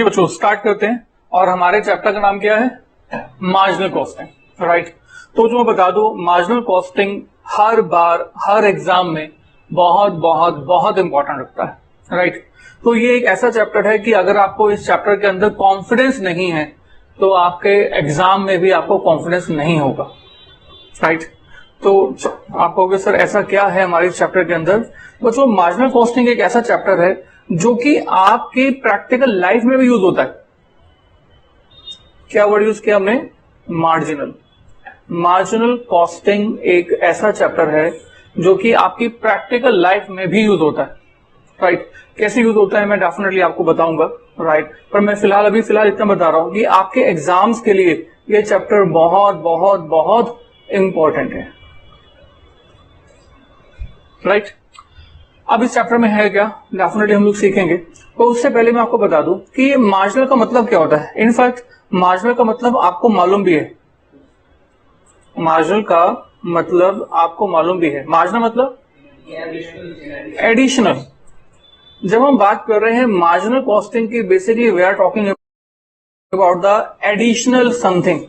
जी बच्चों स्टार्ट करते हैं। और हमारे चैप्टर का नाम क्या है? Marginal costing, right. तो जो मैं बता दूं, मार्जिनल कॉस्टिंग हर बार हर एग्जाम में बहुत बहुत बहुत इंपॉर्टेंट रखता है, राइट। तो ये एक ऐसा चैप्टर है कि अगर आपको इस चैप्टर के अंदर कॉन्फिडेंस नहीं है तो आपके एग्जाम में भी आपको कॉन्फिडेंस नहीं होगा, राइट। तो आप कहोगे सर ऐसा क्या है हमारे इस चैप्टर के अंदर? बच्चों मार्जिनल कॉस्टिंग एक ऐसा चैप्टर है जो कि आपकी प्रैक्टिकल लाइफ में भी यूज होता है। क्या वर्ड यूज किया हमने? मार्जिनल। मार्जिनल कॉस्टिंग एक ऐसा चैप्टर है जो कि आपकी प्रैक्टिकल लाइफ में भी यूज होता है, राइट। कैसे यूज होता है मैं डेफिनेटली आपको बताऊंगा, राइट। पर मैं फिलहाल इतना बता रहा हूं कि आपके एग्जाम्स के लिए ये चैप्टर बहुत बहुत बहुत इंपॉर्टेंट है, राइट। अब इस चैप्टर में है क्या, डेफिनेटली हम लोग सीखेंगे। तो उससे पहले मैं आपको बता दूं कि मार्जिनल का मतलब क्या होता है। इनफैक्ट मार्जिनल का मतलब आपको मालूम भी है। मार्जिनल का मतलब आपको मालूम भी है। मार्जिनल मतलब एडिशनल। जब हम बात कर रहे हैं मार्जिनल कॉस्टिंग की, basically we are talking about the additional something,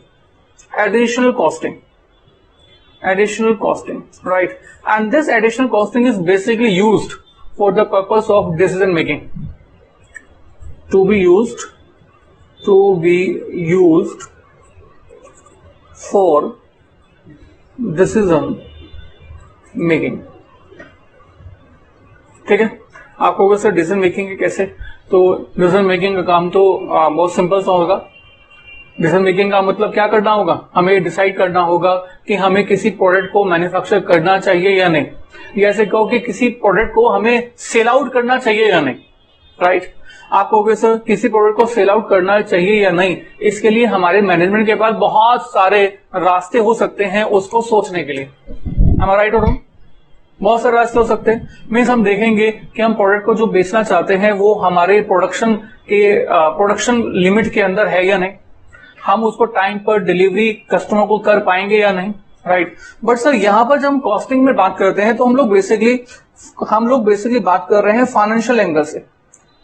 additional costing, additional costing, right? And this additional costing is basically used for the purpose of decision making. To be used for decision making. ठीक है। आप कहोगे sir decision making कैसे? तो decision making का काम तो बहुत सिंपल सा होगा। डिसीजन मेकिंग का मतलब क्या करना होगा? हमें डिसाइड करना होगा कि हमें किसी प्रोडक्ट को मैन्युफैक्चर करना चाहिए या नहीं, या ऐसे कहो कि किसी प्रोडक्ट को हमें सेल आउट करना चाहिए या नहीं, राइट। आप कहोगे सर किसी प्रोडक्ट को सेल आउट करना चाहिए या नहीं, इसके लिए हमारे मैनेजमेंट के पास बहुत सारे रास्ते हो सकते हैं उसको सोचने के लिए। am I right or wrong? बहुत सारे रास्ते हो सकते हैं। मीन्स हम देखेंगे कि हम प्रोडक्ट को जो बेचना चाहते हैं वो हमारे प्रोडक्शन लिमिट के अंदर है या नहीं, हम उसको टाइम पर डिलीवरी कस्टमर को कर पाएंगे या नहीं, राइट। बट सर यहाँ पर जब हम कॉस्टिंग में बात करते हैं तो हम लोग बेसिकली बात कर रहे हैं फाइनेंशियल एंगल से।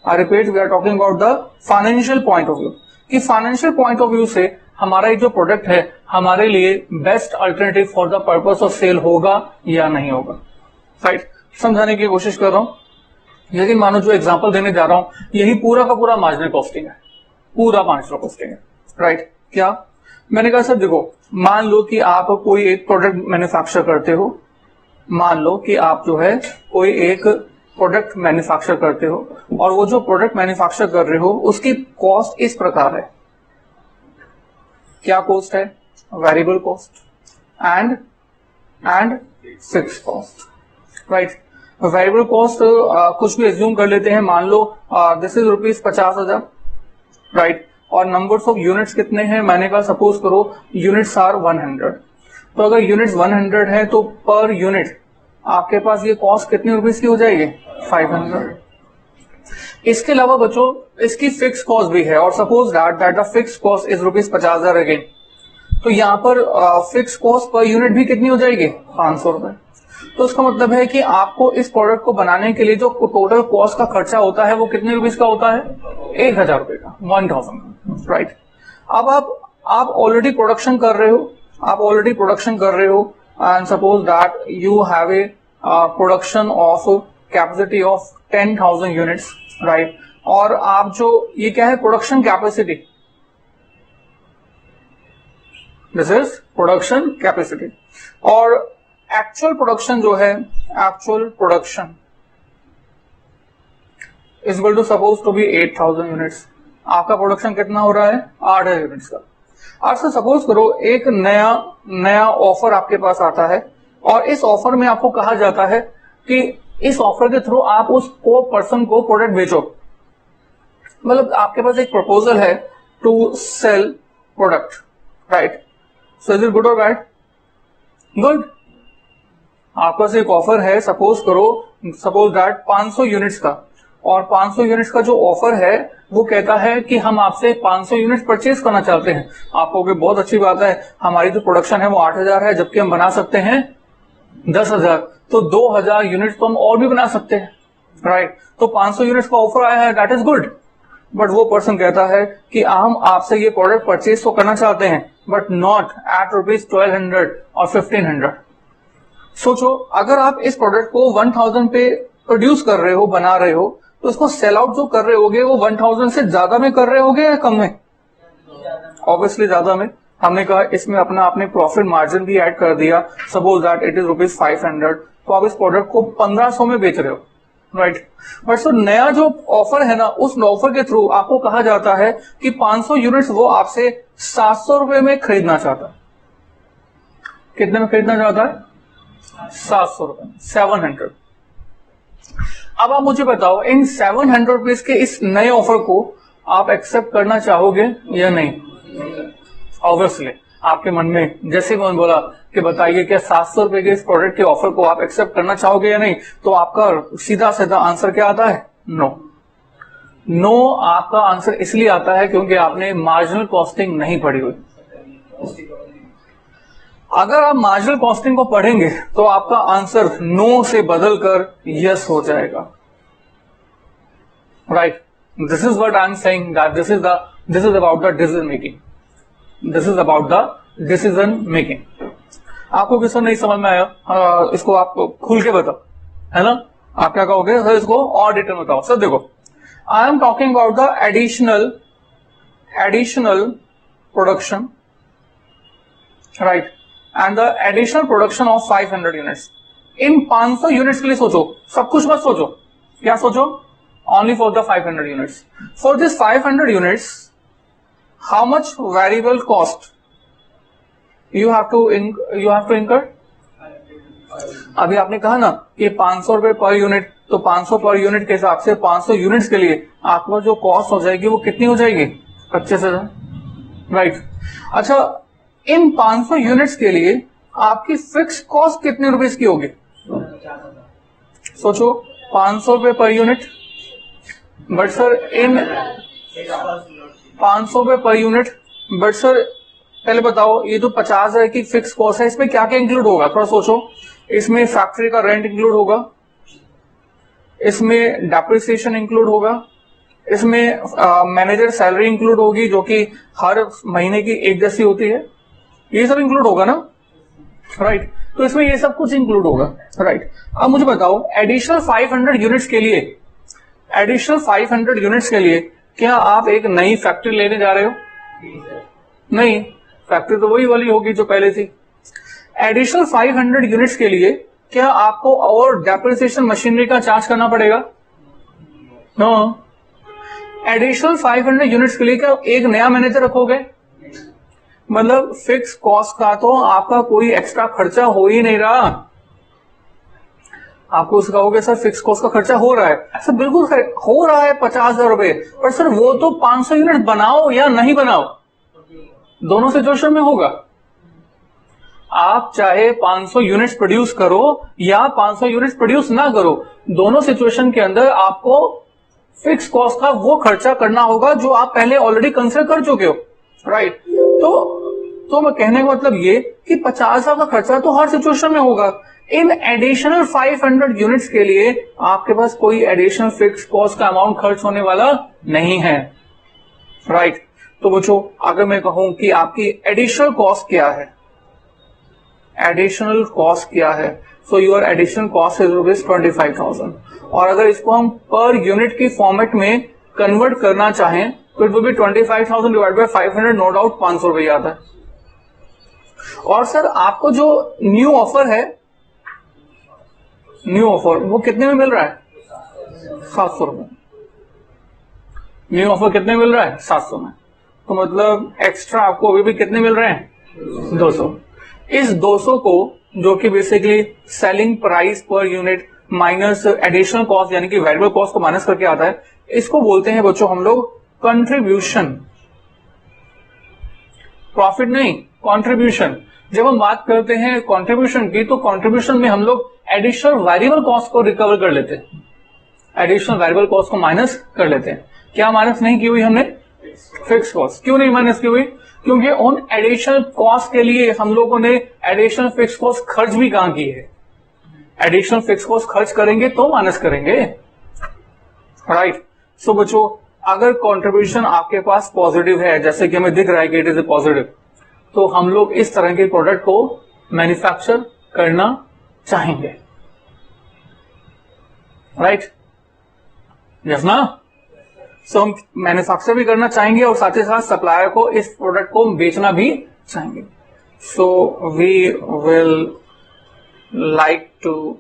I repeat, we are talking about the financial point of view, कि फाइनेंशियल पॉइंट ऑफ व्यू से हमारा जो प्रोडक्ट है हमारे लिए best alternative for the purpose of sale होगा या नहीं होगा, राइट। समझाने की कोशिश कर रहा हूं। लेकिन मानो जो एग्जाम्पल देने जा रहा हूं यही पूरा का पूरा मार्जिनल कॉस्टिंग है, पूरा मार्जिनल कॉस्टिंग है, राइट। क्या मैंने कहा? सर देखो, मान लो कि आप कोई एक प्रोडक्ट मैन्युफैक्चर करते हो, मान लो कि आप जो है कोई एक प्रोडक्ट मैन्युफैक्चर करते हो और वो जो प्रोडक्ट मैन्युफैक्चर कर रहे हो उसकी कॉस्ट इस प्रकार है। क्या कॉस्ट है? Variable cost and fixed cost, right. Variable cost कुछ भी एज्यूम कर लेते हैं, मान लो दिस इज ₹50,000, राइट। और नंबर्स ऑफ यूनिट्स कितने हैं? मैंने कहा सपोज करो यूनिट्स आर 100। तो अगर यूनिट्स 100 है तो पर यूनिट आपके पास ये कॉस्ट कितने रुपीस की हो जाएगी? 500। इसके अलावा बच्चों इसकी फिक्स कॉस्ट भी है, और suppose that the fix cost is ₹50,000 again. तो यहाँ पर फिक्स कॉस्ट पर यूनिट भी कितनी हो जाएगी? 500 रुपए। तो इसका मतलब है कि आपको इस प्रोडक्ट को बनाने के लिए जो टोटल कॉस्ट का खर्चा होता है वो कितने रुपीस का होता है? 1,000 रुपए का, 1000, राइट। अब आप ऑलरेडी प्रोडक्शन कर रहे हो and suppose that you have a production of capacity of 10,000 units, right. और आप जो ये क्या है? Production capacity, this is production capacity. और एक्चुअल प्रोडक्शन जो है, actual production is equal to suppose to be 8,000 units. आपका प्रोडक्शन कितना हो रहा है? 8,000 यूनिट्स का। और सपोज करो एक नया ऑफर आपके पास आता है और इस ऑफर में आपको कहा जाता है कि इस ऑफर के थ्रू आप उस पर्सन को प्रोडक्ट बेचो। मतलब आपके पास एक प्रपोजल है to sell product, right. So is it good और बैड? गुड। आपके पास एक ऑफर है, सपोज दैट 500 यूनिट्स का, और 500 यूनिट्स का जो ऑफर है वो कहता है कि हम आपसे 500 यूनिट्स परचेज करना चाहते हैं। आप कहोगे बहुत अच्छी बात है, हमारी जो प्रोडक्शन है वो 8,000 है, जबकि हम बना सकते हैं 10,000, तो 2,000 यूनिट्स तो हम और भी बना सकते हैं, राइट। तो 500 यूनिट्स का ऑफर आया है, दैट इज गुड। बट वो पर्सन कहता है कि हम आपसे ये प्रोडक्ट परचेज तो करना चाहते हैं बट नॉट एट ₹1200 और 1500। सोचो, अगर आप इस प्रोडक्ट को 1000 पे प्रोड्यूस कर रहे हो, बना रहे हो, तो इसको सेल आउट जो कर रहे होगे वो 1000 से ज्यादा में कर रहे होगे या कम में? ऑब्वियसली ज्यादा में। हमने कहा इसमें अपना आपने प्रॉफिट मार्जिन भी ऐड कर दिया। सपोज दैट इट इज ₹500, तो आप इस प्रोडक्ट को 1500 में बेच रहे हो, राइट। बट सो नया जो ऑफर है ना, उस ऑफर के थ्रू आपको कहा जाता है कि 500 यूनिट्स वो आपसे 700 रुपए में खरीदना चाहता है। कितने में खरीदना चाहता है? 700 रुपए, 700। अब आप मुझे बताओ, इन 700 रुपीज के इस नए ऑफर को आप एक्सेप्ट करना चाहोगे या नहीं? ऑब्वियसली आपके मन में जैसे मैंने बोला कि बताइए क्या 700 रुपए के इस प्रोडक्ट के ऑफर को आप एक्सेप्ट करना चाहोगे या नहीं, तो आपका सीधा सीधा आंसर क्या आता है? नो। नो आपका आंसर इसलिए आता है क्योंकि आपने मार्जिनल कॉस्टिंग नहीं पढ़ी हुई। अगर आप मार्जिनल कॉस्टिंग को पढ़ेंगे तो आपका आंसर नो से बदलकर यस हो जाएगा, right. This is what I am saying, that this is about the decision making. This is about the decision making. आपको किसी नहीं समझ में आया? इसको आप खुल के बताओ, है ना? आप क्या कहोगे सर? इसको और डिटेल बताओ। सर देखो, I am talking about the additional production, right, and the additional production of 500 units. In 500 units के लिए सोचो, सब कुछ मत सोचो। क्या सोचो? Only for the 500 units. For this 500 units, how much variable cost you have to incur? अभी आपने कहा ना कि 500 रुपए पर यूनिट, तो 500 पर यूनिट के हिसाब से 500 यूनिट्स के लिए आपको जो कॉस्ट हो जाएगी वो कितनी हो जाएगी? 25,000, राइट। अच्छा, इन 500 यूनिट्स के लिए आपकी फिक्स कॉस्ट कितने रुपीस की होगी? सोचो, 500 रुपए पर यूनिट, बट सर इन 500 रुपए पर यूनिट, बट सर पहले बताओ, ये जो 50,000 की फिक्स कॉस्ट है इसमें क्या क्या इंक्लूड होगा? थोड़ा सोचो। इसमें फैक्ट्री का रेंट इंक्लूड होगा, इसमें डेप्रिसिएशन इंक्लूड होगा, इसमें मैनेजर सैलरी इंक्लूड होगी जो कि हर महीने की एक जैसी होती है। ये सब इंक्लूड होगा ना, राइट। तो इसमें ये सब कुछ इंक्लूड होगा, राइट। अब मुझे बताओ, एडिशनल 500 यूनिट्स के लिए क्या आप एक नई फैक्ट्री लेने जा रहे हो? नहीं, फैक्ट्री तो वही वाली होगी जो पहले थी। एडिशनल 500 यूनिट्स के लिए क्या आपको और डेप्रिसिएशन मशीनरी का चार्ज करना पड़ेगा? नो। एडिशनल 500 यूनिट्स के लिए क्या एक नया मैनेजर रखोगे? मतलब फिक्स कॉस्ट का तो आपका कोई एक्स्ट्रा खर्चा हो ही नहीं रहा। आपको उसका कहोगे सर फिक्स कॉस्ट का खर्चा हो रहा है। सर बिल्कुल हो रहा है 50,000 रुपए, पर सर वो तो 500 यूनिट बनाओ या नहीं बनाओ, दोनों सिचुएशन में होगा। आप चाहे 500 यूनिट्स प्रोड्यूस करो या 500 यूनिट्स प्रोड्यूस ना करो, दोनों सिचुएशन के अंदर आपको फिक्स कॉस्ट का वो खर्चा करना होगा जो आप पहले ऑलरेडी कंसिडर कर चुके हो, राइट। तो मैं कहने का मतलब ये कि 50,000 का खर्चा तो हर सिचुएशन में होगा। इन एडिशनल 500 यूनिट्स के लिए आपके पास कोई एडिशनल फिक्स कॉस्ट का अमाउंट खर्च होने वाला नहीं है, राइट। तो बच्चों, अगर मैं कहूं कि आपकी एडिशनल कॉस्ट क्या है, एडिशनल कॉस्ट क्या है, so your additional cost is ₹25,000। और अगर इसको हम पर यूनिट की फॉर्मेट में कन्वर्ट करना चाहें तो it will be 25,000 divide by 500, no doubt 500 रुपये आता है। और सर आपको जो न्यू ऑफर है, न्यू ऑफर वो कितने में मिल रहा है? 700 रुपए। न्यू ऑफर कितने मिल रहा है? 700 में। तो मतलब एक्स्ट्रा आपको अभी भी कितने मिल रहे हैं? 200। इस 200 को, जो कि basically selling price per unit minus additional cost यानी कि वेरिएबल कॉस्ट को माइनस करके आता है, इसको बोलते हैं बच्चों हम लोग कंट्रीब्यूशन। प्रॉफिट नहीं, कंट्रीब्यूशन। जब हम बात करते हैं कंट्रीब्यूशन की, तो कंट्रीब्यूशन में हम लोग एडिशनल वेरिएबल कॉस्ट को रिकवर कर लेते हैं, एडिशनल वेरिएबल कॉस्ट को माइनस कर लेते हैं। क्या माइनस नहीं की हुई हमने? Fix cost. क्यों नहीं माइनस की हुई? क्योंकि उन एडिशनल कॉस्ट के लिए हम लोगों ने एडिशनल फिक्स कॉस्ट खर्च भी कहां की है। एडिशनल फिक्स कॉस्ट खर्च करेंगे तो माइनस करेंगे, राइट। सो बच्चों, अगर कंट्रीब्यूशन आपके पास पॉजिटिव है, जैसे कि हमें दिख रहा है कि इट इज ए पॉजिटिव, तो हम लोग इस तरह के प्रोडक्ट को मैन्युफैक्चर करना चाहेंगे, राइट? यस ना? सो हम मैन्युफैक्चर भी करना चाहेंगे और साथ ही साथ सप्लायर को इस प्रोडक्ट को बेचना भी चाहेंगे. So we will like to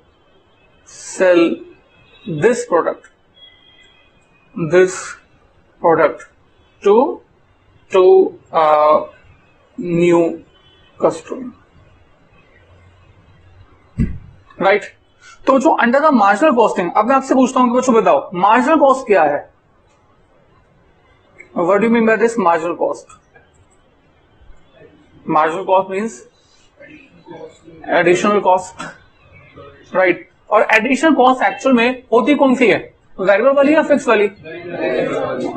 sell this product to new customer, right? तो जो अंडर द मार्जिनल कॉस्टिंग, अब मैं आपसे पूछता हूं कि बच्चों बताओ मार्जिनल कॉस्ट क्या है? What do you mean by this marginal cost? Marginal cost means additional cost, right? और एडिशनल कॉस्ट एक्चुअल में होती कौन सी है, वेरिएबल वाली या फिक्स वाली?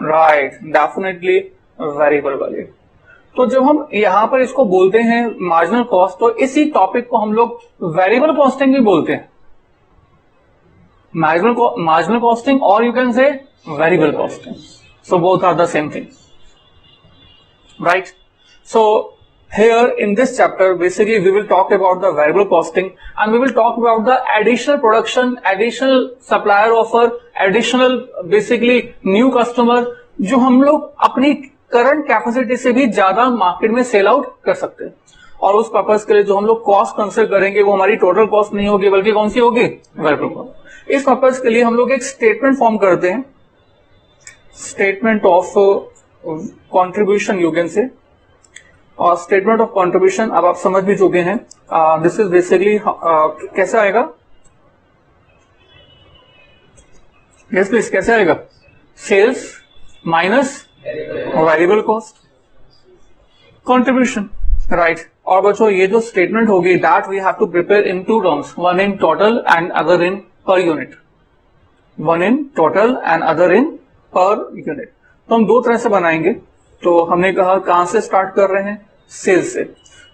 राइट, डेफिनेटली वेरिएबल वाली. तो जब हम यहां पर इसको बोलते हैं मार्जिनल कॉस्ट, तो इसी टॉपिक को हम लोग वेरिएबल कॉस्टिंग भी बोलते हैं. मार्जिनल कॉस्टिंग और you can say variable costing. So both are the same thing, right? So here in this chapter basically we will talk about the variable costing and we will talk about the additional production, additional supplier offer, additional basically new customer जो हम लोग अपनी current capacity से भी ज्यादा market में sell out कर सकते हैं. और उस पर्पज के लिए जो हम लोग कॉस्ट कंसिडर करेंगे वो हमारी टोटल कॉस्ट नहीं होगी बल्कि कौन सी होगी, वेरिएबल कॉस्ट. इस पर्पज के लिए हम लोग एक स्टेटमेंट फॉर्म करते हैं, statement of contribution you can से. और स्टेटमेंट ऑफ कॉन्ट्रीब्यूशन अब आप समझ भी चुके हैं. दिस इज बेसिकली कैसे आएगा? यस प्लीज, कैसे आएगा? Sales minus variable cost contribution, right? और बच्चों ये जो स्टेटमेंट होगी that we have to prepare in two terms, one in total and other in per unit. One in total and other in per unit. तो हम दो तरह से बनाएंगे. तो हमने कहा कहां से स्टार्ट कर रहे हैं, सेल्स से.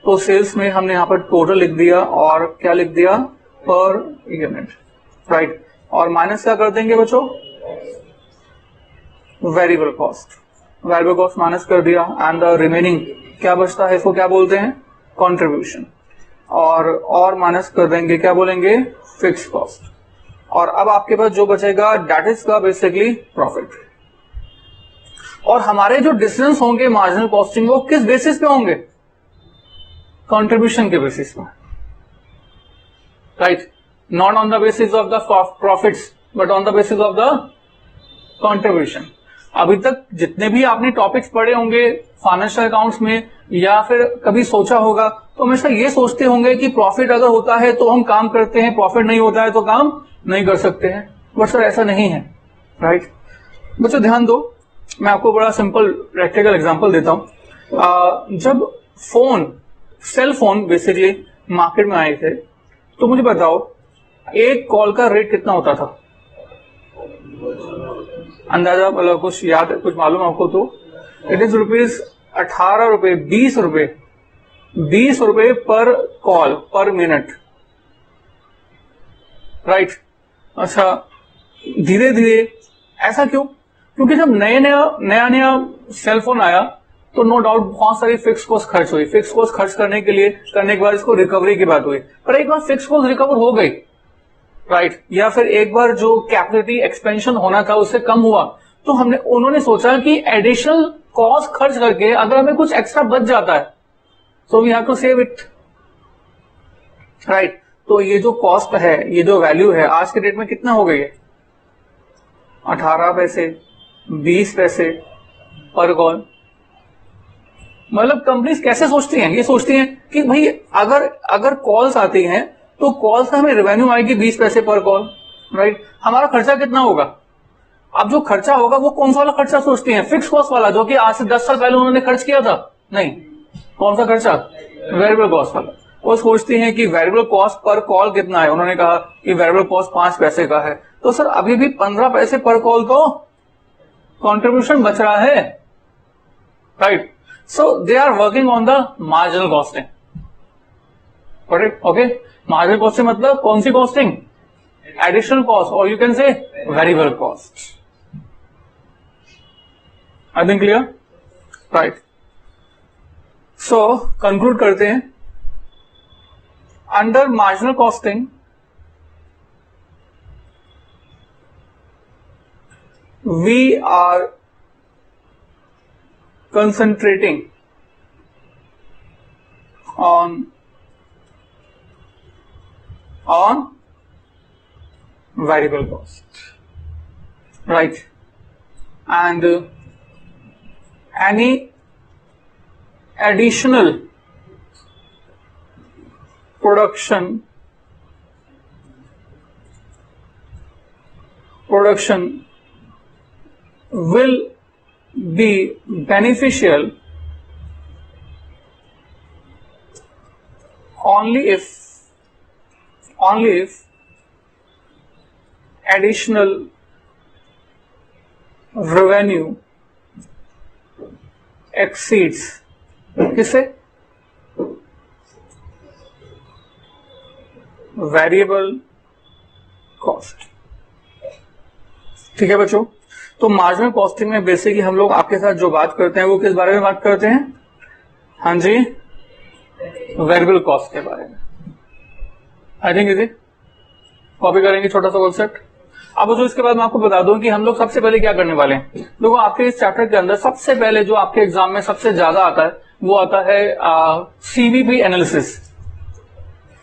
तो सेल्स में हमने यहां पर टोटल लिख दिया और क्या लिख दिया, पर यूनिट, राइट? और माइनस क्या कर देंगे बच्चों, variable cost. Variable cost minus कर दिया एंड द रिमेनिंग क्या बचता है, इसको क्या बोलते हैं, कंट्रीब्यूशन. और माइनस कर देंगे, क्या बोलेंगे, फिक्स कॉस्ट. और अब आपके पास जो बचेगा दैट इज का बेसिकली प्रॉफिट. और हमारे जो डिसीजंस होंगे मार्जिनल कॉस्टिंग वो किस बेसिस पे होंगे, कंट्रीब्यूशन के बेसिस पे, right? Not on the basis of the profits but on the basis of the contribution. अभी तक जितने भी आपने टॉपिक्स पढ़े होंगे फाइनेंशियल अकाउंट्स में या फिर कभी सोचा होगा तो हमेशा ये सोचते होंगे कि प्रॉफिट अगर होता है तो हम काम करते हैं, प्रॉफिट नहीं होता है तो काम नहीं कर सकते हैं. बट सर ऐसा नहीं है, राइट? बच्चों ध्यान दो, मैं आपको बड़ा सिंपल प्रैक्टिकल एग्जांपल देता हूं. जब सेल फोन बेसिकली मार्केट में आए थे तो मुझे बताओ एक कॉल का रेट कितना होता था, अंदाजा मतलब कुछ याद, कुछ मालूम आपको? तो इट इज रुपीज 18 रुपए, 20 रुपए पर कॉल पर मिनट, राइट? अच्छा, धीरे धीरे ऐसा क्यों? क्योंकि जब नया सेल फोन आया तो नो डाउट बहुत सारी फिक्स कॉस्ट खर्च हुई. फिक्स कॉस्ट खर्च करने के बाद इसको रिकवरी की बात हुई. पर एक बार फिक्स कॉस्ट रिकवर हो गई, राइट? या फिर एक बार जो कैपेसिटी एक्सपेंशन होना था उससे कम हुआ तो उन्होंने सोचा कि एडिशनल कॉस्ट खर्च करके अगर हमें कुछ एक्स्ट्रा बच जाता है so we have to save it, right? तो ये जो कॉस्ट है, ये जो वैल्यू है आज के डेट में कितना हो गई है, 18 पैसे, 20 पैसे पर कॉल. मतलब कंपनीज कैसे सोचती हैं, ये सोचती हैं कि भाई अगर कॉल्स आती हैं तो कॉल से हमें रेवेन्यू आएगी 20 पैसे पर कॉल, राइट? हमारा खर्चा कितना होगा? अब जो खर्चा होगा वो कौन सा वाला खर्चा सोचती हैं, फिक्स कॉस्ट वाला जो कि आज से 10 साल पहले उन्होंने खर्च किया था? नहीं. कौन सा खर्चा, वेरिएबल कॉस्ट वाला. वो सोचती हैं कि वेरिएबल कॉस्ट पर कॉल कितना है, उन्होंने कहा कि वेरिएबल कॉस्ट 5 पैसे का है, तो सर अभी भी 15 पैसे पर कॉल तो कंट्रीब्यूशन बच रहा है, right? So they are working on the marginal costing, correct? Okay, marginal costing मतलब कौन सी कॉस्टिंग, एडिशनल कॉस्ट और you can say variable cost, I think clear, right. So conclude करते हैं, under marginal costing we are concentrating on variable cost, right? And any additional production will be beneficial only if additional revenue exceeds किसे, variable cost. ठीक है बच्चों, तो marginal costing में basically हम लोग आपके साथ जो बात करते हैं वो किस बारे में बात करते हैं? हाँ जी, वेरिएबल कॉस्ट के बारे में। आई थिंक इजी कॉपी करेंगे छोटा सा कॉन्सेप्ट। अब जो इसके बाद मैं आपको बता दूं कि हम लोग सबसे पहले क्या करने वाले हैं। देखो, आपके इस चैप्टर के अंदर सबसे पहले जो आपके एग्जाम में सबसे ज्यादा आता है वो आता है सीवीपी एनालिसिस।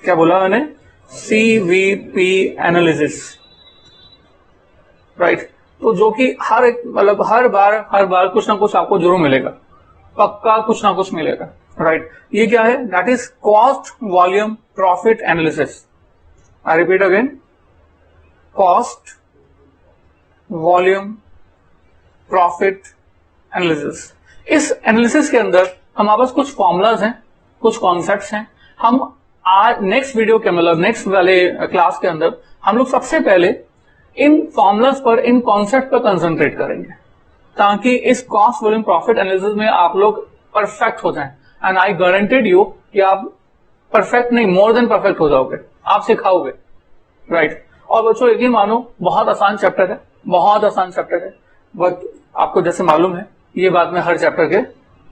क्या बोला मैंने? CVP analysis, right. तो जो कि हर एक मतलब हर बार कुछ ना कुछ आपको जरूर मिलेगा, पक्का कुछ ना कुछ मिलेगा, राइट। ये क्या है? That is cost volume profit analysis. I repeat again, cost volume profit analysis. इस एनालिसिस के अंदर हमारे पास कुछ फॉर्मूलाज हैं, कुछ कॉन्सेप्ट्स हैं। हम आज नेक्स्ट वीडियो के मतलब नेक्स्ट वाले क्लास के अंदर हम लोग सबसे पहले इन फॉर्मूलाज पर, इन कॉन्सेप्ट पर कंसंट्रेट करेंगे ताकि इस कॉस्ट वॉल्यूम प्रॉफिट एनालिसिस में आप लोग परफेक्ट हो जाएं। एंड आई गारंटेड यू कि आप परफेक्ट नहीं, मोर देन परफेक्ट हो जाओगे, आप सिखाओगे, राइट। और बच्चों यकीन मानो, बहुत आसान चैप्टर है, बहुत आसान चैप्टर है। बट आपको जैसे मालूम है, ये बात मैं हर चैप्टर के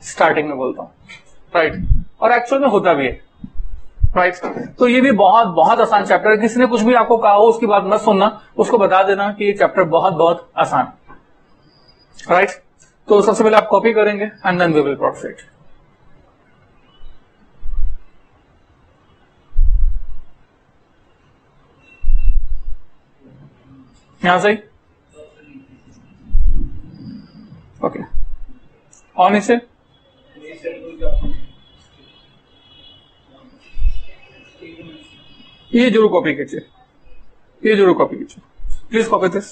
स्टार्टिंग में बोलता हूं, राइट। और एक्चुअल में होता भी है, राइट। तो ये भी बहुत बहुत आसान चैप्टर है। किसी ने कुछ भी आपको कहा हो उसकी बात मत सुनना, उसको बता देना कि ये चैप्टर बहुत बहुत आसान, राइट। तो सबसे पहले आप कॉपी करेंगे and then we will proceed. यहां से ओके, ऑन इसे ये जरूर कॉपी कीजिए, ये जरूर कॉपी कीजिए, प्लीज कॉपी दिस।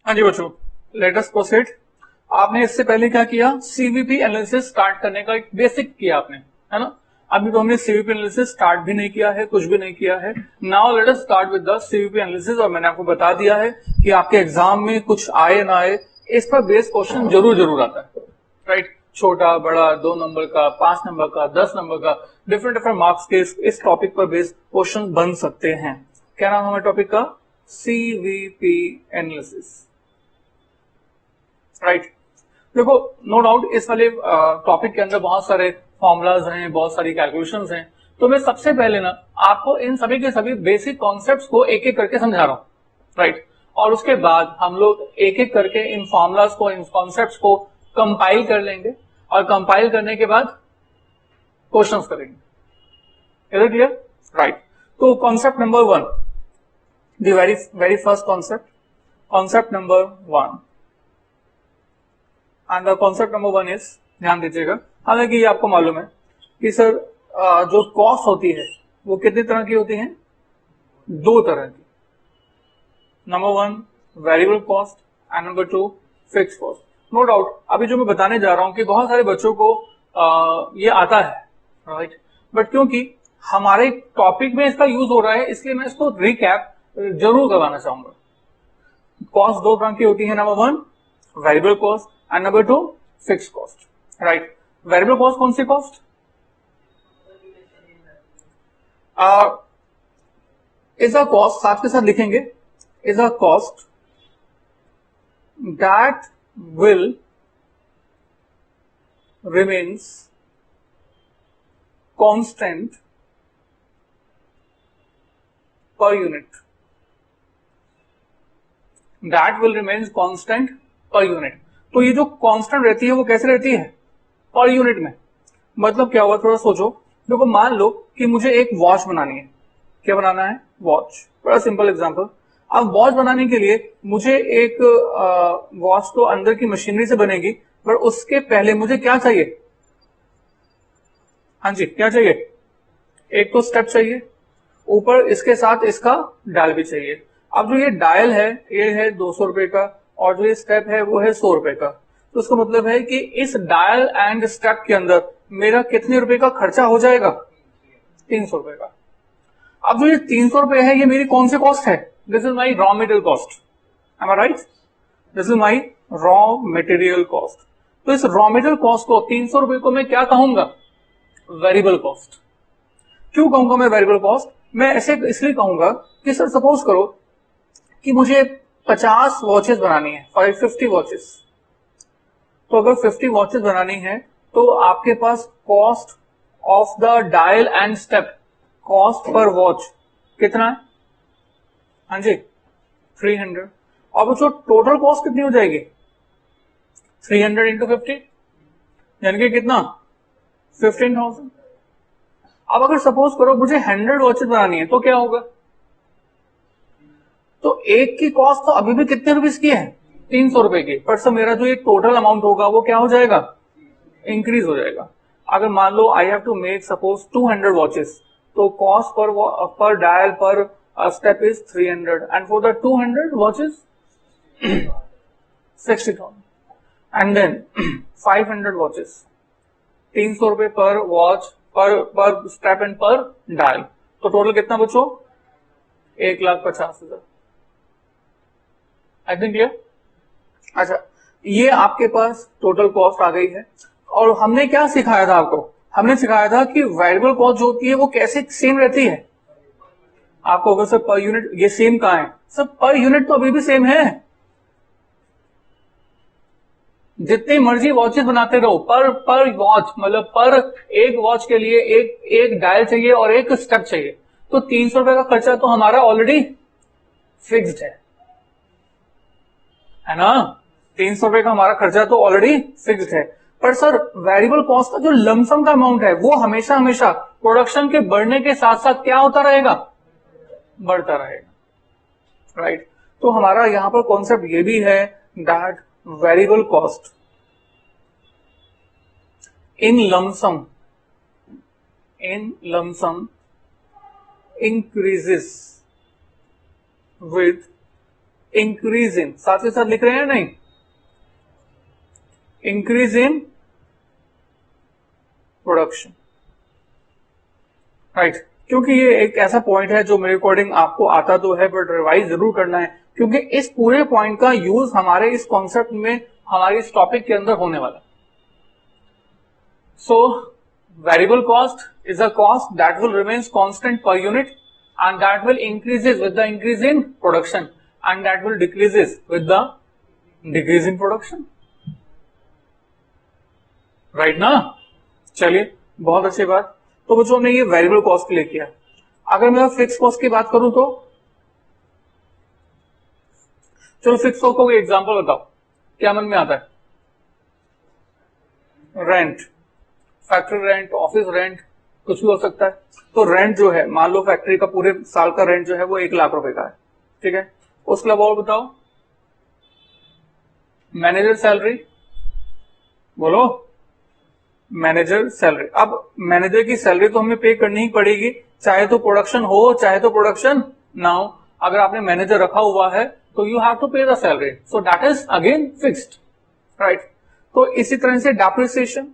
हाँ जी बच्चों, लेट अस प्रोसीड। आपने इससे पहले क्या किया? सीवीपी एनालिसिस स्टार्ट करने का एक बेसिक किया आपने, है ना। अभी तो हमने सीवीपी एनालिसिस स्टार्ट भी नहीं किया है, कुछ भी नहीं किया है। Now let us start with the CVP analysis. और मैंने आपको बता दिया है कि आपके एग्जाम में कुछ आए ना आए, इस पर बेस क्वेश्चन जरूर आता है, राइट। छोटा बड़ा, 2 नंबर का, 5 नंबर का, 10 नंबर का, डिफरेंट मार्क्स के इस टॉपिक पर बेस्ड क्वेश्चन बन सकते हैं। क्या नाम है हमारे टॉपिक का? CVP analysis, right. देखो, नो डाउट इस वाले टॉपिक के अंदर बहुत सारे फॉर्मूलाज हैं, बहुत सारी कैलकुलेशंस हैं। तो मैं सबसे पहले ना आपको इन सभी के सभी बेसिक कॉन्सेप्ट्स को एक एक करके समझा रहा हूं, राइट। और उसके बाद हम लोग एक एक करके इन फॉर्मूलाज को, इन कॉन्सेप्ट्स को कंपाइल कर लेंगे और कंपाइल करने के बाद क्वेश्चंस करेंगे। Is it clear? राइट। तो concept number 1, the very first concept number 1, and the concept number 1 is, ध्यान दीजिएगा। हालांकि ये आपको मालूम है कि सर जो कॉस्ट होती है वो कितनी तरह की होती है? 2 तरह की। Number 1 variable cost and number 2 fix cost. No doubt अभी जो मैं बताने जा रहा हूं कि बहुत सारे बच्चों को ये आता है, राइट। बट क्योंकि हमारे टॉपिक में इसका यूज हो रहा है, इसलिए मैं इसको रिकैप जरूर करवाना चाहूंगा। कॉस्ट 2 तरह की होती है। Number 1 variable cost and number 2 fix cost, right. Variable cost कौन सी कॉस्ट? इसका कॉस्ट साथ के साथ लिखेंगे is a cost that will remains constant per unit. That will remains constant per unit. तो ये जो कांस्टेंट रहती है वो कैसे रहती है? पर यूनिट में. मतलब क्या हुआ, थोड़ा सोचो. देखो मान लो कि मुझे एक वॉच बनानी है. क्या बनाना है? वॉच. बड़ा सिंपल एग्जांपल. अब वॉच बनाने के लिए मुझे एक वॉच तो अंदर की मशीनरी से बनेगी, पर उसके पहले मुझे क्या चाहिए? हाँ जी, क्या चाहिए? एक तो स्टेप चाहिए, ऊपर इसके साथ इसका डायल भी चाहिए. अब जो ये डायल है ये है 200 रुपए का, और जो ये स्टेप है वो है 100 रुपए का. तो उसका मतलब है कि इस डायल एंड स्टेप के अंदर मेरा कितने रुपए का खर्चा हो जाएगा? 300 रुपए का. अब जो ये 300 रुपए है ये मेरी कौन सी कॉस्ट है? This is my raw material cost. Am I right? This is my raw material cost. तो इस रॉ मटेरियल कॉस्ट को 300 रुपए को मैं क्या कहूंगा? Variable cost. क्यों कहूंगा मैं वेरिएबल कॉस्ट? मैं ऐसे इसलिए कहूंगा कि सर सपोज करो कि मुझे 50 वॉचेस बनानी है, 50 वॉचेस. तो अगर 50 वॉचेस बनानी है तो आपके पास cost of the dial and step, cost per watch कितना है? हाँ जी, 300. और जो टोटल कॉस्ट कितनी हो जाएगी? 300 इंटू 50 यानी कि कितना? 15,000. अब अगर सपोज करो मुझे 100 वॉचेस बनानी है तो क्या होगा? तो एक की कॉस्ट तो अभी भी कितने रुपीस की है? 300 रुपए की. पर सर मेरा जो ये टोटल अमाउंट होगा वो क्या हो जाएगा? इंक्रीज हो जाएगा. अगर मान लो I have to make suppose 200 watches, तो cost per dial per step is 300 and for the 200 watches 60,000 and then 500 watches 300 रुपए per watch per step and per dial. तो टोटल कितना बचो? 1,50,000. I think clear? अच्छा, ये आपके पास टोटल कॉस्ट आ गई है. और हमने क्या सिखाया था आपको? हमने सिखाया था कि वेरिएबल कॉस्ट जो होती है वो कैसे सेम रहती है. आपको अगर सर पर यूनिट ये सेम कहां है? सर पर यूनिट तो अभी भी सेम है. जितनी मर्जी वॉचेस बनाते रहो, पर वॉच मतलब पर एक वॉच के लिए एक डायल चाहिए और एक स्टेप चाहिए. तो 300 रुपए का खर्चा तो हमारा ऑलरेडी फिक्स्ड है ना? 300 रुपए का हमारा खर्चा तो ऑलरेडी फिक्स्ड है. पर सर वेरिएबल कॉस्ट का जो लमसम का अमाउंट है वो हमेशा हमेशा प्रोडक्शन के बढ़ने के साथ साथ क्या होता रहेगा? बढ़ता रहेगा. राइट. तो हमारा यहां पर कॉन्सेप्ट ये भी है that variable cost in lump sum increases with increase in, साथ के साथ लिख रहे हैं नहीं? increase in production. राइट. क्योंकि ये एक ऐसा पॉइंट है जो मेरे अकॉर्डिंग आपको आता तो है बट रिवाइज जरूर करना है, क्योंकि इस पूरे पॉइंट का यूज हमारे इस कॉन्सेप्ट में, हमारे इस टॉपिक के अंदर होने वाला. So variable cost is a cost that will remains constant per unit and that will increases with the increase in production and that will decreases with the decrease in production. Right ना? चलिए, बहुत अच्छी बात. तो बच्चों हमने ये variable cost के लिए किया. अगर मैं फिक्स कॉस्ट की बात करूं तो चलो फिक्स कॉस्ट को एग्जांपल बताओ, क्या मन में आता है? Rent, factory rent, office rent, कुछ भी हो सकता है. तो रेंट जो है, मान लो फैक्ट्री का पूरे साल का रेंट जो है वो 1 लाख रुपए का है. ठीक है. उसके अलावा और बताओ. मैनेजर सैलरी, बोलो. Manager salary. अब मैनेजर की सैलरी तो हमें पे करनी ही पड़ेगी, चाहे तो प्रोडक्शन हो चाहे तो प्रोडक्शन ना हो. अगर आपने मैनेजर रखा हुआ है तो यू हैव टू पे the salary, so that is again fixed. Right. तो इसी तरह से डेप्रिसिएशन,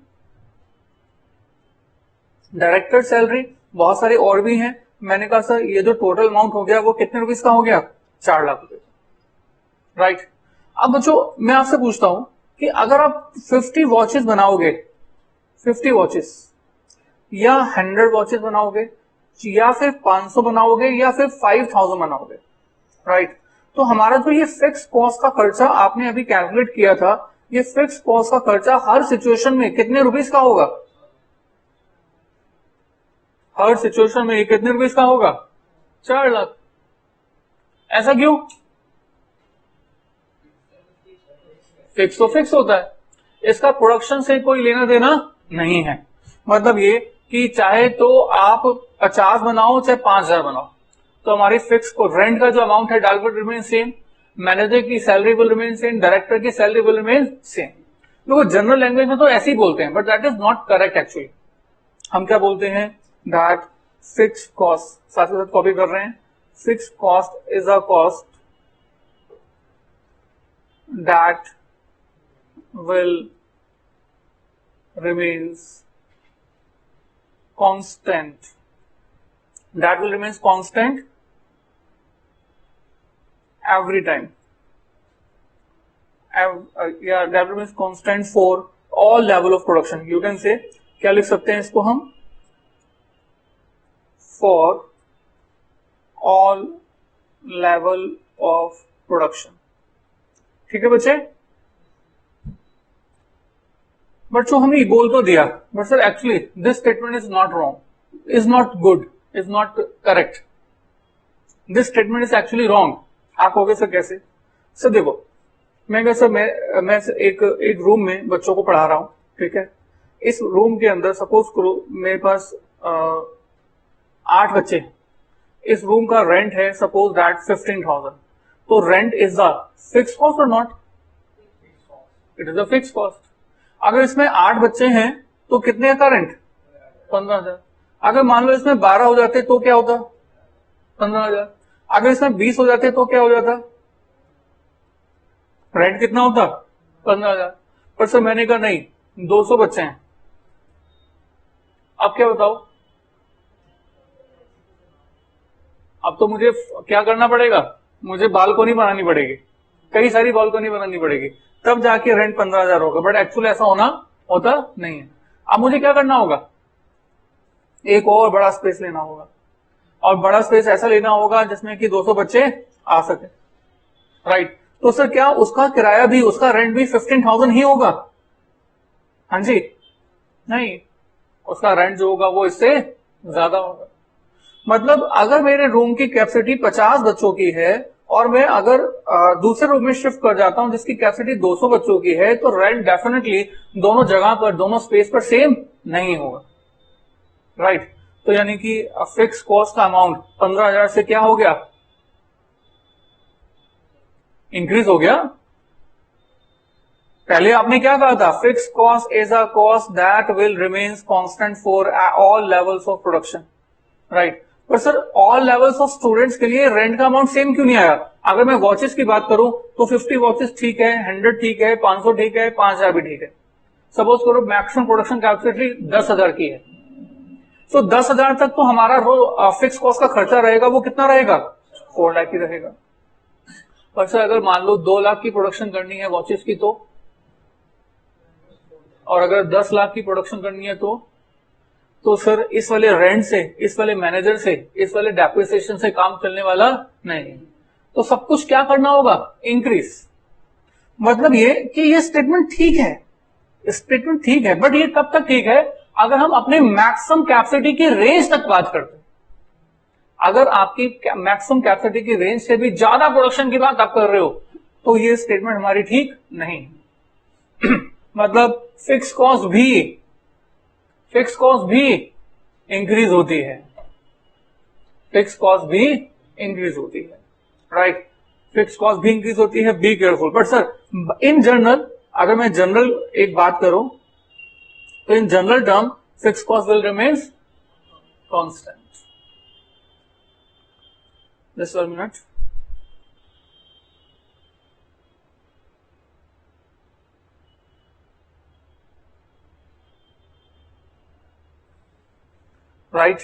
डायरेक्टर सैलरी, बहुत सारे और भी हैं. मैंने कहा सर ये जो टोटल अमाउंट हो गया वो कितने रुपीस का हो गया? 4 लाख रुपए. राइट. अब बच्चों मैं आपसे पूछता हूं कि अगर आप 50 वॉचेस बनाओगे, 50 वॉचेस या 100 वॉचेस बनाओगे या फिर 500 बनाओगे या फिर 5000 बनाओगे. राइट. तो हमारा जो ये फिक्स कॉस्ट का खर्चा आपने अभी कैलकुलेट किया था, ये फिक्स कॉस्ट का खर्चा हर सिचुएशन में कितने रुपीस का होगा? हर सिचुएशन में ये कितने रुपीस का होगा? 4 लाख। ऐसा क्यों? फिक्स तो फिक्स होता है, इसका प्रोडक्शन से कोई लेना देना नहीं है। मतलब ये कि चाहे तो आप 50 बनाओ चाहे 5000 बनाओ, तो हमारी फिक्स को रेंट का जो अमाउंट है that will remain same, manager की salary will remain same, director की सैलरी विल रिमेन सेम। तो जनरल लैंग्वेज में तो ऐसे ही बोलते हैं, but that is not correct actually. हम क्या बोलते हैं? दैट फिक्स कॉस्ट, साथ ही साथ कॉपी कर रहे हैं, fix cost is a cost that will remains constant, that will remains constant every time, yeah, that remains constant for all level of production. You can say, क्या लिख सकते हैं इसको हम? for all level of production। ठीक है बच्चे? But जो हमने बोल तो दिया, but sir actually this statement is not wrong, is not good, is not correct, this statement is actually wrong. आप कहोगे सर कैसे? सर देखो, मैं सर मैं एक रूम में बच्चों को पढ़ा रहा हूं, ठीक है? इस रूम के अंदर सपोज करो मेरे पास 8 बच्चे, इस रूम का रेंट है सपोज दैट 15,000, तो rent is the fix cost और not? It is a fix cost. अगर इसमें 8 बच्चे हैं तो कितने का रेंट? 15,000। अगर मान लो इसमें 12 हो जाते तो क्या होता? 15,000। अगर इसमें 20 हो जाते तो क्या हो जाता? रेंट कितना होता? 15,000। पर सर मैंने कहा नहीं, 200 बच्चे हैं, अब क्या बताओ? अब तो मुझे क्या करना पड़ेगा? मुझे बालकोनी बनानी पड़ेगी, कई सारी बालकोनी बनानी पड़ेगी, तब जाके रेंट 15,000 होगा। बट एक्चुअली ऐसा होता नहीं है। अब मुझे क्या करना होगा? एक और बड़ा स्पेस लेना होगा, और बड़ा स्पेस ऐसा लेना होगा जिसमें कि 200 बच्चे आ सके, राइट? तो सर क्या उसका किराया भी, उसका रेंट भी 15,000 ही होगा? हाँ जी, नहीं, उसका रेंट जो होगा वो इससे ज्यादा होगा। मतलब अगर मेरे रूम की कैपेसिटी 50 बच्चों की है और मैं अगर दूसरे रूम में शिफ्ट कर जाता हूं जिसकी कैपेसिटी 200 बच्चों की है, तो रेंट डेफिनेटली दोनों जगह पर, दोनों स्पेस पर सेम नहीं होगा, राइट? तो यानी कि फिक्स कॉस्ट का अमाउंट 15,000 से क्या हो गया? इंक्रीज हो गया। पहले आपने क्या कहा था? Fix cost is a cost that will remains constant for all levels of production, right? पर sir all levels of students के लिए रेंट का अमाउंट सेम क्यों नहीं आया? अगर मैं वॉचेस की बात करूं तो 50 वॉचेस ठीक है, 100 ठीक है, 500 ठीक है, 5,000 भी ठीक है। सपोज करो मैक्सिमम प्रोडक्शन कैपेसिटी 10,000 की है, तो 10,000 तक तो हमारा फिक्स कॉस्ट का खर्चा रहेगा, वो कितना रहेगा? 4 लाख की रहेगा। पर सर अगर मान लो 2 लाख की प्रोडक्शन करनी है वॉचेस की, तो और अगर 10 लाख की प्रोडक्शन करनी है तो सर इस वाले रेंट से, इस वाले मैनेजर से, इस वाले डेप्रिसिएशन से काम चलने वाला नहीं। तो सब कुछ क्या करना होगा? इंक्रीज। मतलब ये कि ये स्टेटमेंट ठीक है, स्टेटमेंट ठीक है, बट ये कब तक ठीक है? अगर हम अपने मैक्सिमम कैपेसिटी की रेंज तक बात करते हैं। अगर आपकी मैक्सिमम कैपेसिटी की रेंज से भी ज्यादा प्रोडक्शन की बात आप कर रहे हो, तो ये स्टेटमेंट हमारी ठीक नहीं। मतलब फिक्स कॉस्ट भी इंक्रीज होती है, फिक्स कॉस्ट भी इंक्रीज होती है, राइट? फिक्स कॉस्ट भी इंक्रीज होती है, be careful. But sir in general, अगर मैं जनरल एक बात करूं तो in general term fix cost will remains constant. Just 1 minute. Right,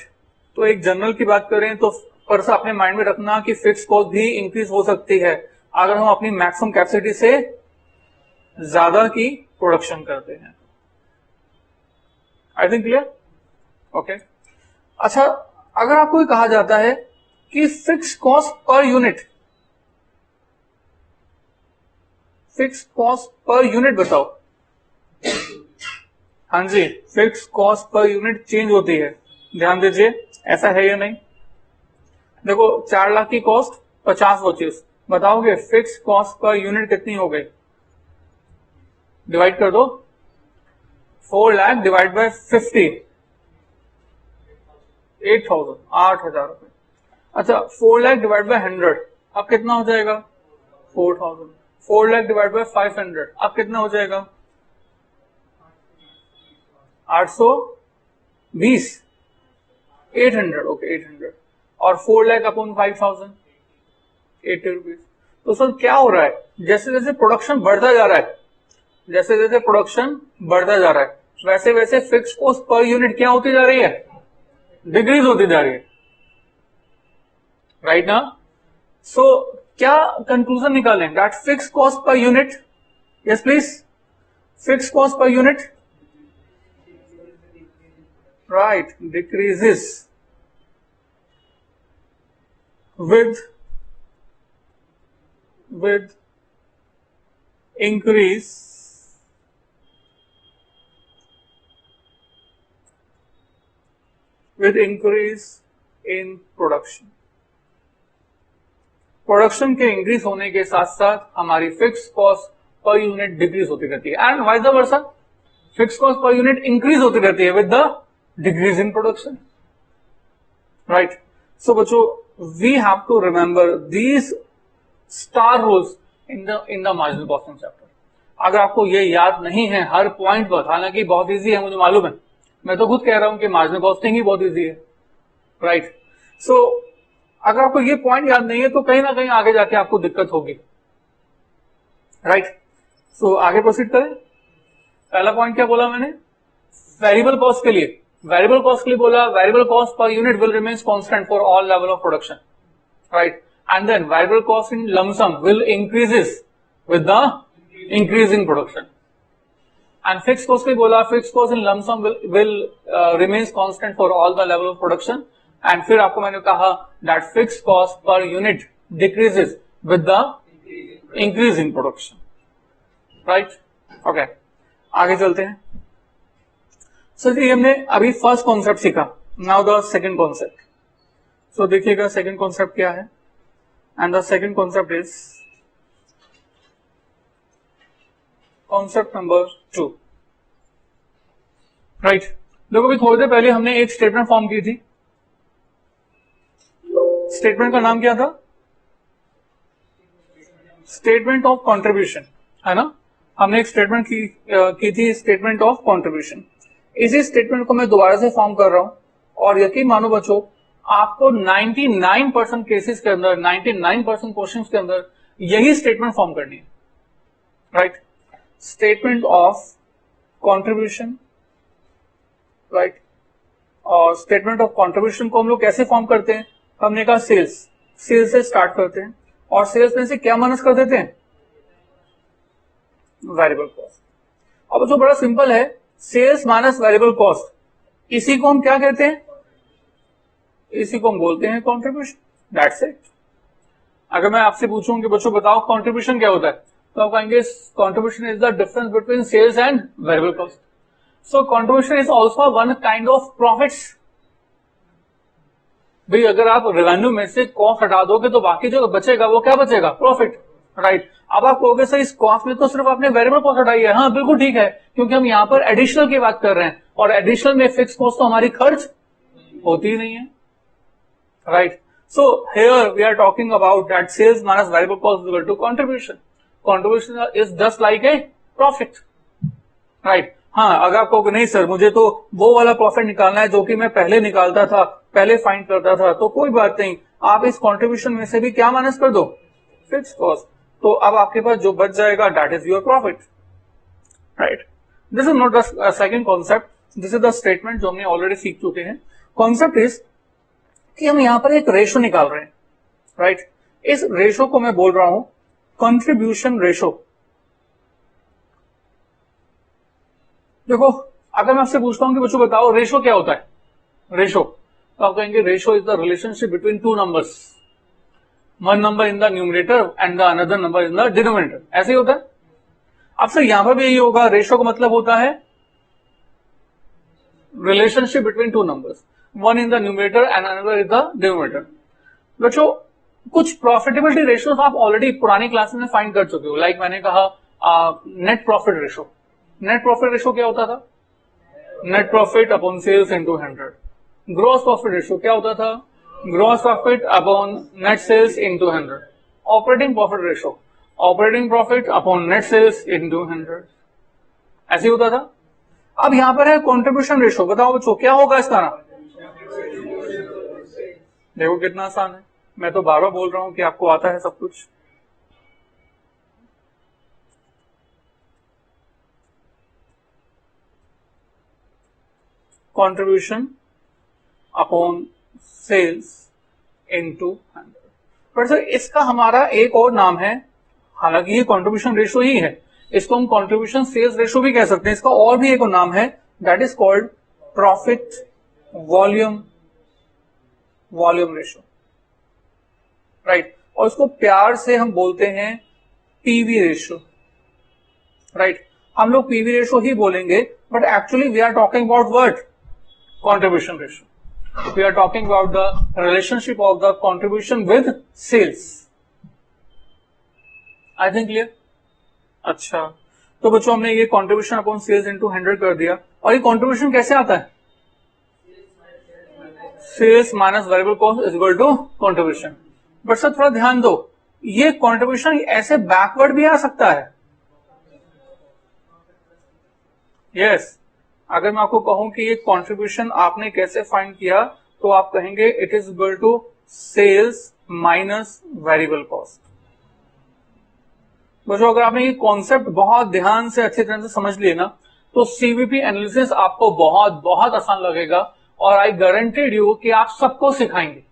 तो एक जनरल की बात करें तो पर से अपने माइंड में रखना कि फिक्स कॉस्ट भी इंक्रीज हो सकती है अगर हम अपनी मैक्सिमम कैपेसिटी से ज्यादा की प्रोडक्शन करते हैं। I think clear? ओके। अच्छा, अगर आपको कहा जाता है कि fix cost per unit fix cost per unit बताओ। हाँ जी, fix cost per unit change होती है, ध्यान दीजिए, ऐसा है या नहीं। देखो 4 लाख की कॉस्ट 50 वॉचेस, बताओगे फिक्स कॉस्ट पर यूनिट कितनी हो गई? डिवाइड कर दो, 4 लाख डिवाइड बाय 50, 8,000, 8,000 रुपए। अच्छा 4 लाख डिवाइड बाय 100, अब कितना हो जाएगा? 4,000। 4 लाख डिवाइड बाय 500, अब कितना हो जाएगा? 820, 800, ओके 800। और 4 लाख अपॉन 5,000, 80 रुपीज। तो सर क्या हो रहा है, जैसे जैसे प्रोडक्शन बढ़ता जा रहा है, जैसे जैसे प्रोडक्शन बढ़ता जा रहा है, वैसे वैसे फिक्स कॉस्ट पर यूनिट क्या होती जा रही है? डिक्रीज होती जा रही है, राइट ना। सो क्या कंक्लूजन निकालें? That fix cost per unit, yes please, fix cost per unit, right, decreases with increase in production. Production के इंक्रीज होने के साथ साथ हमारी fix cost per unit decrease होती रहती है, and vice versa, fix cost per unit increase होती रहती है with the decrease in production, right. So बच्चों, we have to remember these star rules in the marginal costing chapter। अगर आपको ये याद नहीं है हर पॉइंट पर, हालांकि बहुत इजी है मुझे मालूम है, मैं तो खुद कह रहा हूं कि मार्जिनल कॉस्टिंग ही बहुत इजी है, राइट। सो अगर आपको ये पॉइंट याद नहीं है तो कहीं ना कहीं आगे जाके आपको दिक्कत होगी, राइट। सो आगे प्रोसीड करें। पहला पॉइंट क्या बोला मैंने? वेरिएबल कॉस्ट के लिए, वेरिएबल कॉस्ट के लिए बोला variable cost per unit will remains constant for all level of production, right. And then variable cost in lump sum will increases with the increase in production. And fix cost के लिए बोला fix cost in lump sum will remains constant for all the level of production. And फिर आपको मैंने कहा that fix cost per unit decreases with the increase in production, right. Okay, आगे चलते हैं। सो जी हमने अभी फर्स्ट कॉन्सेप्ट सीखा, नाउ द सेकंड कॉन्सेप्ट। सो देखिएगा सेकंड कॉन्सेप्ट क्या है, and the second concept is concept number 2, right. देखो अभी थोड़ी देर पहले हमने एक स्टेटमेंट फॉर्म की थी, स्टेटमेंट का नाम क्या था? स्टेटमेंट ऑफ कॉन्ट्रीब्यूशन, है ना। हमने एक स्टेटमेंट की थी, स्टेटमेंट ऑफ कॉन्ट्रीब्यूशन। इसी स्टेटमेंट को मैं दोबारा से फॉर्म कर रहा हूं, और यकीन मानो बच्चों, आपको 99% केसेस के अंदर, 99% क्वेश्चंस के अंदर यही स्टेटमेंट फॉर्म करनी है, right. Statement of contribution, right. और स्टेटमेंट ऑफ कॉन्ट्रीब्यूशन को हम लोग कैसे फॉर्म करते हैं? हमने कहा सेल्स से स्टार्ट करते हैं, और सेल्स में से क्या माइनस कर देते हैं? Variable cost. अब जो बड़ा सिंपल है, सेल्स माइनस वेरिएबल कॉस्ट, इसी को हम क्या कहते हैं? इसी को हम बोलते हैं कंट्रीब्यूशन, दैट्स इट। अगर मैं आपसे पूछूं कि बच्चों बताओ कंट्रीब्यूशन क्या होता है, तो आप कहेंगे contribution is the difference between sales and variable cost. So contribution is also one kind of profits. भाई अगर आप रेवेन्यू में से कॉस्ट हटा दोगे तो बाकी जो बचेगा वो क्या बचेगा? Profit, right. अब आप कहोगे सर इस कॉस्ट में तो सिर्फ आपने वेरिएबल कॉस्ट हटाई है। हाँ बिल्कुल ठीक है, क्योंकि हम यहाँ पर एडिशनल की बात कर रहे हैं, और एडिशनल में फिक्स कॉस्ट तो हमारी खर्च होती ही नहीं है, right. So here we are talking about that sales minus variable cost equal to contribution. Contribution is just like a profit, right. हाँ अगर आप कहोगे नहीं सर मुझे तो वो वाला प्रॉफिट निकालना है जो कि मैं पहले निकालता था, पहले फाइंड करता था, तो कोई बात नहीं, आप इस कंट्रीब्यूशन में से भी क्या माइनस कर दो? Fix cost. तो अब आपके पास जो बच जाएगा that is your profit, right. This is not the second concept, this is the statement जो हमने ऑलरेडी सीख चुके हैं। कॉन्सेप्ट इज कि हम यहां पर एक रेशो निकाल रहे हैं, राइट। इस रेशो को मैं बोल रहा हूं कंट्रीब्यूशन रेशो। देखो अगर मैं आपसे पूछता हूं कि बच्चों बताओ रेशो क्या होता है? रेशो, तो आप कहेंगे ratio is the relationship between two numbers, one number in the numerator and the another number in the denominator. ऐसे ही होता है, अब सर यहां पर भी यही होगा, रेशो का मतलब होता है relationship between two numbers, one in the numerator and another in the denominator. बच्चों कुछ प्रॉफिटेबिलिटी रेशियोज आप ऑलरेडी पुरानी क्लासेस में फाइंड कर चुके हो, लाइक मैंने कहा net profit ratio. Net profit ratio क्या होता था? Net profit upon sales into 100। Gross profit ratio क्या होता था? Gross profit upon net sales into 100। Operating profit ratio, operating profit upon net sales into 100। ऐसे होता था। अब यहां पर है कंट्रीब्यूशन रेशो। बताओ बच्चों क्या होगा इसका नाम? देखो कितना आसान है, मैं तो बार बार बोल रहा हूं कि आपको आता है सब कुछ। Contribution upon sales into 100। पर सर इसका हमारा एक और नाम है, हालांकि ये कंट्रीब्यूशन रेशो ही है, इसको हम कंट्रीब्यूशन सेल्स रेशो भी कह सकते हैं। इसका और भी एक और नाम है, that is called profit volume ratio, right. और इसको प्यार से हम बोलते हैं पीवी रेशो, राइट। हम लोग पीवी रेशो ही बोलेंगे, but actually we are talking about what? Contribution ratio. We are talking about the relationship of the contribution with sales. I think clear? अच्छा, तो बच्चों हमने ये कंट्रीब्यूशन अपॉन सेल्स इनटू 100 कर दिया। और ये कंट्रीब्यूशन कैसे आता है? Sales minus variable cost is equal to contribution. But sir थोड़ा ध्यान दो, ये कंट्रीब्यूशन ऐसे बैकवर्ड भी आ सकता है। यस, अगर मैं आपको कहूं कि ये कंट्रीब्यूशन आपने कैसे फाइंड किया, तो आप कहेंगे it is equal to sales minus variable cost. बच्चों अगर आपने ये कॉन्सेप्ट बहुत ध्यान से अच्छी तरह से समझ लिए ना, तो सीवीपी एनालिसिस आपको बहुत बहुत आसान लगेगा, और आई गारंटीड यू कि आप सबको सिखाएंगे।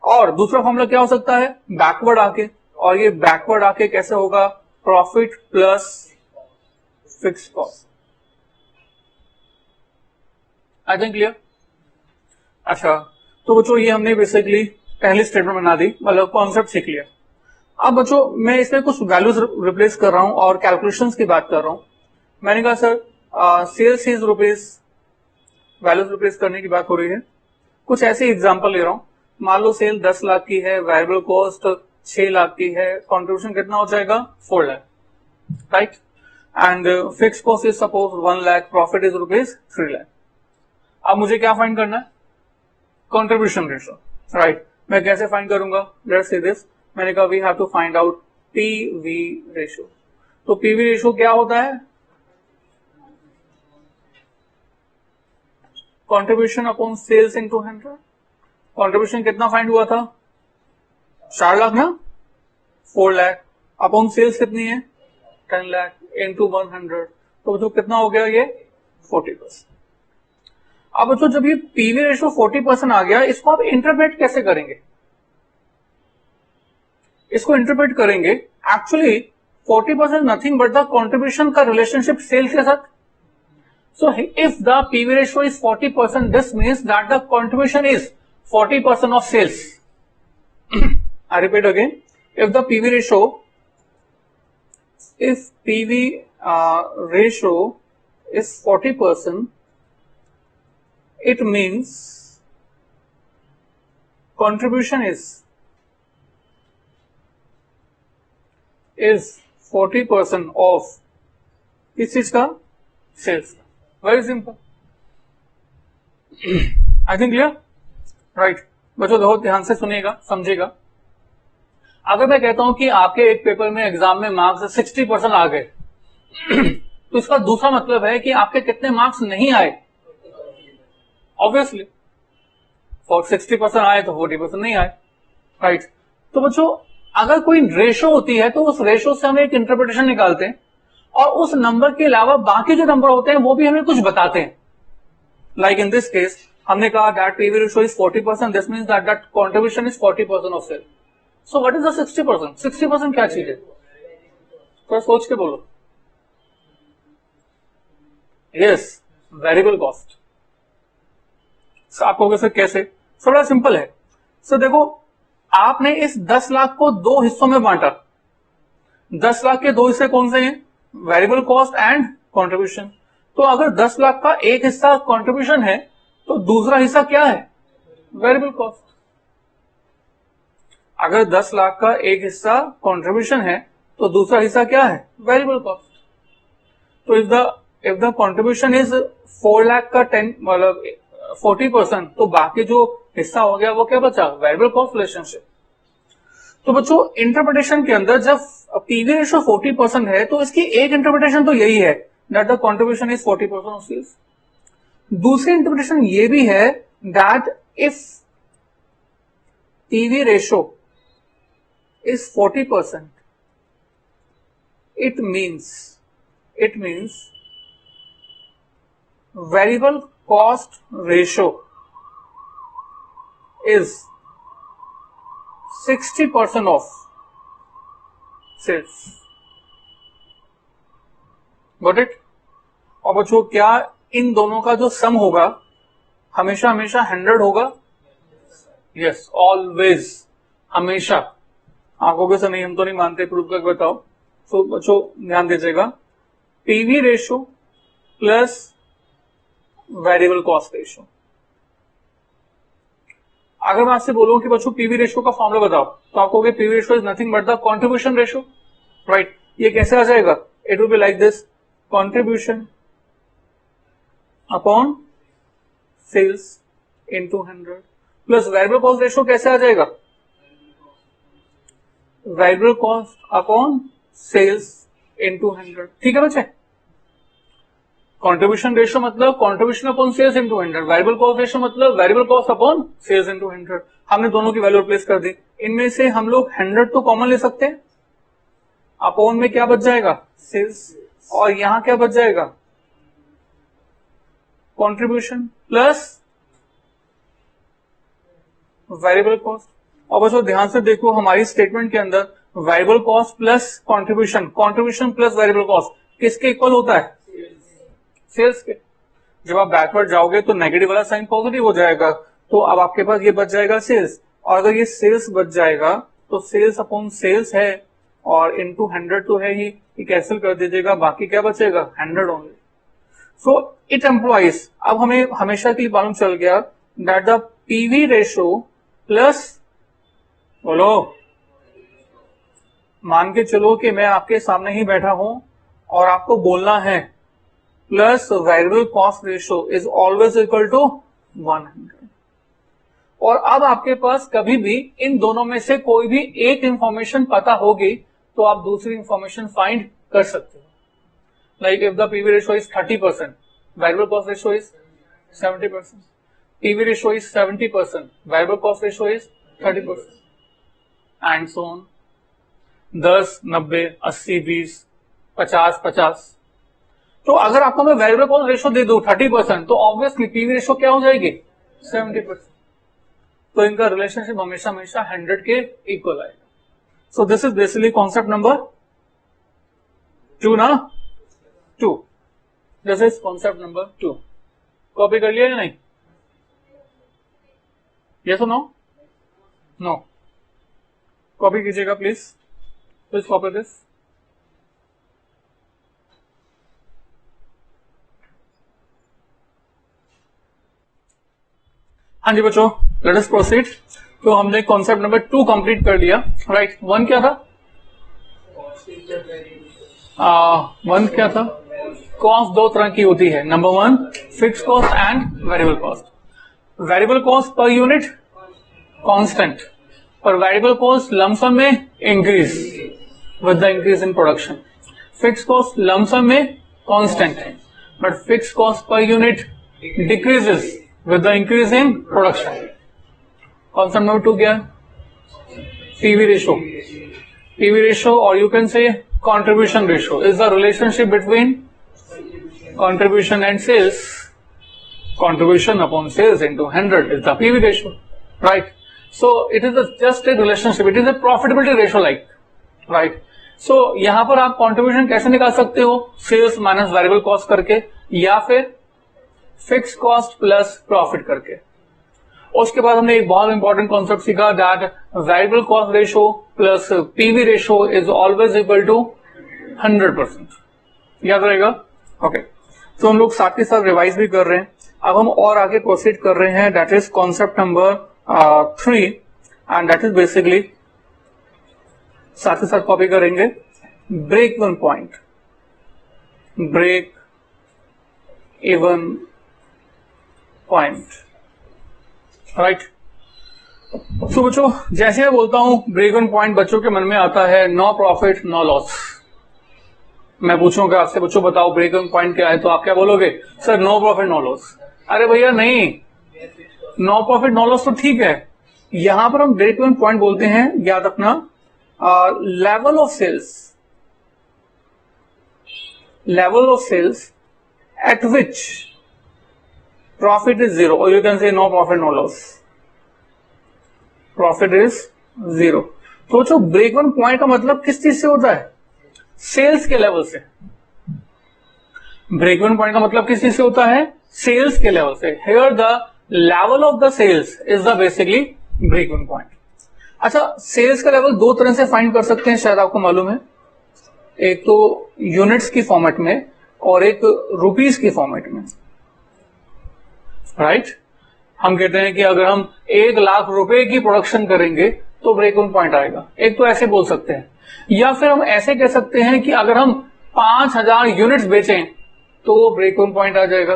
और दूसरा फॉर्मूला क्या हो सकता है? बैकवर्ड आके। और ये बैकवर्ड आके कैसे होगा? Profit plus fix cost. I think clear? अच्छा, तो बच्चों ये हमने बेसिकली पहली स्टेटमेंट बना दी, मतलब कॉन्सेप्ट सीख लिया। अब बच्चों मैं इसमें कुछ वैल्यूज रिप्लेस कर रहा हूं और कैलकुलेशंस की बात कर रहा हूं। मैंने कहा sir sales is rupees, values replace करने की बात हो रही है। कुछ ऐसे एग्जांपल ले रहा हूं। मान लो सेल 10 लाख की है, वेरिएबल कॉस्ट 6 लाख की है, कंट्रीब्यूशन कितना हो जाएगा? 4 lakh, right. And fix cost is suppose 1 lakh, profit is rupees 3 lakh. अब मुझे क्या फाइंड करना है? Contribution ratio, right. मैं कैसे फाइंड करूंगा? Let's see this. मैंने कहा we have to find out PV ratio. तो पीवी रेशो क्या होता है? Contribution upon sales into 100। Contribution कितना फाइंड हुआ था? 4 लाख ना, 4 लाख अपॉन सेल्स कितनी है? 10 लाख इनटू 100, तो जो कितना हो गया ये? 40%। अब बच्चों जब ये पीवी रेशो 40% आ गया, इसको आप इंटरप्रेट कैसे करेंगे? इसको इंटरप्रेट करेंगे actually 40% nothing but the contribution का रिलेशनशिप सेल्स के साथ। So if the PV ratio is 40%, this means that the contribution is 40% of sales. I repeat again, if the PV ratio, if PV ratio is 40%, it means contribution is 40% of किस चीज का? Sales का। Very simple. आई think clear? Right. बच्चों बहुत ध्यान से सुनिएगा, समझिएगा। अगर मैं कहता हूं कि आपके एक पेपर में एग्जाम में मार्क्स 60% आ गए, तो इसका दूसरा मतलब है कि आपके कितने मार्क्स नहीं आए? ऑब्वियसली 60% आए तो 40% नहीं आए, राइट। तो बच्चों अगर कोई रेशो होती है तो उस रेशो से हम एक इंटरप्रिटेशन निकालते हैं, और उस नंबर के अलावा बाकी जो नंबर होते हैं वो भी हमें कुछ बताते हैं। लाइक इन दिस केस हमने कहा that PV ratio is 40%, this means that that contribution is 40% of sale. So what is the 60%? 60% क्या चीज है? थोड़ा सोच के बोलो। Yes, variable cost. आप कहोगे सर कैसे? थोड़ा सिंपल है। सो देखो, आपने इस 10 लाख को 2 हिस्सों में बांटा। 10 लाख के दो हिस्से कौन से हैं? Variable cost and contribution. तो अगर 10 लाख का एक हिस्सा कंट्रीब्यूशन है तो दूसरा हिस्सा क्या है? Variable cost. अगर 10 लाख का एक हिस्सा कंट्रीब्यूशन है तो दूसरा हिस्सा क्या है? Variable cost. तो if the contribution is 4 lakh का 10 मतलब 40%, तो बाकी जो हिस्सा हो गया वो क्या बचा? Variable cost relationship. तो बच्चों इंटरप्रिटेशन के अंदर जब पीवी रेशियो 40% है तो इसकी एक इंटरप्रिटेशन तो यही है that the contribution is 40% of sales. दूसरी इंटरप्रिटेशन ये भी है that if PV ratio is 40%, it means variable cost ratio is 60% of sales. Got it? और बच्चों क्या इन दोनों का जो सम होगा हमेशा 100 होगा? यस, ऑलवेज, हमेशा। आंखों के से नहीं, हम तो नहीं मानते, प्रूफ करके बताओ। तो बच्चों ध्यान दीजिएगा, PV ratio plus variable cost ratio. अगर मैं आपसे बोलूं कि बच्चों पीवी रेशियो का फॉर्मूला बताओ तो आपको PV ratio is nothing but the contribution ratio, right? ये कैसे आ जाएगा? It will be like this, contribution upon sales into 100 plus variable cost ratio कैसे आ जाएगा? Variable cost upon sales into 100। ठीक है बच्चे? कंट्रीब्यूशन रेशियो मतलब contribution upon sales into 100, variable cost ratio मतलब variable cost upon sales into 100। हमने दोनों की वैल्यू रिप्लेस कर दी। इनमें से हम लोग 100 तो कॉमन ले सकते हैं, अपॉन में क्या बच जाएगा? सेल्स, और यहां क्या बच जाएगा? Contribution plus variable cost. और बच्चों ध्यान से देखो, हमारी स्टेटमेंट के अंदर variable cost plus contribution, contribution plus variable cost किसके इक्वल होता है? सेल्स के। जब आप बैकवर्ड जाओगे तो नेगेटिव वाला साइन पॉजिटिव हो जाएगा, तो अब आपके पास ये बच जाएगा सेल्स, और अगर ये सेल्स बच जाएगा तो सेल्स अपॉन सेल्स है और इनटू 100 तो है ही, ये कैंसिल कर दीजिएगा, बाकी क्या बचेगा? 100 ओनली। सो इट एम्प्लॉइज, अब हमें हमेशा के लिए मालूम चल गया that the PV ratio plus, बोलो, मान के चलो कि मैं आपके सामने ही बैठा हूं और आपको बोलना है plus variable cost ratio is always equal to 100। और अब आपके पास कभी भी इन दोनों में से कोई भी एक इंफॉर्मेशन पता होगी तो आप दूसरी इंफॉर्मेशन फाइंड कर सकते हो। Like if the PV ratio is 30%, variable cost ratio is 70%, PV ratio is 70%, variable cost ratio is 30%, and so on. 10, 90, 80, 20, 50, 50। तो अगर आपको मैं वेरिएबल कॉस्ट रेशियो दे दूं 30%, तो ऑब्वियसली पीवी रेशियो क्या हो जाएगी? 70%। तो इनका रिलेशनशिप हमेशा 100 के इक्वल आएगा। सो this is basically concept number 2 ना? 2, this is concept number 2। Copy कर लिया या नहीं? यस और नो? नो। कॉपी कीजिएगा प्लीज, प्लीज कॉपी दिस। हाँ जी बच्चों, लेट अस प्रोसीड। तो हमने कॉन्सेप्ट नंबर 2 कंप्लीट कर लिया, राइट? 1 क्या था? 1 क्या था? कॉस्ट दो तरह की होती है। Number 1 fix cost and variable cost. Variable cost per unit constant, पर वेरिएबल कॉस्ट लमसम में increase with the increase in production. Fix cost lump sum में कांस्टेंट है, but fix cost per unit decreases with the increase in production. Concept number 2 क्या है? PV ratio. PV ratio, or you can say contribution ratio, is the relationship between contribution and sales. Contribution upon sales into 100 is the PV ratio, right? So it is just a relationship. It is a profitability ratio, like, right? So यहां पर आप contribution कैसे निकाल सकते हो? Sales minus variable cost करके, या फिर फिक्स कॉस्ट प्लस प्रॉफिट करके। उसके बाद हमने एक बहुत इंपॉर्टेंट कॉन्सेप्ट सीखा that variable cost ratio plus PV ratio is always equal to 100%। याद रहेगा? ओके, तो हम लोग साथ के साथ रिवाइज भी कर रहे हैं। अब हम और आगे प्रोसीड कर रहे हैं, that is concept number 3 and that is basically साथ के साथ कॉपी करेंगे break even point. Break even point, right. तो बच्चों जैसे मैं बोलता हूं ब्रेक इवन पॉइंट, बच्चों के मन में आता है नो प्रॉफिट नो लॉस। मैं पूछूंगा आपसे, बच्चों बताओ ब्रेक इवन पॉइंट क्या है, तो आप क्या बोलोगे? Sir no profit no loss. अरे भैया नहीं, नो प्रॉफिट नो लॉस तो ठीक है, यहां पर हम ब्रेक इवन पॉइंट बोलते हैं, याद रखना, level of sales, level of sales at which profit is zero, or you can say no profit no loss, profit is zero। तो जो ब्रेक इवन पॉइंट का मतलब किस चीज से होता है? सेल्स के लेवल से। ब्रेक इवन पॉइंट का मतलब किस चीज से होता है? सेल्स के लेवल से। Here the level of the sales is the basically break even point. अच्छा, सेल्स का लेवल दो तरह से फाइंड कर सकते हैं, शायद आपको मालूम है। एक तो यूनिट्स की फॉर्मेट में और एक रुपीस की फॉर्मेट में, राइट। हम कहते हैं कि अगर हम 1,00,000 रुपए की प्रोडक्शन करेंगे तो ब्रेक इवन पॉइंट आएगा, एक तो ऐसे बोल सकते हैं। या फिर हम ऐसे कह सकते हैं कि अगर हम 5,000 यूनिट्स बेचें तो वो ब्रेक इवन पॉइंट आ जाएगा।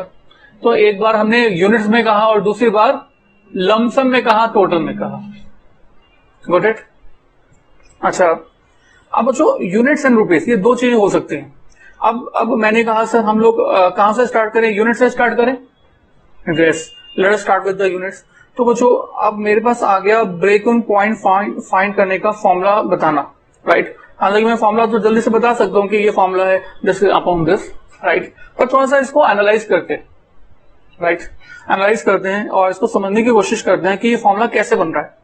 तो एक बार हमने यूनिट्स में कहा और दूसरी बार लमसम में कहा, टोटल में कहा। Got it? अच्छा, अब बच्चों यूनिट्स एंड रुपीस ये दो चीजें हो सकती हैं। अब मैंने कहा सर हम लोग कहां से स्टार्ट करें? यूनिट से स्टार्ट करें? Yes, late us start with the units. तो बच्चों अब मेरे पास आ गया ब्रेक इवन पॉइंट फाइंड करने का फॉर्मूला बताना, राइट। हालांकि मैं फॉर्मूला तो जल्दी से बता सकता हूं कि ये फॉर्मूला है दिस अपॉन दिस, राइट, पर थोड़ा सा इसको एनालाइज करके, राइट, एनालाइज करते हैं और इसको समझने की कोशिश करते हैं कि ये फॉर्मूला कैसे बन रहा है।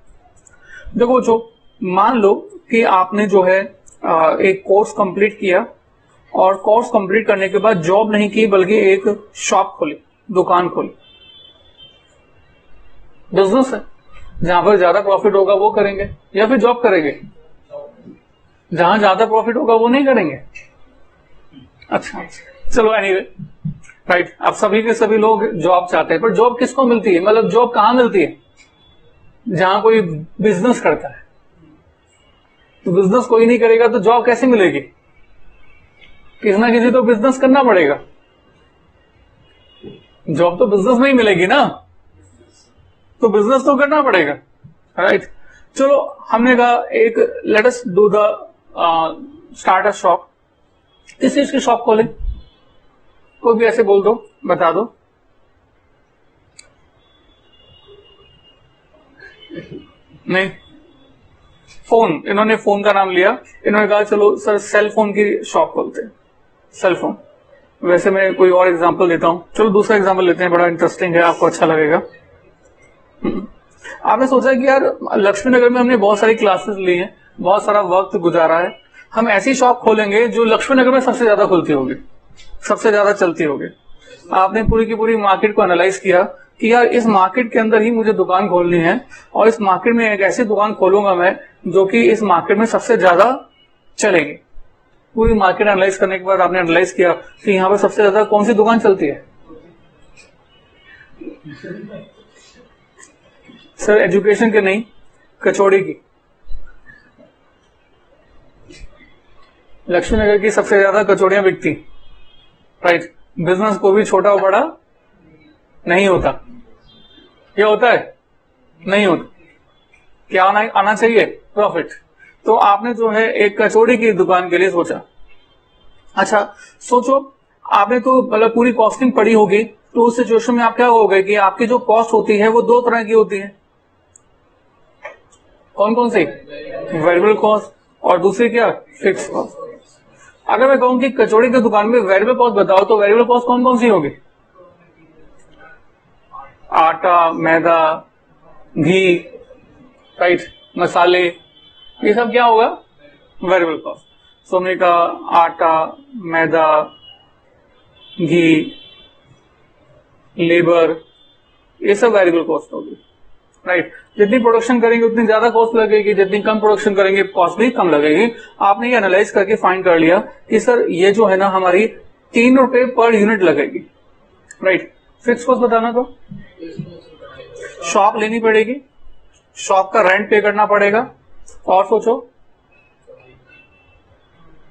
देखो बच्चों, मान लो कि आपने जो है एक कोर्स कंप्लीट किया और कोर्स कंप्लीट करने के बाद जॉब नहीं की बल्कि एक शॉप खोली, दुकान खोली। बिजनेस है, जहां पर ज्यादा प्रॉफिट होगा वो करेंगे या फिर जॉब करेंगे? जहां ज्यादा प्रॉफिट होगा वो नहीं करेंगे। अच्छा चलो, एनीवे, राइट। अब सभी के सभी लोग जॉब चाहते हैं, पर जॉब किसको मिलती है? मतलब जॉब कहां मिलती है? जहां कोई बिजनेस करता है। तो बिजनेस कोई नहीं करेगा तो जॉब कैसे मिलेगी? किसी ना किसी तो बिजनेस करना पड़ेगा, जॉब तो बिजनेस में ही मिलेगी ना, तो बिजनेस तो करना पड़ेगा, राइट। चलो हमने कहा एक let us do the start a shop. किस चीज की शॉप खोले? कोई भी ऐसे बोल दो, बता दो। नहीं, फोन, इन्होंने फोन का नाम लिया, इन्होंने कहा चलो सर सेल फोन की शॉप खोलते हैं, सेल फोन। वैसे मैं कोई और एग्जांपल देता हूं, चलो दूसरा एग्जांपल लेते हैं, बड़ा इंटरेस्टिंग है, आपको अच्छा लगेगा। आपने सोचा कि यार लक्ष्मी नगर में हमने बहुत सारी क्लासेस ली हैं, बहुत सारा वक्त गुजारा है, हम ऐसी शॉप खोलेंगे जो लक्ष्मी नगर में सबसे ज्यादा खुलती होगी, सबसे ज्यादा चलती होगी। आपने पूरी की पूरी मार्केट को एनालाइज किया कि यार इस मार्केट के अंदर ही मुझे दुकान खोलनी है और इस मार्केट में एक ऐसी दुकान खोलूंगा मैं जो कि इस मार्केट में सबसे ज्यादा चलेगी। पूरी मार्केट एनालाइज करने के बाद आपने एनालाइज किया कि यहाँ पर सबसे ज्यादा कौन सी दुकान चलती है? सर एजुकेशन के नहीं, कचौड़ी की। लक्ष्मी नगर की सबसे ज्यादा कचौड़ियां बिकती, राइट। बिजनेस को भी छोटा और बड़ा नहीं होता। क्या होता है? नहीं होता। क्या आना चाहिए? प्रॉफिट। तो आपने जो है एक कचौड़ी की दुकान के लिए सोचा। अच्छा सोचो, आपने तो मतलब पूरी कॉस्टिंग पड़ी होगी, तो उस सिचुएशन में आप क्या हो गए कि आपकी जो कॉस्ट होती है वो दो तरह की होती है। कौन कौन सी? वेरिएबल कॉस्ट और दूसरी क्या? Fix cost. अगर मैं कहूं कि कचौड़ी की दुकान में वेरिएबल कॉस्ट बताओ तो वेरिएबल कॉस्ट कौन कौन सी होगी? आटा, मैदा, घी, राइट, मसाले, ये सब क्या होगा? Variable cost. सो हमने कहा आटा, मैदा, घी, लेबर, ये सब वेरिएबल कॉस्ट होगी, राइट। जितनी प्रोडक्शन करेंगे उतनी ज्यादा कॉस्ट लगेगी, जितनी कम प्रोडक्शन करेंगे कॉस्ट भी कम लगेगी। आपने ये एनालाइज करके फाइंड कर लिया कि सर ये जो है ना हमारी 3 रुपए पर यूनिट लगेगी, राइट। फिक्स कॉस्ट बताना तो शॉप लेनी पड़ेगी, शॉप का रेंट पे करना पड़ेगा, और सोचो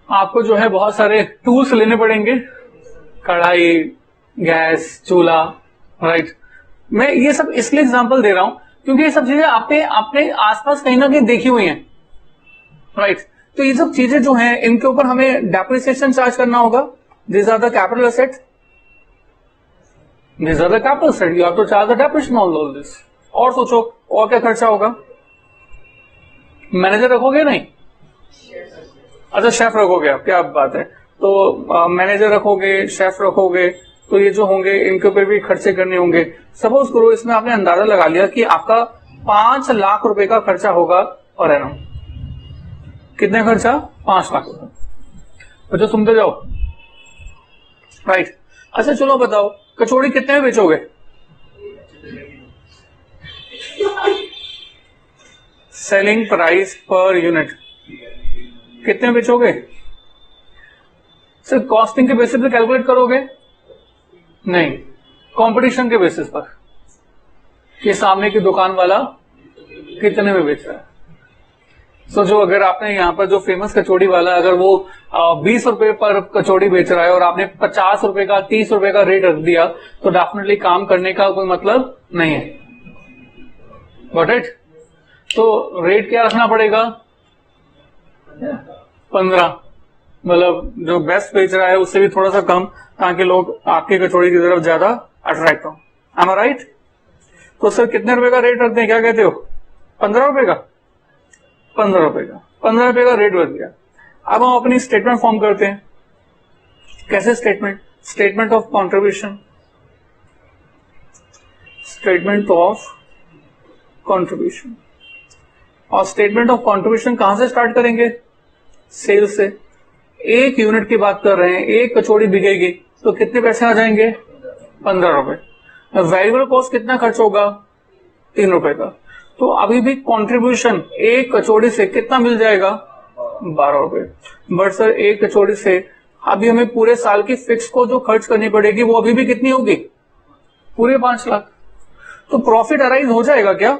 आपको जो है बहुत सारे टूल्स लेने पड़ेंगे, कढ़ाई, गैस, चूल्हा, राइट। मैं ये सब इसलिए एग्जांपल दे रहा हूं क्योंकि ये सब चीजें आपने अपने आसपास कहीं ना कहीं देखी हुई हैं, राइट। तो ये सब चीजें जो हैं इनके ऊपर हमें डेप्रिसिएशन चार्ज करना होगा। This are the capital asset, this are the capital asset, you have to charge the depreciation on this. और सोचो और क्या खर्चा होगा। मैनेजर रखोगे नहीं, अच्छा शेफ रखोगे आप, क्या बात है। तो मैनेजर रखोगे, शेफ रखोगे, तो ये जो होंगे इनके ऊपर भी खर्चे करने होंगे। सपोज करो इसमें आपने अंदाजा लगा लिया कि आपका 5 लाख रुपए का खर्चा होगा और एनम। कितने खर्चा? 5 लाख रुपए। बच्चों सुनते जाओ, राइट। अच्छा चलो बताओ कचौड़ी कितने में बेचोगे? सेलिंग प्राइस पर यूनिट कितने में बेचोगे? सिर्फ कॉस्टिंग के बेसिस पे कैलकुलेट करोगे? नहीं, कंपटीशन के बेसिस पर कि सामने की दुकान वाला कितने में बेच रहा है। सोचो अगर आपने यहाँ पर जो फेमस कचौड़ी वाला अगर वो 20 रुपए पर कचौड़ी बेच रहा है और आपने 50 रुपए का 30 रुपए का रेट रख दिया तो डेफिनेटली काम करने का कोई मतलब नहीं है, गॉट इट। तो रेट क्या रखना पड़ेगा? 15, मतलब जो बेस्ट बेच रहा है उससे भी थोड़ा सा कम, ताकि लोग आपकी कचौड़ी की तरफ ज्यादा अट्रैक्ट हो। M I right? तो सर कितने रुपए का रेट रखते हैं, क्या कहते हो? 15 रुपए का? 15 रुपए का, 15 रुपए का रेट रख दिया। अब हम अपनी स्टेटमेंट फॉर्म करते हैं। कैसे statement? Statement of contribution, statement of contribution. और स्टेटमेंट ऑफ कॉन्ट्रीब्यूशन कहां से स्टार्ट करेंगे? सेल्स से। 1 यूनिट की बात कर रहे हैं, 1 कचौड़ी बिकेगी तो कितने पैसे आ जाएंगे? 15 रुपए। वेरिएबल कॉस्ट कितना खर्च होगा? 3 रुपए का। तो अभी भी कॉन्ट्रीब्यूशन 1 कचौड़ी से कितना मिल जाएगा? 12 रुपए। बट सर 1 कचौड़ी से अभी हमें पूरे साल की फिक्स को जो खर्च करनी पड़ेगी वो अभी भी कितनी होगी? पूरे 5 लाख। तो प्रॉफिट अराइज हो जाएगा क्या?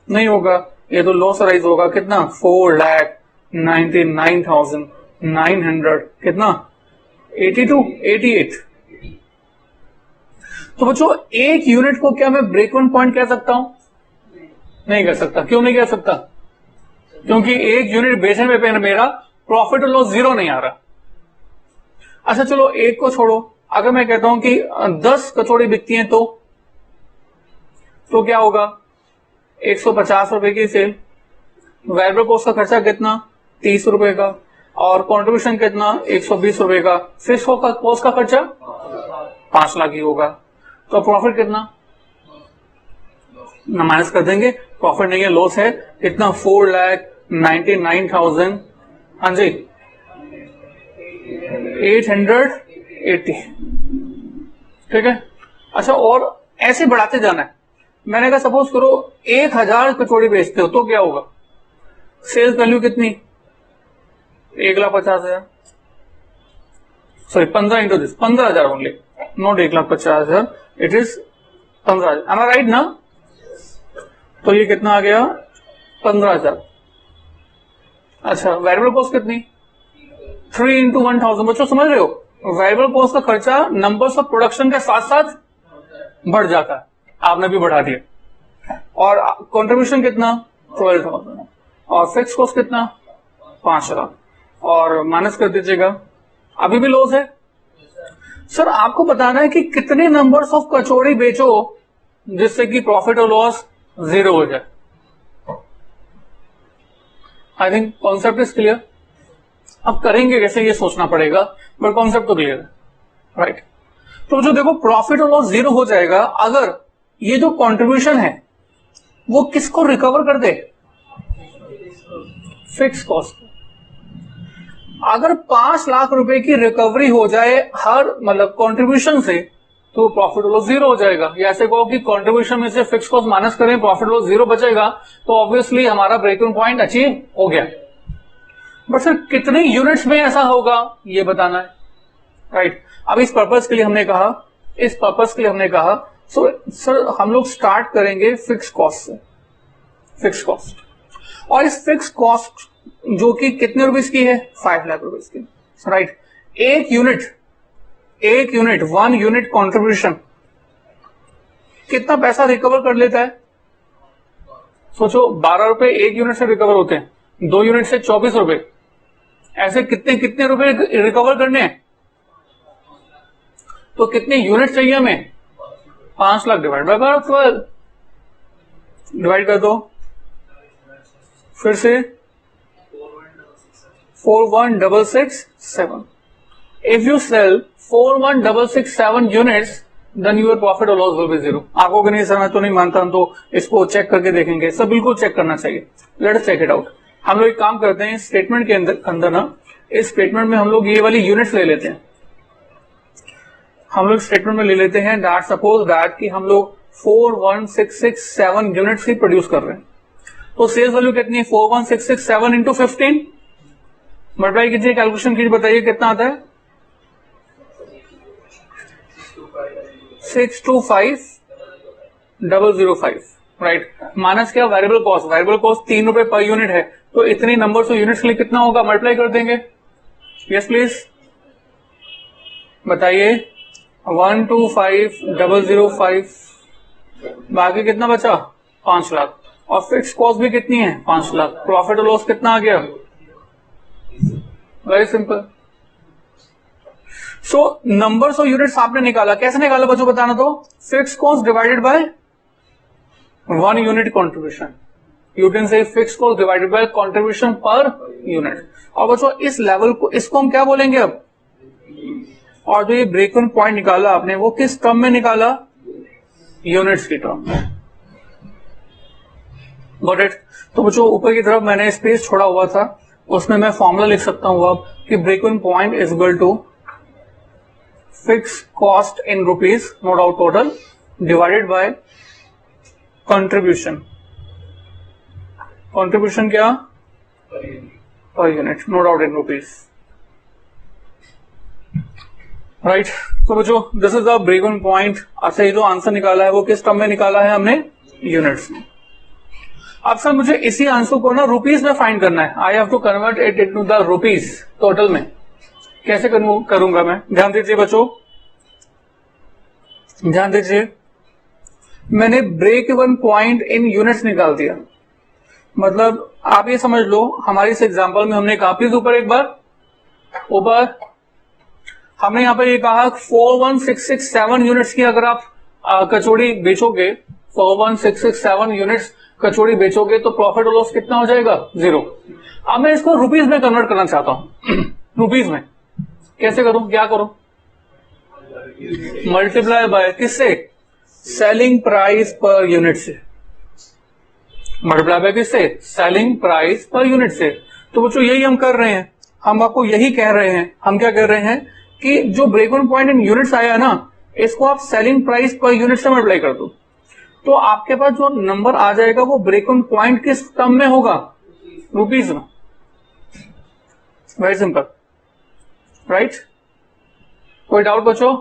नहीं होगा, ये तो लॉस अराइज होगा। कितना? 4,99,900, कितना? 88। तो बच्चों 1 यूनिट को क्या मैं ब्रेक इवन पॉइंट कह सकता हूं? नहीं कह सकता। क्यों नहीं कह सकता? क्योंकि 1 यूनिट बेचने पे मेरा प्रॉफिट और लॉस 0 नहीं आ रहा। अच्छा चलो 1 को छोड़ो, अगर मैं कहता हूं कि 10 कचौड़ी बिकती हैं तो क्या होगा? 150 रुपए की सेल। वेरिएबल कॉस्ट का खर्चा कितना? 30 रुपए का। और कंट्रीब्यूशन कितना? 120 रुपए का। फिक्स कॉस्ट का खर्चा 5 लाख ही होगा। तो प्रॉफिट कितना? माइनस कर देंगे, प्रॉफिट नहीं है, लॉस है। कितना? 4,99,000, हाँ जी 880, ठीक है। अच्छा और ऐसे बढ़ाते जाना है। मैंने कहा सपोज करो 1000 कचौड़ी बेचते हो तो क्या होगा? सेल्स वैल्यू कितनी? 1,50,000, sorry 15 into this, 15,000 only, not 1,50,000, it is 15,000। Am I right ना? तो ये कितना आ गया? 15,000। अच्छा वेरिएबल कॉस्ट कितनी? 3 इंटू 1,000। बच्चों समझ रहे हो, वेरिएबल कॉस्ट का खर्चा नंबर्स ऑफ प्रोडक्शन के साथ साथ बढ़ जाता है, आपने भी बढ़ा दिया। और कंट्रीब्यूशन कितना? 12,000। और फिक्स कॉस्ट कितना? 5 लाख। और माइनस कर दीजिएगा, अभी भी लॉस है। सर आपको बताना है कि कितने नंबर्स ऑफ कचौड़ी बेचो जिससे कि प्रॉफिट और लॉस 0 हो जाए। I think concept is clear. अब करेंगे कैसे ये सोचना पड़ेगा, बट कॉन्सेप्ट तो क्लियर है, राइट। तो जो देखो प्रॉफिट और लॉस 0 हो जाएगा अगर ये जो कंट्रीब्यूशन है वो किसको रिकवर कर दे? Fix cost. अगर 5 लाख रुपए की रिकवरी हो जाए हर मतलब कंट्रीब्यूशन से तो प्रॉफिट और लॉस जीरो हो जाएगा। या ऐसे कहो कि कंट्रीब्यूशन में से फिक्स कॉस्ट माइनस करें, प्रॉफिट लॉस जीरो बचेगा, तो ऑब्वियसली हमारा ब्रेक इवन पॉइंट अचीव हो गया। बट सर कितने यूनिट्स में ऐसा होगा ये बताना है, राइट। अब इस पर्पस के लिए हमने कहा सर हम लोग स्टार्ट करेंगे फिक्स कॉस्ट से, फिक्स कॉस्ट। और इस फिक्स कॉस्ट जो कि कितने रुपीस की है, 5 लाख रुपीस की, राइट। एक यूनिट 1 यूनिट कॉन्ट्रीब्यूशन कितना पैसा रिकवर कर लेता है? सोचो 12 रुपए एक यूनिट से रिकवर होते हैं, 2 यूनिट से 24 रुपए, ऐसे कितने रुपए रिकवर करने हैं? तो कितने यूनिट चाहिए हमें? 5 लाख डिवाइड बाय 12, डिवाइड कर दो, फिर से 41667। If you sell 41667 units, then your profit or loss will be zero। आपको कि नहीं सर मैं तो नहीं मानता, हम तो इसको चेक करके देखेंगे। सब बिल्कुल चेक करना चाहिए, लेट्स चेक इट आउट। हम लोग एक काम करते हैं, स्टेटमेंट के अंदर ना, इस स्टेटमेंट में हम लोग ये वाली यूनिट्स ले लेते हैं। हम लोग स्टेटमेंट में ले लेते हैं दैट सपोज दैट कि हम लोग 41667 यूनिट्स ही प्रोड्यूस कर रहे हैं। तो सेल्स वैल्यू कितनी है? 41667 इंटू 15 मल्टीप्लाई कीजिए, कैलकुलेशन कीजिए, बताइए कितना आता है? 625005, राइट। माइनस क्या? Variable cost. वेरिएबल कॉस्ट 3 रुपए पर यूनिट है, तो इतनी नंबर ऑफ यूनिट्स के लिए कितना होगा? मल्टीप्लाई कर देंगे। यस प्लीज बताइए। 125005, बाकी कितना बचा? 5 लाख। और फिक्स कॉस्ट भी कितनी है? 5 लाख। प्रॉफिट और लॉस कितना आ गया? Very simple. So numbers of units आपने निकाला, कैसे निकाला बच्चों बताना तो? Fix cost divided bye 1 unit contribution. You can से fix cost divided bye contribution per unit. और बच्चों इस लेवल को, इसको हम क्या बोलेंगे अब? और जो ये ब्रेक इवन पॉइंट निकाला आपने, वो किस टर्म में निकाला? यूनिट्स की टर्म में। Got it? तो बच्चों ऊपर की तरफ मैंने स्पेस छोड़ा हुआ था, उसमें मैं फॉर्मूला लिख सकता हूं अब कि break even point is equal to fix cost in rupees, no doubt total, divided by contribution. Contribution क्या? Per unit, no doubt in rupees, right. तो बच्चों this is the break even point. अच्छा ये जो आंसर निकाला है वो किस टर्म में निकाला है हमने? यूनिट्स में। अब सर मुझे इसी आंसर को ना रुपीज में फाइंड करना है। I have to convert it into the rupees total में। कैसे करूंगा मैं? ध्यान दीजिए बच्चों, ध्यान दीजिए। मैंने break even point in units निकाल दिया। मतलब आप ये समझ लो, हमारी इस एग्जांपल में हमने कहा, प्लीज ऊपर एक बार, ऊपर हमने यहां पर ये कहा 41667 यूनिट्स की अगर आप कचौड़ी बेचोगे, 41667 यूनिट्स कचौड़ी बेचोगे तो प्रॉफिट और लॉस कितना हो जाएगा? 0। अब मैं इसको रुपीज में कन्वर्ट करना चाहता हूं। रुपीज में कैसे करूं? क्या करूं? मल्टीप्लाई बाय किससे? सेलिंग प्राइस पर यूनिट से। मल्टीप्लाई बाय किससे? सेलिंग प्राइस पर यूनिट से। तो बच्चों यही हम कर रहे हैं, हम आपको यही कह रहे हैं। हम क्या कह रहे हैं कि जो break even point in units आया ना, इसको आप सेलिंग प्राइस पर यूनिट से मल्टीप्लाई कर दो, तो आपके पास जो नंबर आ जाएगा वो ब्रेक इवन पॉइंट किस टर्म में होगा? रुपीज में। Very simple, right. कोई डाउट बच्चों?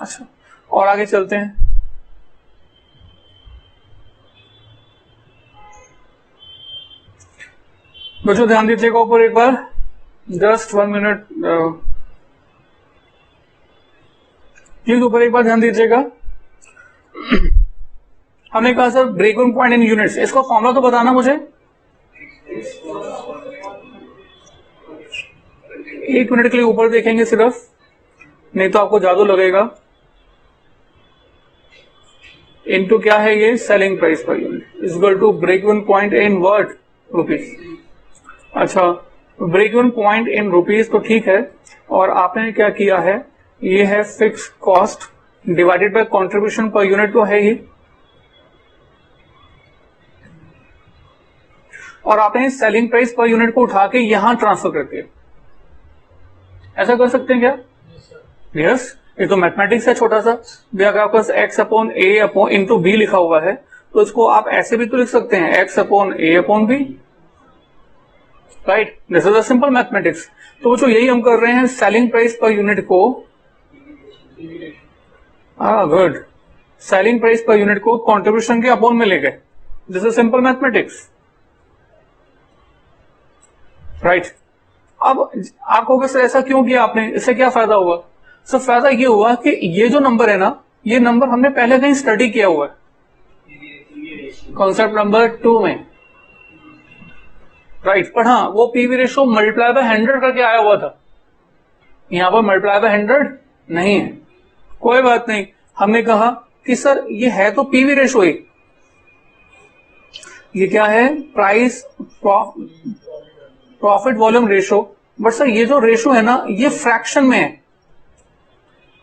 अच्छा और आगे चलते हैं। बच्चों ध्यान दीजिएगा ऊपर एक बार, जस्ट 1 मिनट प्लीज, ऊपर एक बार ध्यान दीजिएगा। हमने कहा sir break even point in units, इसका फॉर्मूला तो बताना मुझे। 1 मिनट के लिए ऊपर देखेंगे सिर्फ, नहीं तो आपको जादू लगेगा। इनटू क्या है ये? Selling price per unit is equal to break even point in what? Rupees. अच्छा break even point in rupees तो ठीक है, और आपने क्या किया है, ये है fix cost divided by contribution per unit तो है ही, और आपने सेलिंग प्राइस पर यूनिट को उठा के यहां ट्रांसफर कर दिया। ऐसा कर सकते हैं क्या? यस। ये तो मैथमेटिक्स है छोटा सा भी। अगर आपके पास x upon A upon into B लिखा हुआ है तो इसको आप ऐसे भी तो लिख सकते हैं, X upon A upon B, right. This is a simple mathematics. तो बच्चों यही हम कर रहे हैं, सेलिंग प्राइस पर यूनिट को, good, selling price per unit को कंट्रीब्यूशन के अपॉन में ले गए। This is simple mathematics, right. अब आप कहोगे सर ऐसा क्यों किया आपने, इससे क्या फायदा हुआ? सर फायदा ये हुआ कि ये जो नंबर है ना, ये नंबर हमने पहले कहीं स्टडी किया हुआ है, कॉन्सेप्ट नंबर 2 में, राइट। पर हाँ, वो पीवी रेशो मल्टीप्लाई बाय 100 करके आया हुआ था, यहां पर मल्टीप्लाई बाय 100 नहीं है। कोई बात नहीं, हमने कहा कि सर ये है तो पीवी रेशो ही, ये क्या है, price profit volume ratio, but sir ये जो रेशो है ना ये फ्रैक्शन में है।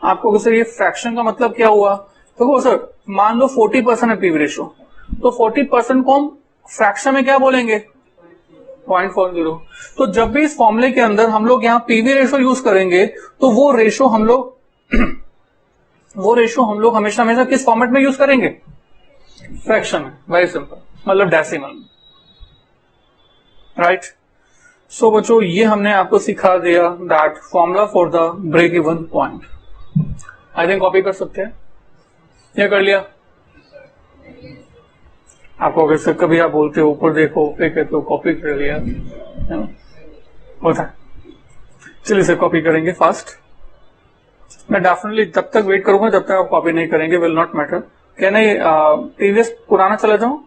आपको सर ये फ्रैक्शन का मतलब क्या हुआ? तो सर मान लो 40% है पीवी रेशो, तो 40% को हम फ्रैक्शन में क्या बोलेंगे? 0.40। तो जब भी इस फॉर्मूले के अंदर हम लोग यहाँ पीवी रेशो यूज करेंगे तो वो रेशो हम लोग हमेशा हमेशा किस फॉर्मेट में यूज करेंगे? फ्रैक्शन में, वेरी सिंपल, मतलब डेसिमल में, राइट। सो बच्चों ये हमने आपको सिखा दिया that formula for the break even point. I think copy कर सकते हैं, क्या कर लिया? आपको अगर सर कभी आप बोलते हो ऊपर देखो फिर कहते हो कॉपी कर लिया, होता है। चलिए सर कॉपी करेंगे फास्ट। मैं डेफिनेटली तब तक वेट करूंगा जब तक आप कॉपी नहीं करेंगे, विल नॉट मैटर। क्या नहीं प्रीवियस पुराना चला जाऊं?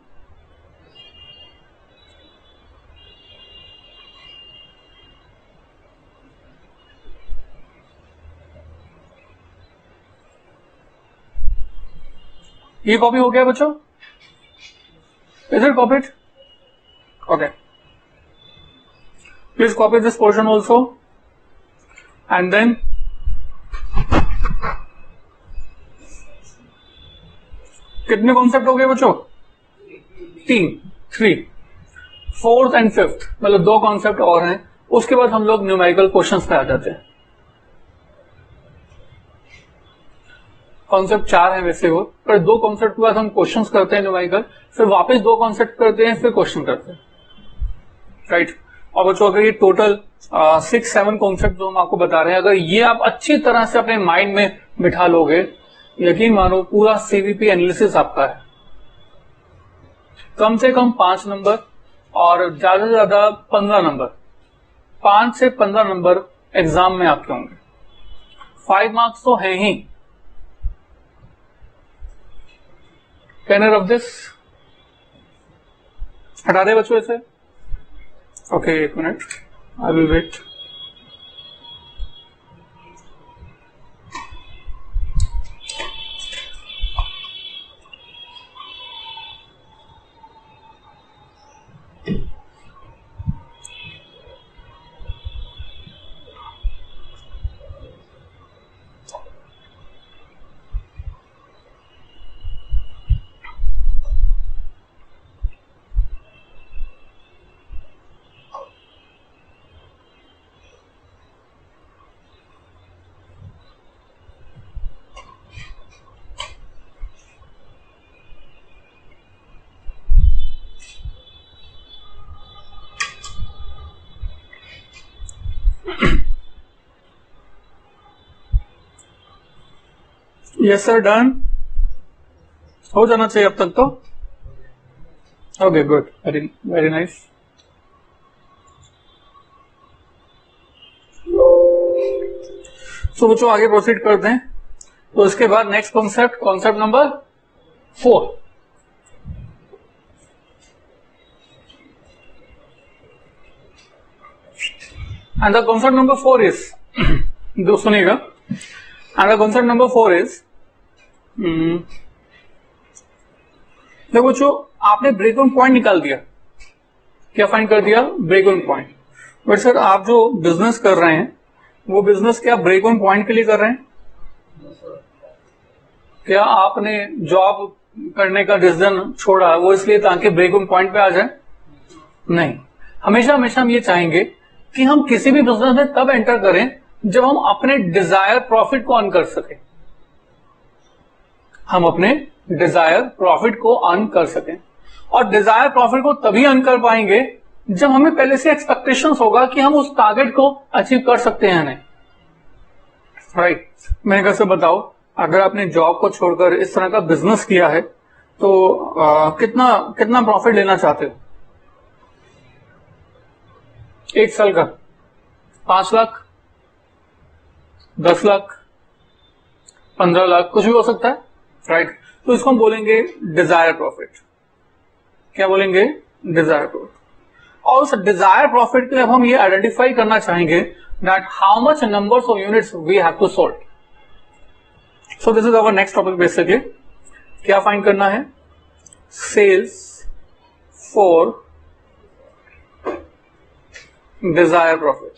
ये कॉपी हो गया बच्चों? Is it copied? Okay, please copy this portion also and then कितने कॉन्सेप्ट हो गए बच्चों? 3 4th एंड 5th, मतलब 2 कॉन्सेप्ट और हैं। उसके बाद हम लोग न्यूमेरिकल क्वेश्चंस पे आ जाते हैं। कॉन्सेप्ट 4 है वैसे वो, पर 2 कॉन्सेप्ट के बाद हम क्वेश्चंस करते हैं न्यूमेरिकल, फिर वापस 2 कॉन्सेप्ट करते हैं, फिर क्वेश्चन करते हैं, राइट। और बच्चों अगर ये टोटल 6-7 कॉन्सेप्ट जो हम आपको बता रहे हैं, अगर ये आप अच्छी तरह से अपने माइंड में बिठा लोगे, यकीन मानो पूरा सीवीपी एनालिसिस आपका है। कम से कम 5 नंबर और ज्यादा से ज्यादा 15 नंबर, 5 से 15 नंबर एग्जाम में आपके होंगे। 5 मार्क्स तो है ही। Can I rub this? हटा दे बच्चों इसे। Okay, 1 minute, I will wait. Yes sir, done हो जाना चाहिए अब तक तो। Okay good, very very nice. तो बच्चों आगे प्रोसीड करते हैं। तो इसके बाद next concept, concept number 4। And the concept number 4 is दो सुनिएगा। And the concept number 4 is, देखो बच्चों आपने ब्रेक इवन पॉइंट निकाल दिया। क्या फाइंड कर दिया? Break even point. But sir आप जो बिजनेस कर रहे हैं वो बिजनेस क्या ब्रेक इवन पॉइंट के लिए कर रहे हैं? क्या आपने जॉब करने का डिसीजन छोड़ा वो इसलिए ताकि ब्रेक इवन पॉइंट पे आ जाए? नहीं, हमेशा हमेशा हम ये चाहेंगे कि हम किसी भी बिजनेस में तब एंटर करें जब हम अपने डिजायर प्रॉफिट को अर्न कर सके, हम अपने डिजायर प्रॉफिट को अर्न कर सकें। और डिजायर प्रॉफिट को तभी अर्न कर पाएंगे जब हमें पहले से एक्सपेक्टेशंस होगा कि हम उस टारगेट को अचीव कर सकते हैं नहीं, राइट। मैंने कैसे बताओ, अगर आपने जॉब को छोड़कर इस तरह का बिजनेस किया है तो कितना कितना प्रॉफिट लेना चाहते हो? 1 साल का 5 लाख, 10 लाख, 15 लाख, कुछ भी हो सकता है, राइट। तो इसको हम बोलेंगे डिजायर प्रॉफिट। क्या बोलेंगे? Dzire profit. और उस डिजायर प्रॉफिट के लिए अब हम ये आइडेंटिफाई करना चाहेंगे that how much numbers of units we have to sold. So this is our next topic basically. क्या फाइंड करना है? Sales for desire profit.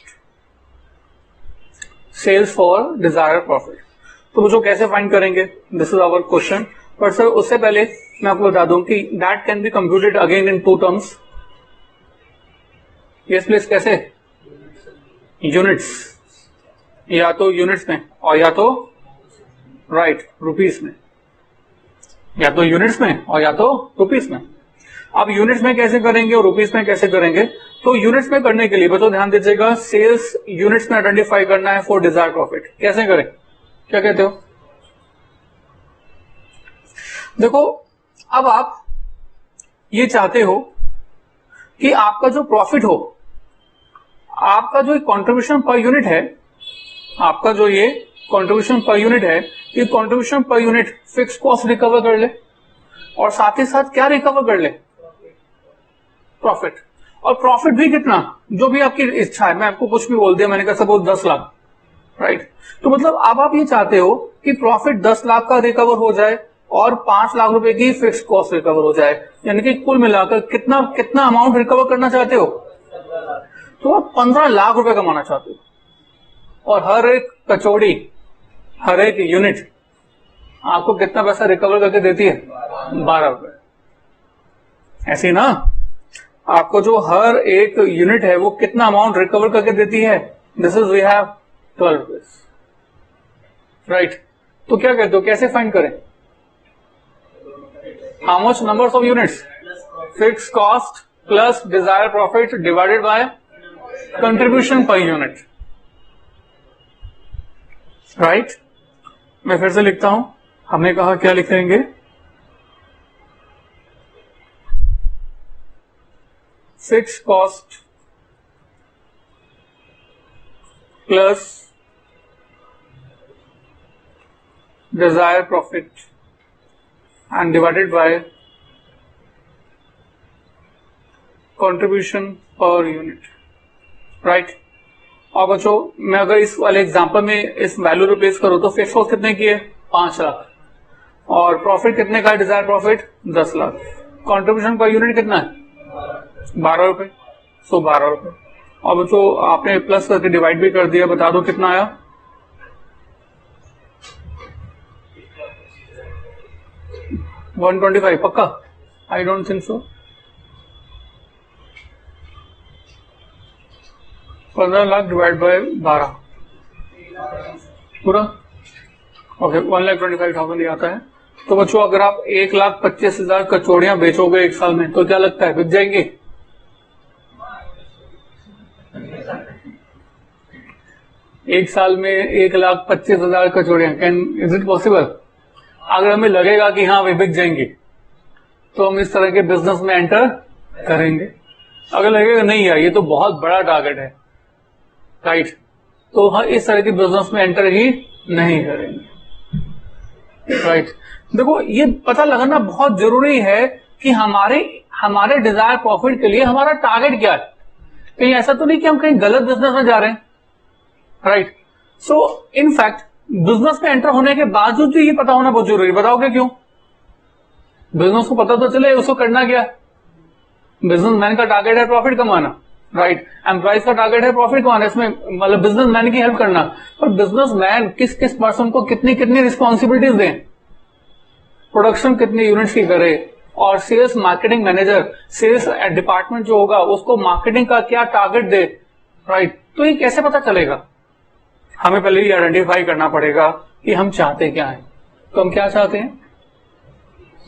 Sales for desire profit. तो वो जो कैसे फाइंड करेंगे, दिस इज आवर क्वेश्चन। पर sir उससे पहले मैं आपको बता दूं कि that can be computed again in 2 terms. Yes please, कैसे? यूनिट्स, या तो यूनिट्स में और या तो राइट रुपीस में, या तो यूनिट्स में और या तो रुपीस में। अब यूनिट्स में कैसे करेंगे और रुपीस में कैसे करेंगे? तो यूनिट्स में करने के लिए बच्चों ध्यान दीजिएगा, सेल्स यूनिट्स में आइडेंटिफाई करना है फॉर डिजायर प्रॉफिट। कैसे करें? क्या कहते हो? देखो, अब आप ये चाहते हो कि आपका जो प्रॉफिट हो, आपका जो कंट्रीब्यूशन पर यूनिट है, आपका जो ये कंट्रीब्यूशन पर यूनिट है, ये contribution per unit fix cost recover कर ले और साथ ही साथ क्या रिकवर कर ले? प्रॉफिट। और प्रॉफिट भी कितना? जो भी आपकी इच्छा है। मैं आपको कुछ भी बोल दिया, मैंने कहा सपोज 10 लाख, राइट। तो मतलब अब आप ये चाहते हो कि प्रॉफिट 10 लाख का रिकवर हो जाए और 5 लाख रुपए की फिक्स कॉस्ट रिकवर हो जाए, यानी कि कुल मिलाकर कितना कितना अमाउंट रिकवर करना चाहते हो? तो आप 15 लाख रुपए कमाना चाहते हो। और हर एक कचौड़ी, हर एक यूनिट आपको कितना पैसा रिकवर करके देती है? 12 रुपए। ऐसे ना, आपको जो हर एक यूनिट है वो कितना अमाउंट रिकवर करके देती है? This is we have 12 rupees, right. तो क्या कहते हो, कैसे फाइंड करें? How much numbers of units, fix cost plus desire profit divided by contribution per unit, right. मैं फिर से लिखता हूं, हमने कहा क्या लिखेंगे? Fix cost plus desire profit and divided by contribution per unit, right. और बच्चों, मैं अगर इस वाले एग्जांपल में इस वैल्यू रिप्लेस करूं तो फिक्स कॉस्ट कितने की है? 5 लाख। और प्रॉफिट कितने का है? Desire profit 10 lakh. Contribution per unit कितना है? 12 रुपए। सो 12 रुपए। और बच्चों आपने प्लस करके डिवाइड भी कर दिया, बता दो कितना आया? 125। पक्का? I don't think so. 15 lakh divide by 12 पूरा, ओके, 1,25,000 ही आता है। तो बच्चों अगर आप 1,25,000 कचौड़ियां बेचोगे 1 साल में तो क्या लगता है बिक जाएंगे? एक साल में 1,25,000 कचौड़ियां, कैन इज इट पॉसिबल? अगर हमें लगेगा कि हाँ वे बिक जाएंगे तो हम इस तरह के बिजनेस में एंटर करेंगे। अगर लगेगा नहीं यार ये तो बहुत बड़ा टारगेट है, राइट, तो हम इस तरह के बिजनेस में एंटर ही नहीं करेंगे, राइट। देखो ये पता लगाना बहुत जरूरी है कि हमारे डिजायर प्रॉफिट के लिए हमारा टारगेट क्या है। कहीं ऐसा तो नहीं कि हम कहीं गलत बिजनेस में जा रहे हैं, राइट। सो इनफैक्ट बिजनेस में एंटर होने के बावजूद भी ये पता होना बहुत जरूरी है। बताओगे क्यों? बिजनेस को पता तो चले उसको करना क्या। बिजनेसमैन का टारगेट है प्रॉफिट कमाना, राइट। एम्प्लॉइज का टारगेट है प्रॉफिट कमाना, इसमें मतलब बिजनेसमैन की हेल्प करना। पर बिजनेसमैन किस किस पर्सन को कितनी कितनी रिस्पॉन्सिबिलिटीज दें, प्रोडक्शन कितनी यूनिट्स की करे, और sales marketing manager, sales department जो होगा उसको मार्केटिंग का क्या टारगेट दे, राइट। तो ये कैसे पता चलेगा? हमें पहले ही आइडेंटिफाई करना पड़ेगा कि हम चाहते क्या है। तो हम क्या चाहते हैं,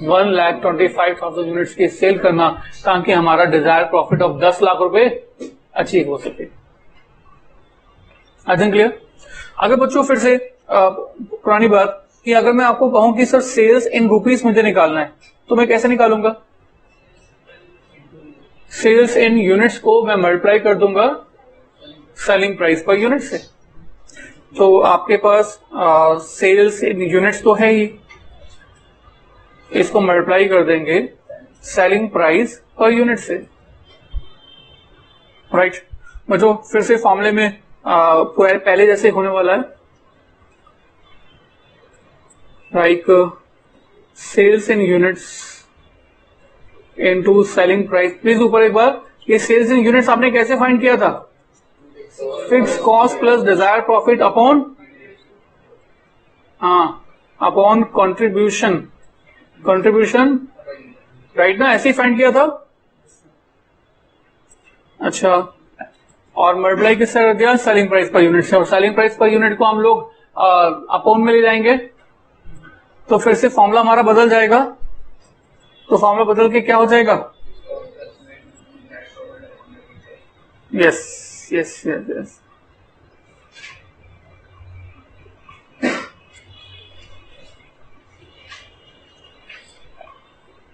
1,25,000 यूनिट्स की सेल करना ताकि हमारा डिजायर प्रॉफिट ऑफ 10 लाख रुपए अचीव हो सके। आई थिंक क्लियर। अगर बच्चों फिर से पुरानी बात कि अगर मैं आपको कहूं कि सर सेल्स इन रुपीस मुझे निकालना है, तो मैं कैसे निकालूंगा? सेल्स इन यूनिट्स को मैं मल्टीप्लाई कर दूंगा सेलिंग प्राइस पर यूनिट से। तो आपके पास सेल्स इन यूनिट्स तो है ही, इसको मल्टीप्लाई कर देंगे सेलिंग प्राइस पर यूनिट से, राइट। बच्चों फिर से फॉर्मूले में पहले जैसे होने वाला है, like sales in units into selling price. Please ऊपर एक बार, ये सेल्स इन यूनिट्स आपने कैसे फाइंड किया था? Fix cost plus desire profit upon upon contribution right ना, ऐसे ही फाइंड किया था। अच्छा, और मल्टीप्लाई किससे कर दिया? सेलिंग प्राइस पर यूनिट से। और सेलिंग प्राइस पर यूनिट को हम लोग अपॉन में ले जाएंगे, तो फिर से फॉर्मूला हमारा बदल जाएगा। तो फॉर्मूला बदल के क्या हो जाएगा? यस यस यस यस,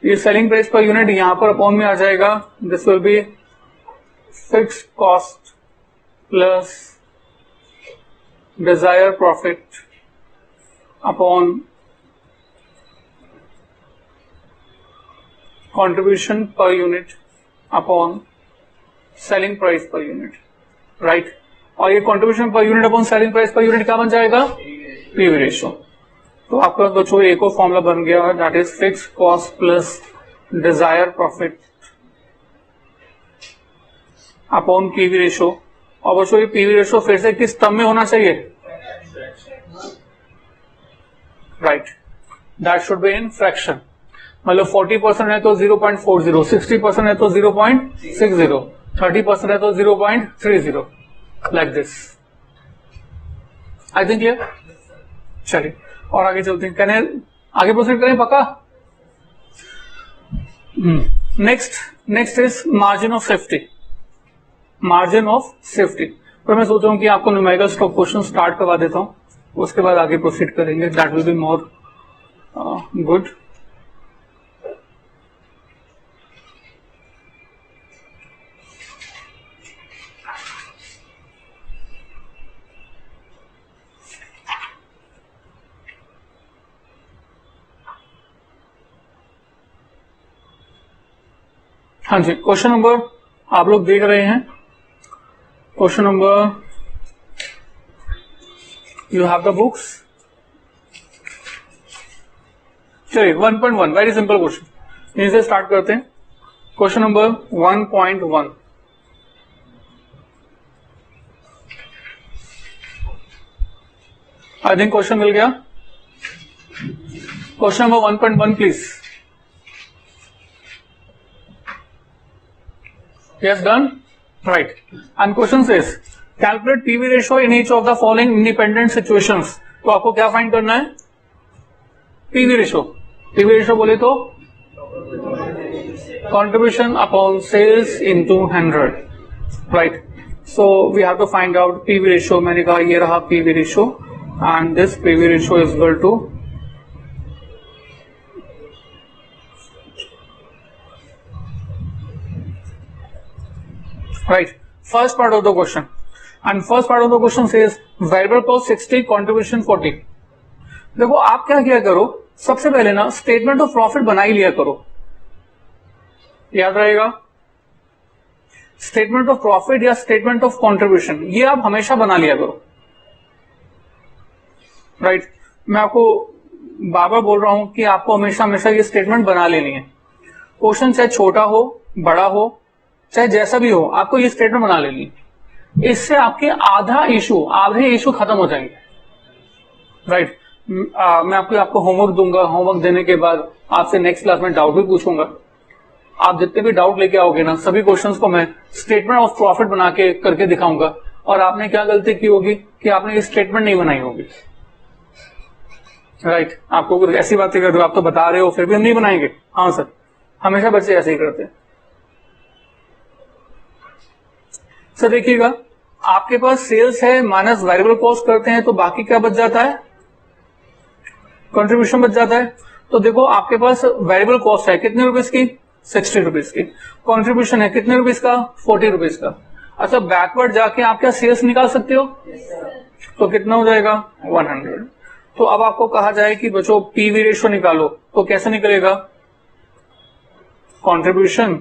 ये सेलिंग प्राइस पर यूनिट यहां पर अपॉन में आ जाएगा। This will be fixed cost plus desire profit upon contribution per unit upon selling price per unit, right. और ये contribution per unit upon selling price per unit क्या बन जाएगा? PV ratio. तो आपका बच्चों एक और फॉर्मूला बन गया, that is fix cost plus desire profit upon PV ratio. और बच्चों ये पीवी रेशियो फिर से किस टर्म में होना चाहिए? Right, that should be in fraction. मतलब 40% है तो 0.40, 60% है तो 0.60, 30% है तो 0.30, like this. I think clear. चलिए और आगे चलते हैं, कहने आगे प्रोसीड करें पक्का। Next is margin of safety. Margin of safety पर मैं सोच रहा हूं कि आपको न्यूमेरिकल स्टॉक क्वेश्चन स्टार्ट करवा देता हूं, उसके बाद आगे प्रोसीड करेंगे, that will be more good. हाँ जी, क्वेश्चन नंबर आप लोग देख रहे हैं, question number, you have the books. चलिए 1.1, वेरी सिंपल क्वेश्चन, यहीं से स्टार्ट करते हैं। Question number 1.1, I think question मिल गया। Question number 1.1 please. Yes, done? Right. And question says, calculate PV ratio in each of the following independent situations. तो आपको क्या फाइंड करना है? PV ratio. PV ratio बोले तो contribution upon sales into 100. Right. So we have to find out PV ratio. मैंने कहा ये रहा PV ratio, and this PV ratio is equal to right. First part of the question, and first part of the question says variable cost 60, contribution 40. देखो आप क्या किया करो, सबसे पहले ना स्टेटमेंट ऑफ प्रॉफिट बना ही लिया करो, याद रहेगा। स्टेटमेंट ऑफ प्रॉफिट या स्टेटमेंट ऑफ कंट्रीब्यूशन ये आप हमेशा बना लिया करो, राइट। मैं आपको बार बार बोल रहा हूं कि आपको हमेशा हमेशा ये स्टेटमेंट बना लेनी है। क्वेश्चन चाहे छोटा हो, बड़ा हो, चाहे जैसा भी हो, आपको ये स्टेटमेंट बना लेनी है। इससे आपके आधे इशू खत्म हो जाएंगे, राइट। मैं आपको होमवर्क दूंगा, होमवर्क देने के बाद आपसे नेक्स्ट क्लास में डाउट भी पूछूंगा। आप जितने भी डाउट लेके आओगे ना, सभी क्वेश्चंस को मैं स्टेटमेंट ऑफ प्रॉफिट बना के करके दिखाऊंगा, और आपने क्या गलती की होगी कि आपने ये स्टेटमेंट नहीं बनाई होगी, राइट। आपको कुछ ऐसी बातें कर रहे हो, आप तो बता रहे हो, फिर भी हम नहीं बनाएंगे। हाँ सर, हमेशा बच्चे ऐसे ही करते हैं। सर देखिएगा, आपके पास सेल्स है माइनस वेरिएबल कॉस्ट करते हैं तो बाकी क्या बच जाता है, कंट्रीब्यूशन बच जाता है। तो देखो आपके पास वेरिएबल कॉस्ट है कितने रुपीज की, 60 रुपीज की। कंट्रीब्यूशन है कितने रुपीज का, 40 रुपीज का। अच्छा, बैकवर्ड जाके आप क्या सेल्स निकाल सकते हो, तो कितना हो जाएगा, 100। तो अब आपको कहा जाए कि बच्चों पीवी रेशो निकालो, तो कैसे निकलेगा, contribution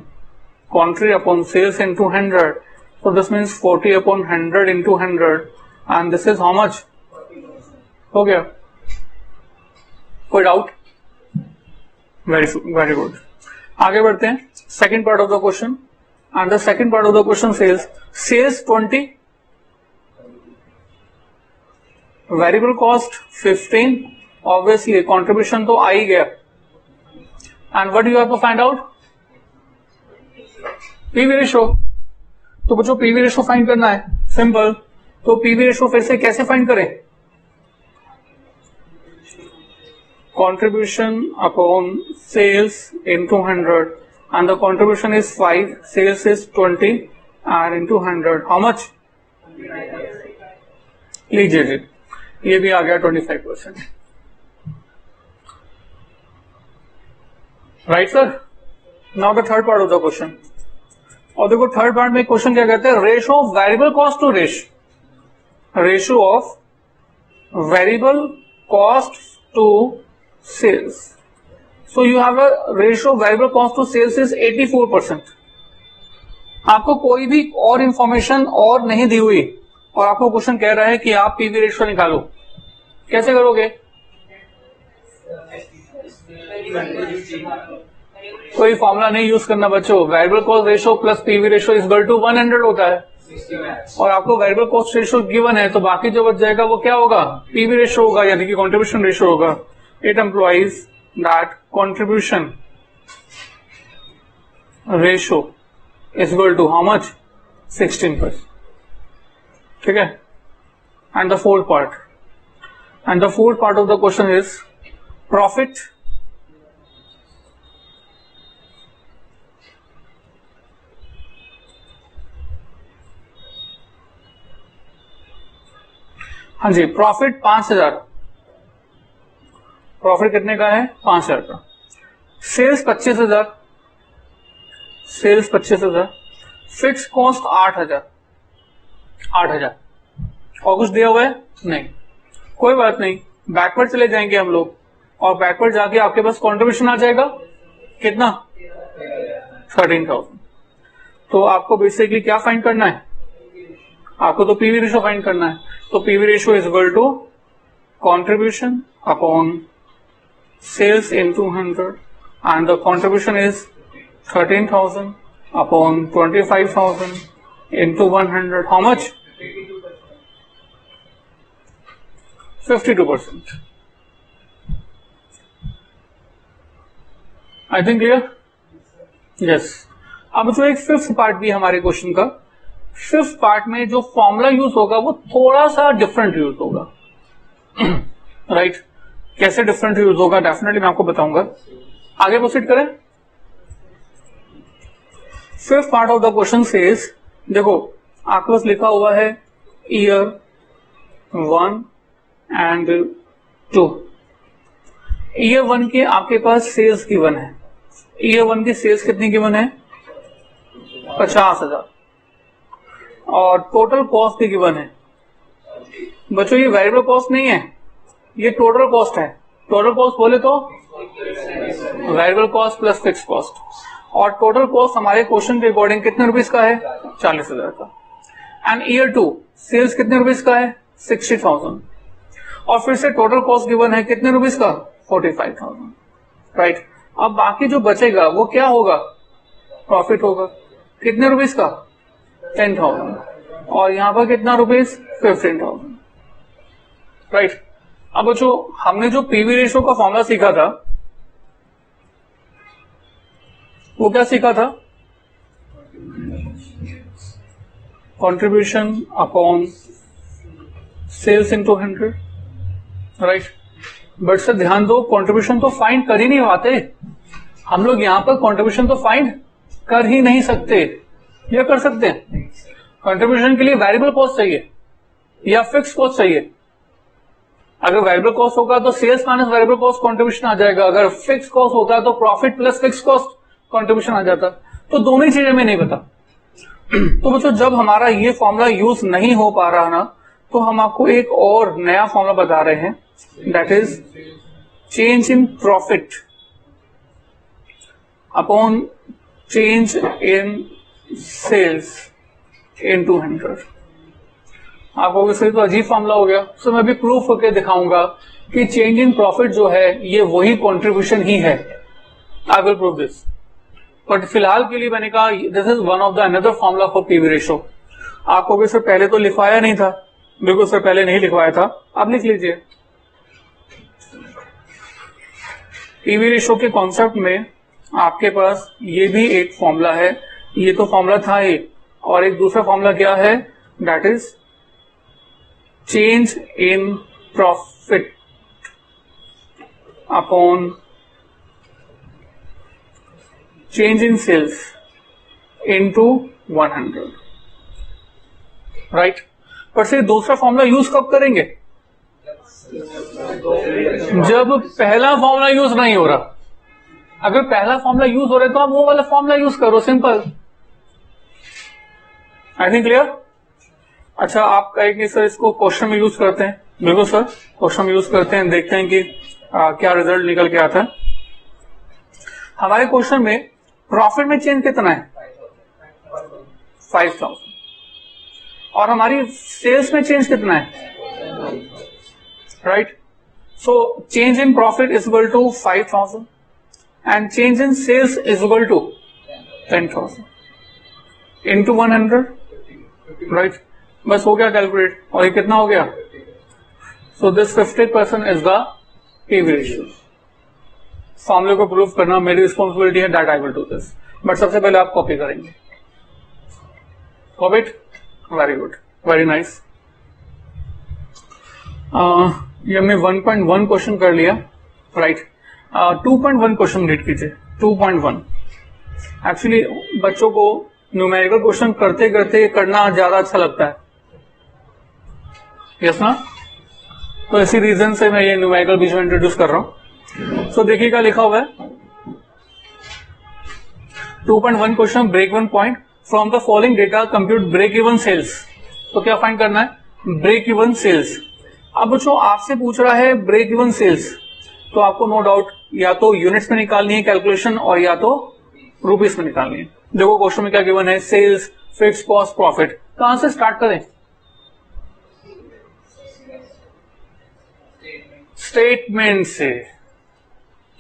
country upon sales into 100। So this means 40 upon 100 into 100 and this is how much, हो गया, कोई डाउट, वेरी गुड। आगे बढ़ते हैं, second part of the question, and the second part of the question sales 20, variable cost 15, obviously contribution तो आ ही गया, and what you have to find out, PV ratio. तो बच्चों पीवी रेशो फाइंड करना है, सिंपल। तो पीवी रेशो फिर से कैसे फाइंड करें, contribution upon sales into 100 and the contribution is 5, sales is 20 and into 100 how much, लीजिए जी, ये भी आ गया 25%, right sir. Now the third part of the question, और देखो थर्ड पार्ट में क्वेश्चन क्या कहते हैं, ratio of variable cost to ratio of variable cost to sales. So you have a ratio variable cost to sales is 84%। आपको कोई भी और इंफॉर्मेशन और नहीं दी हुई और आपको क्वेश्चन कह रहा है कि आप पीवी रेशो निकालो, कैसे करोगे, कोई फॉर्मूला नहीं यूज करना बच्चों, variable cost ratio plus PV ratio is equal to 100 होता है, और आपको वेरिएबल कॉस्ट रेशो गिवन है, तो बाकी जो बच जाएगा वो क्या होगा, पीवी रेशो होगा, यानी कि कंट्रीब्यूशन रेशो होगा। It employs that contribution ratio is equal to how much, 16%, ठीक है। And the fourth part of the question is profit हाँ जी, प्रॉफिट 5000, प्रॉफिट कितने का है, 5000 का। सेल्स 25,000, फिक्स कॉस्ट 8,000, और कुछ दिया हुआ है नहीं, कोई बात नहीं, बैकवर्ड चले जाएंगे हम लोग, और बैकवर्ड जाके आपके पास कंट्रीब्यूशन आ जाएगा कितना, 13,000। तो आपको बेसिकली क्या फाइंड करना है, आपको तो पीवी रेशो फाइंड करना है। तो PV ratio is equal to contribution upon sales into 100 and the contribution is 13,000 upon 25,000 into 100 how much, 52%। I think clear, yes. अब जो एक फिफ्थ पार्ट भी हमारे क्वेश्चन का, फिफ्थ पार्ट में जो फॉर्मूला यूज होगा वो थोड़ा सा डिफरेंट यूज होगा, राइट। कैसे डिफरेंट यूज होगा डेफिनेटली मैं आपको बताऊंगा। आगे प्रोसीड करें। Fifth part of the question says, देखो आपके पास लिखा हुआ है ईयर 1 एंड 2। ईयर 1 के आपके पास सेल्स गिवन है, ईयर 1 की सेल्स कितनी गिवन है, 50,000, और टोटल कॉस्ट भी गिवन है। बच्चों ये वेरिएबल कॉस्ट नहीं है, ये टोटल कॉस्ट है। टोटल कॉस्ट बोले तो variable cost plus fix cost, और टोटल कॉस्ट हमारे क्वेश्चन के अकॉर्डिंग कितने रुपीज का है, 40,000 का। एंड ईयर 2 सेल्स कितने रुपीज का है, 60,000, और फिर से टोटल कॉस्ट गिवन है कितने रुपीज का, 45,000, राइट। अब बाकी जो बचेगा वो क्या होगा, प्रॉफिट होगा, कितने रुपीज का, 10,000, और यहां पर कितना रुपीज, 15,000, राइट। अब जो हमने जो पीवी रेशो का फॉर्मूला सीखा था वो क्या सीखा था, contribution upon sales into 100, right. But sir ध्यान दो, कंट्रीब्यूशन तो फाइंड कर ही नहीं पाते हम लोग, यहां पर कंट्रीब्यूशन तो फाइंड कर ही नहीं सकते, या कर सकते हैं? कंट्रीब्यूशन के लिए वेरिएबल कॉस्ट चाहिए या फिक्स कॉस्ट चाहिए? अगर वेरिएबल कॉस्ट होगा तो sales minus variable cost contribution आ जाएगा, अगर फिक्स कॉस्ट होता है तो profit plus fix cost contribution आ जाता। तो दोनों ही चीजें हमें नहीं पता। तो बच्चों जब हमारा ये फॉर्मूला यूज नहीं हो पा रहा ना, तो हम आपको एक और नया फॉर्मूला बता रहे हैं, that is change in profit upon change in sales into 100। आपको वैसे तो अजीब फॉर्मूला हो गया, तो मैं भी प्रूफ करके दिखाऊंगा कि चेंज इन प्रॉफिट जो है ये वही कंट्रीब्यूशन ही है। I will prove this, but फिलहाल के लिए मैंने कहा this is one of the another formula for PV ratio. आपको भी सर पहले तो लिखवाया नहीं था, बिल्कुल सर पहले नहीं लिखवाया था, अब लिख लीजिए। पीवी रेशो के कॉन्सेप्ट में आपके पास ये भी एक फॉर्मूला है, ये तो फॉर्मूला था ही, और एक दूसरा फॉर्मूला क्या है, that is change in profit upon change in sales into 100, right. पर से दूसरा फॉर्मूला यूज कब करेंगे? जब पहला फॉर्मूला यूज नहीं हो रहा। अगर पहला फॉर्मूला यूज हो रहा है तो आप वो वाला फॉर्मूला यूज करो, सिंपल। आई थिंक क्लियर? अच्छा, आप कहेंगे सर इसको क्वेश्चन में यूज करते हैं। बिल्कुल सर, क्वेश्चन में यूज करते हैं, देखते हैं कि क्या रिजल्ट निकल के आता है। हमारे क्वेश्चन में प्रॉफिट में चेंज कितना है? 5000, और हमारी सेल्स में चेंज कितना है? Right. So change in profit is equal to 5000 and change in sales is equal to 10,000 into 100, right. बस हो गया कैलकुलेट, और ये कितना हो गया? So this 50% is the PV ratio. फॉर्मूले को प्रूव करना मेरी रिस्पॉन्सिबिलिटी है, that I will do this, but सबसे पहले आप कॉपी करेंगे। Copy it, very good, very nice. ये हमने 1.1 क्वेश्चन कर लिया, राइट। 2.1 क्वेश्चन रीड कीजिए। 2.1 एक्चुअली बच्चों को न्यूमेरिकल क्वेश्चन करते करते करना ज्यादा अच्छा लगता है, यस ना? तो इसी रीजन से मैं ये न्यूमेरिकल बीच में इंट्रोड्यूस कर रहा हूं। सो देखिए क्या लिखा हुआ है। 2.1 question, break even point from the following data compute break even sales. तो क्या फाइंड करना है? Break even sales. अब बच्चों आपसे पूछ रहा है ब्रेक इवन सेल्स, तो आपको नो डाउट या तो यूनिट्स में निकालनी है कैलकुलेशन, और या तो रुपीस में निकालनी है। देखो क्वेश्चन में क्या गिवन है, सेल्स, फिक्स कॉस्ट, प्रॉफिट। कहां से स्टार्ट करें? स्टेटमेंट से।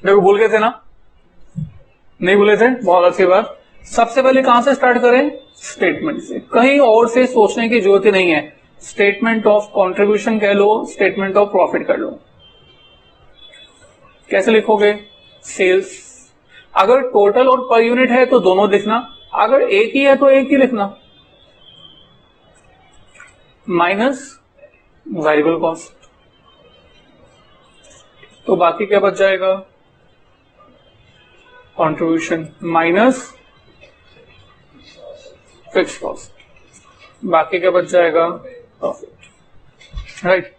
देखो भूल गए थे ना? नहीं भूले थे? बहुत अच्छी बात। सबसे पहले कहां से स्टार्ट करें? स्टेटमेंट से। कहीं और से सोचने की जरूरत ही नहीं है। स्टेटमेंट ऑफ कंट्रीब्यूशन कह लो, स्टेटमेंट ऑफ प्रॉफिट कर लो। कैसे लिखोगे? सेल्स, अगर टोटल और पर यूनिट है तो दोनों लिखना, अगर एक ही है तो एक ही लिखना, माइनस वेरिएबल कॉस्ट। तो बाकी क्या बच जाएगा? Contribution minus fix cost. बाकी क्या बच जाएगा? Profit, right.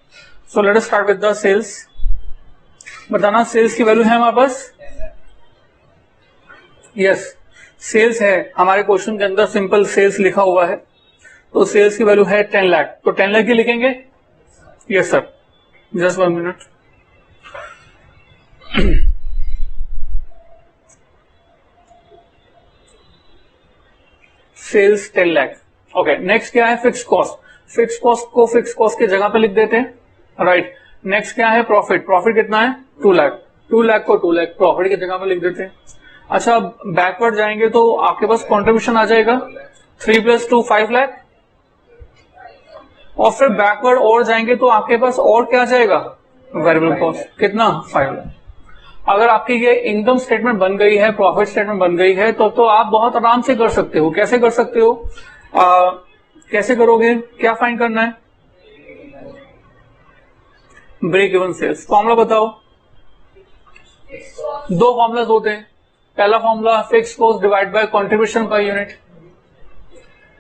So let us start with the sales. बताना सेल्स की वैल्यू है हमारे पास? यस, सेल्स है हमारे क्वेश्चन के अंदर, सिंपल सेल्स लिखा हुआ है। तो सेल्स की वैल्यू है 10 लाख, तो 10 लाख ही लिखेंगे। Yes sir, just 1 minute. Sales 10 lakh. Okay, next क्या है? Fix cost. फिक्स कॉस्ट को फिक्स कॉस्ट की जगह पे लिख देते हैं, राइट। नेक्स्ट क्या है? प्रॉफिट। प्रॉफिट कितना है? 2 लाख। 2 लाख को 2 लाख प्रॉफिट की जगह पे लिख देते हैं। अच्छा, बैकवर्ड जाएंगे तो आपके पास कंट्रीब्यूशन आ जाएगा 3 + 2 5 लाख, और फिर बैकवर्ड और जाएंगे तो आपके पास और क्या आ जाएगा? Variable cost. कितना? 5 लाख। अगर आपकी ये इनकम स्टेटमेंट बन गई है, प्रॉफिट स्टेटमेंट बन गई है, तो आप बहुत आराम से कर सकते हो। कैसे कर सकते हो? कैसे करोगे, क्या फाइंड करना है? Break even sales. फॉर्मूला बताओ। दो फॉर्मुलाज होते हैं। पहला formula fix cost divide by contribution per unit.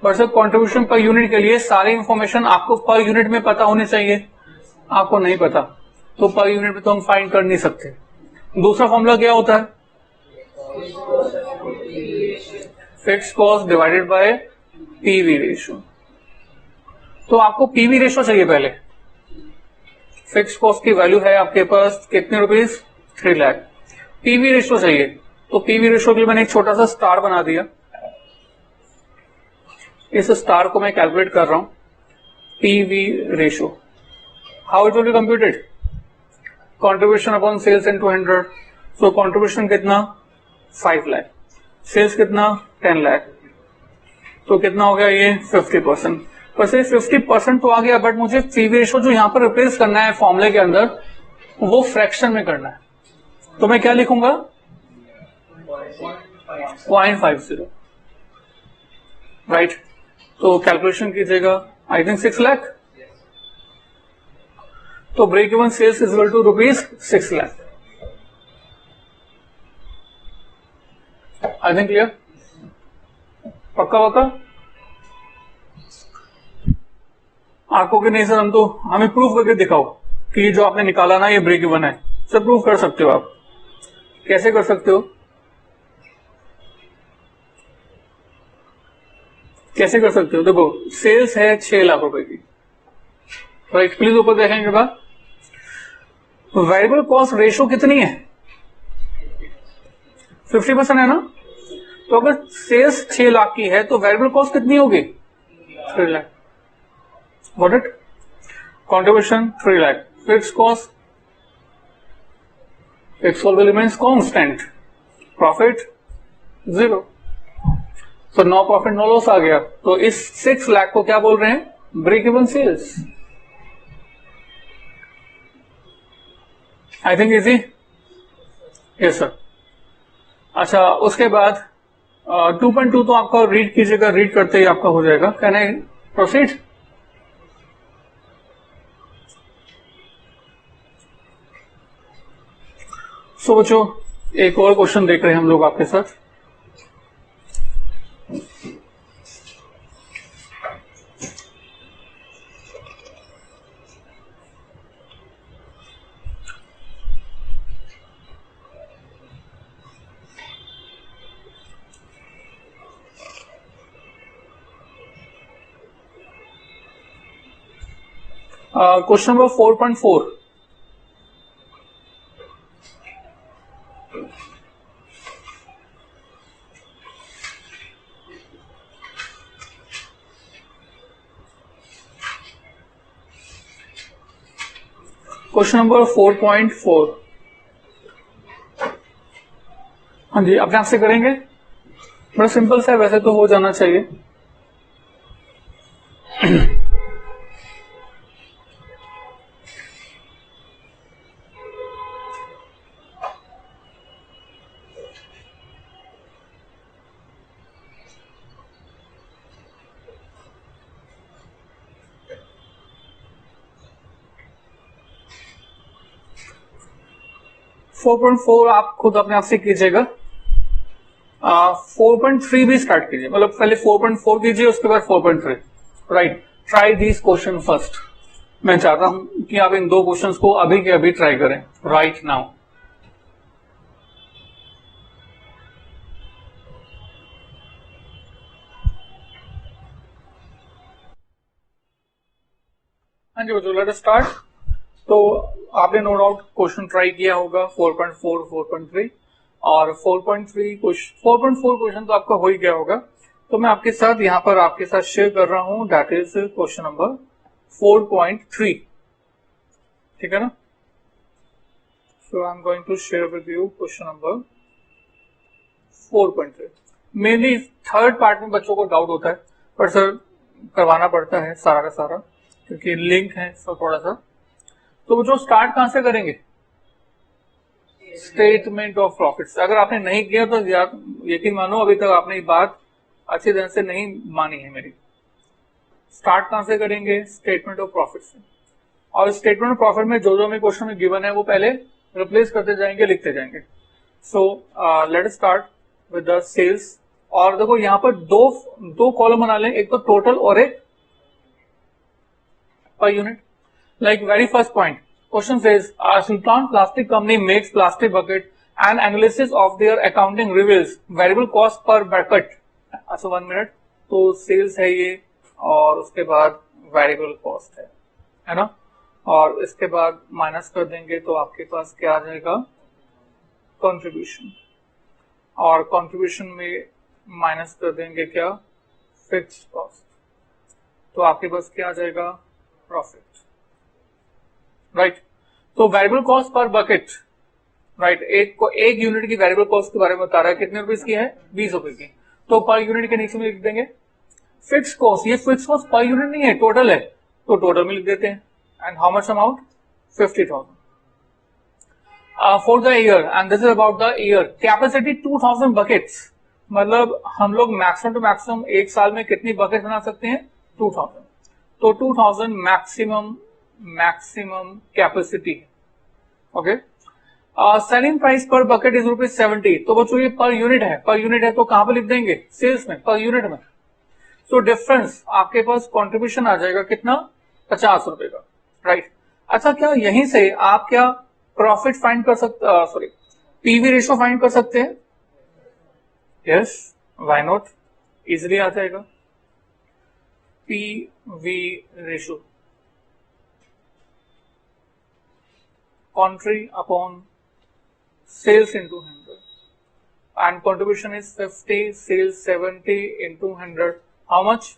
पर सर कंट्रीब्यूशन पर यूनिट के लिए सारी इंफॉर्मेशन आपको पर यूनिट में पता होनी चाहिए, आपको नहीं पता तो पर यूनिट में तो हम फाइंड कर नहीं सकते। दूसरा फॉर्मूला क्या होता है? Fix cost divided bye PV ratio. तो आपको पीवी रेशियो चाहिए पहले। फिक्स कॉस्ट की वैल्यू है आपके पास कितने रुपीज? 3 लाख। पीवी रेशियो चाहिए, तो पीवी रेशियो के लिए मैंने एक छोटा सा स्टार बना दिया। इस स्टार को मैं कैलकुलेट कर रहा हूं। PV ratio how it will be computed? Contribution upon sales into 100। So contribution कितना? 5 लाख। सेल्स कितना? 10 लाख। तो कितना हो गया ये? 50%। वैसे 50% तो आ गया, बट मुझे पीवी रेशियो जो यहां पर रिप्लेस करना है फॉर्मूले के अंदर, वो फ्रैक्शन में करना है। तो मैं क्या लिखूंगा? 0.50। राइट। तो कैलकुलेशन कीजिएगा। I think 6 lakh. तो break even sales is equal to rupees 6 lakh. I think clear? पक्का पक्का? आपको कि नहीं सर हम तो हमें प्रूफ करके दिखाओ कि जो आपने निकाला ना ये ब्रेक इवन है। सर प्रूफ कर सकते हो आप। कैसे कर सकते हो? कैसे कर सकते हो? देखो सेल्स है 6 लाख रुपए की। राइट, प्लीज ऊपर देखेंगे बाद। वेरिएबल कॉस्ट रेशियो कितनी है? 50% है ना। तो अगर सेल्स 6 लाख की है तो वेरिएबल कॉस्ट कितनी होगी? 3 lakh. Got it? Contribution 3 lakh. Fix cost, fix cost remains constant. Profit 0। तो नो प्रॉफिट नो लॉस आ गया। तो इस 6 लाख को क्या बोल रहे हैं? Break even sales. I think easy. Yes sir. अच्छा, उसके बाद 2.2 तो आपका रीड कीजिएगा, रीड करते ही आपका हो जाएगा। Can I proceed? सो बच्चों एक और क्वेश्चन देख रहे हैं हम लोग आपके साथ। Question number 4.4। Question number 4.4। हाँ जी, अपने आप से करेंगे। बड़ा सिंपल सा है, वैसे तो हो जाना चाहिए। 4.4 आप खुद अपने आप से कीजिएगा। 4.3 भी स्टार्ट कीजिए, मतलब पहले 4.4 कीजिए उसके बाद 4.3। Right, try this question first. मैं चाहता हूं कि आप इन दो क्वेश्चंस को अभी के अभी ट्राई करें, राइट नाउ। हाँ जी बच्चों, लेट अस स्टार्ट। तो आपने नो डाउट क्वेश्चन ट्राई किया होगा 4.4, 4.3 और 4.3 4.4 क्वेश्चन तो आपका हो ही गया होगा। तो मैं आपके साथ यहाँ पर आपके साथ शेयर कर रहा हूं, दैट इज क्वेश्चन नंबर 4.3। ठीक है ना। So I am going to share with you question number 4.3। Mainly third part में बच्चों को डाउट होता है, पर सर करवाना पड़ता है सारा का सारा क्योंकि लिंक है सब थोड़ा सा। तो बच्चों स्टार्ट कहां से करेंगे? Statement of profits. अगर आपने नहीं किया तो यकीन मानो अभी तक आपने ये बात अच्छी तरह से नहीं मानी है मेरी। स्टार्ट कहां से करेंगे? स्टेटमेंट ऑफ प्रॉफिट से। और स्टेटमेंट ऑफ प्रॉफिट में जो जो हमें क्वेश्चन में गिवन है वो पहले रिप्लेस करते जाएंगे, लिखते जाएंगे। So let us start with the sales. और देखो यहाँ पर दो कॉलम बना लें, एक तो टोटल और एक per unit. Like very first point, question says Sultan plastic company makes plastic bucket and analysis of their accounting reveals variable cost पर बकेट। अच्छा 1 मिनट, तो सेल्स है ये और उसके बाद वेरिएबल कॉस्ट है ना, और इसके बाद माइनस कर देंगे तो आपके पास क्या आ जाएगा? कंट्रीब्यूशन। और कंट्रीब्यूशन में माइनस कर देंगे क्या? Fixed cost. तो आपके पास क्या आ जाएगा? प्रॉफिट। राइट। तो वेरिएबल कॉस्ट पर बकेट, राइट, एक यूनिट की वेरिएबल कॉस्ट के बारे में बता रहा है, कितने रुपीज की है? 20 रुपए की। तो पर यूनिट के नीचे में लिख देंगे फिक्स कॉस्ट। ये फिक्स कॉस्ट पर यूनिट नहीं है, टोटल है, तो टोटल में लिख देते हैं। And how much amount? 50,000 for the year, and this is about the year. Capacity 2000 buckets, मतलब हम लोग मैक्सिमम टू मैक्सिमम एक साल में कितनी बकेट बना सकते हैं? 2000। तो 2000 maximum capacity. Okay. Selling price पर बकेट इज ₹70। तो बच्चों ये पर यूनिट है, पर यूनिट है तो कहां पे लिख देंगे? सेल्स में, पर यूनिट में। तो डिफरेंस आपके पास कंट्रीब्यूशन आ जाएगा कितना? 50 रुपए का। राइट। अच्छा, क्या यहीं से आप क्या प्रॉफिट फाइंड कर सकते, सॉरी पीवी रेशो फाइंड कर सकते हैं? यस, व्हाई नॉट, इजिली आ जाएगा। PV ratio contri upon sales into 100 and contribution is 50, sales 70 into 100, how much?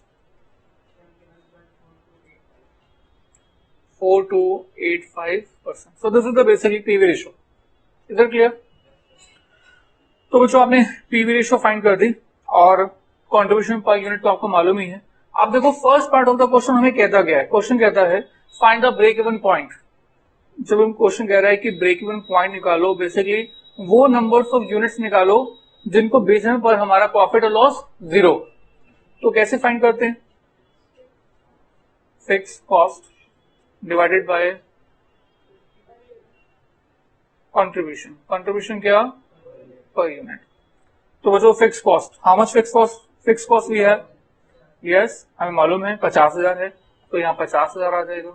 4285%. So this is the basically PV ratio. Is that clear? तो बच्चों आपने PV ratio find कर दी और कंट्रीब्यूशन पर यूनिट तो आपको मालूम ही है। अब देखो first part of the question हमें कहता गया है, क्वेश्चन कहता है find the break even point. जब हम क्वेश्चन कह रहा है कि ब्रेक इवन पॉइंट निकालो, बेसिकली वो नंबर्स ऑफ यूनिट्स निकालो जिनको बेचने पर हमारा प्रॉफिट और लॉस 0। तो कैसे फाइंड करते हैं? Fix cost divided by contribution. Contribution क्या? Per unit. तो बच्चों fix cost, how much fix cost? Fix cost भी है, यस हमें मालूम है 50,000 है, तो यहाँ 50,000 आ जाएगा,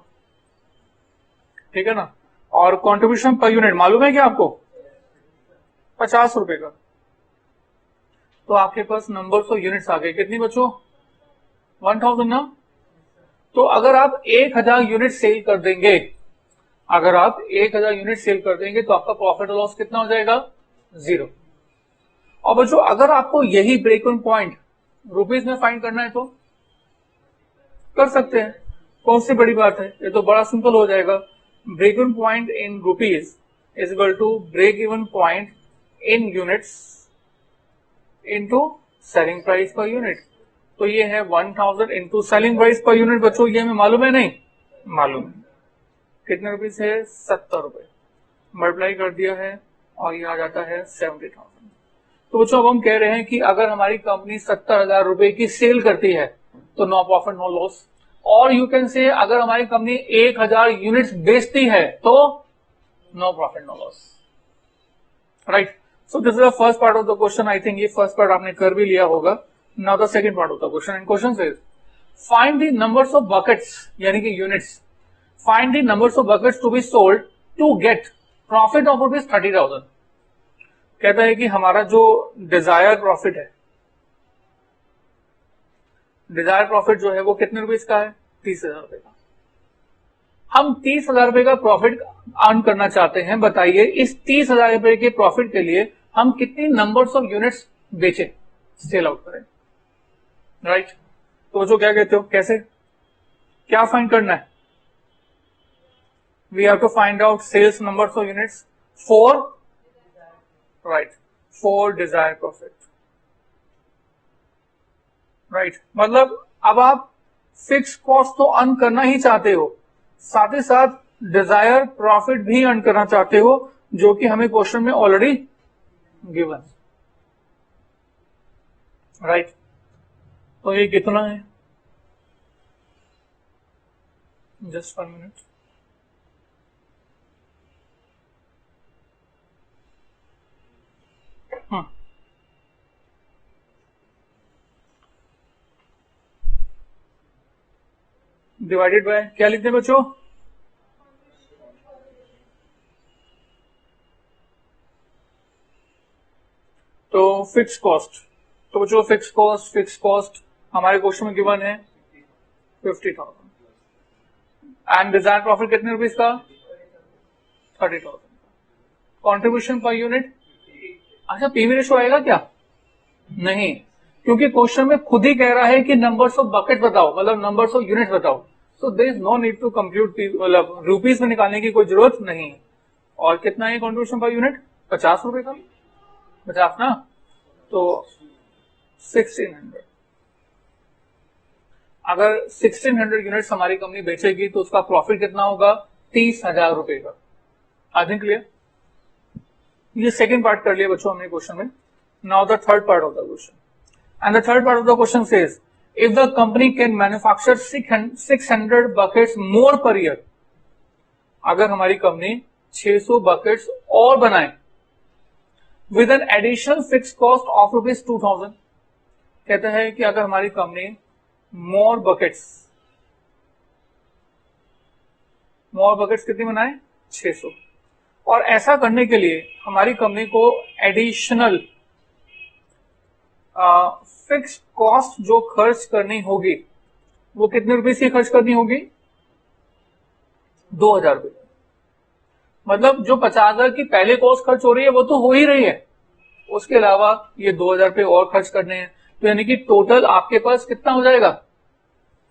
ठीक है ना। और कंट्रीब्यूशन पर यूनिट मालूम है क्या आपको? 50 रुपए का। तो आपके पास नंबर ऑफ यूनिट्स आ गए, कितनी बच्चों? 1000 ना। तो अगर आप 1000 यूनिट सेल कर देंगे, अगर आप 1000 यूनिट सेल कर देंगे तो आपका प्रॉफिट और लॉस कितना हो जाएगा? 0। और बच्चों अगर आपको यही ब्रेक इवन पॉइंट रुपीज में फाइंड करना है तो कर सकते हैं, कौन सी बड़ी बात है, ये तो बड़ा सिंपल हो जाएगा। Break even point in rupees is equal to break even point in units into selling price per unit. तो ये है 1000 into selling price per unit. बच्चों ये हमें मालूम है? नहीं मालूम है। कितने रुपीज है? 70 रुपए। मल्टीप्लाई कर दिया है और ये आ जाता है 70,000। तो बच्चों अब हम कह रहे हैं कि अगर हमारी कंपनी 70,000 रुपए की सेल करती है तो नो प्रॉफिट नो लॉस। और यू कैन से अगर हमारी कंपनी 1000 यूनिट्स बेचती है तो no profit no loss. Right. So this is the first part of the question. I think ये फर्स्ट पार्ट आपने कर भी लिया होगा। Now the second part of the question, and question says find the numbers of buckets, यानी कि units, find the numbers of buckets to be sold to get profit of ₹30,000। कहता है कि हमारा जो डिजायर प्रॉफिट है, डिजायर प्रॉफिट जो है वो कितने रुपीज का है? 30,000 रुपए का। हम 30,000 रुपए का प्रॉफिट अर्न करना चाहते हैं। बताइए इस 30,000 रुपए के प्रॉफिट के लिए हम कितनी नंबर्स ऑफ यूनिट्स बेचे, सेल आउट करें? राइट। तो जो क्या कहते हो, कैसे क्या फाइंड करना है? We have to find out sales numbers of units for, right, for desire profit. Right. मतलब अब आप फिक्स कॉस्ट तो अर्न करना ही चाहते हो, साथ ही साथ डिजायर प्रॉफिट भी अर्न करना चाहते हो, जो कि हमें क्वेश्चन में ऑलरेडी गिवन। राइट। तो ये कितना है? Just 1 minute. डिवाइडेड बाय क्या लिखते हैं बच्चों? तो फिक्स कॉस्ट, तो बच्चों फिक्स कॉस्ट हमारे क्वेश्चन में गिवन है 50,000 एंड डिजायर प्रॉफिट कितने रुपीस का? 30,000। कंट्रीब्यूशन पर यूनिट, अच्छा पीवी रेशो आएगा क्या? नहीं, क्योंकि क्वेश्चन में खुद ही कह रहा है कि नंबर्स ऑफ बकेट बताओ, मतलब नंबर्स ऑफ यूनिट बताओ। So there is no need to compute, मतलब रुपीस में निकालने की कोई जरूरत नहीं है। और कितना है कंट्रीब्यूशन पर यूनिट? 50 रुपए का, 50 ना, तो 1600। अगर 1600 यूनिट्स हमारी कंपनी बेचेगी तो उसका प्रॉफिट कितना होगा? 30,000 रुपए का। आई थिंक क्लियर? ये सेकेंड पार्ट कर लिया बच्चों हमने क्वेश्चन में। Now the third part of the question, and the third part of the question says if the company can manufacture 600 buckets more per year, अगर हमारी कंपनी 600 बकेट्स और बनाए with an additional fix cost of ₹2,000, कहता है कि अगर हमारी company मोर buckets कितनी बनाए? 600, और ऐसा करने के लिए हमारी कंपनी को एडिशनल फिक्स कॉस्ट जो खर्च करनी होगी वो कितने रुपीस की खर्च करनी होगी? 2,000 रुपए। मतलब जो 50,000 की पहले कॉस्ट खर्च हो रही है वो तो हो ही रही है, उसके अलावा ये 2,000 रुपए और खर्च करने हैं। तो यानी कि टोटल आपके पास कितना हो जाएगा?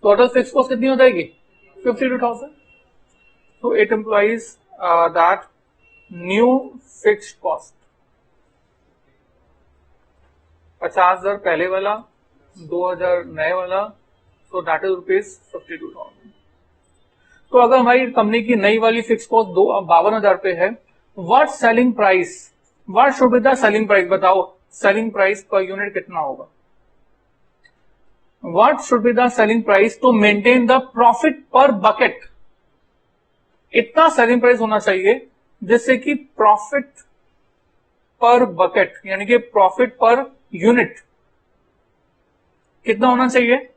टोटल फिक्स कॉस्ट कितनी हो जाएगी? 52,000। तो it employs that new fixed cost 50,000 पहले वाला, 2,000 नए वाला, तो दैट इज ₹52,000। तो अगर हमारी कंपनी की नई वाली फिक्स कॉस्ट 52,000 रुपए है, what selling price, what should be the selling price? बताओ सेलिंग प्राइस पर यूनिट कितना होगा? What should be the selling price to maintain the profit per bucket? इतना सेलिंग प्राइस होना चाहिए जिससे कि प्रॉफिट पर बकेट यानी कि प्रॉफिट पर यूनिट कितना होना चाहिए?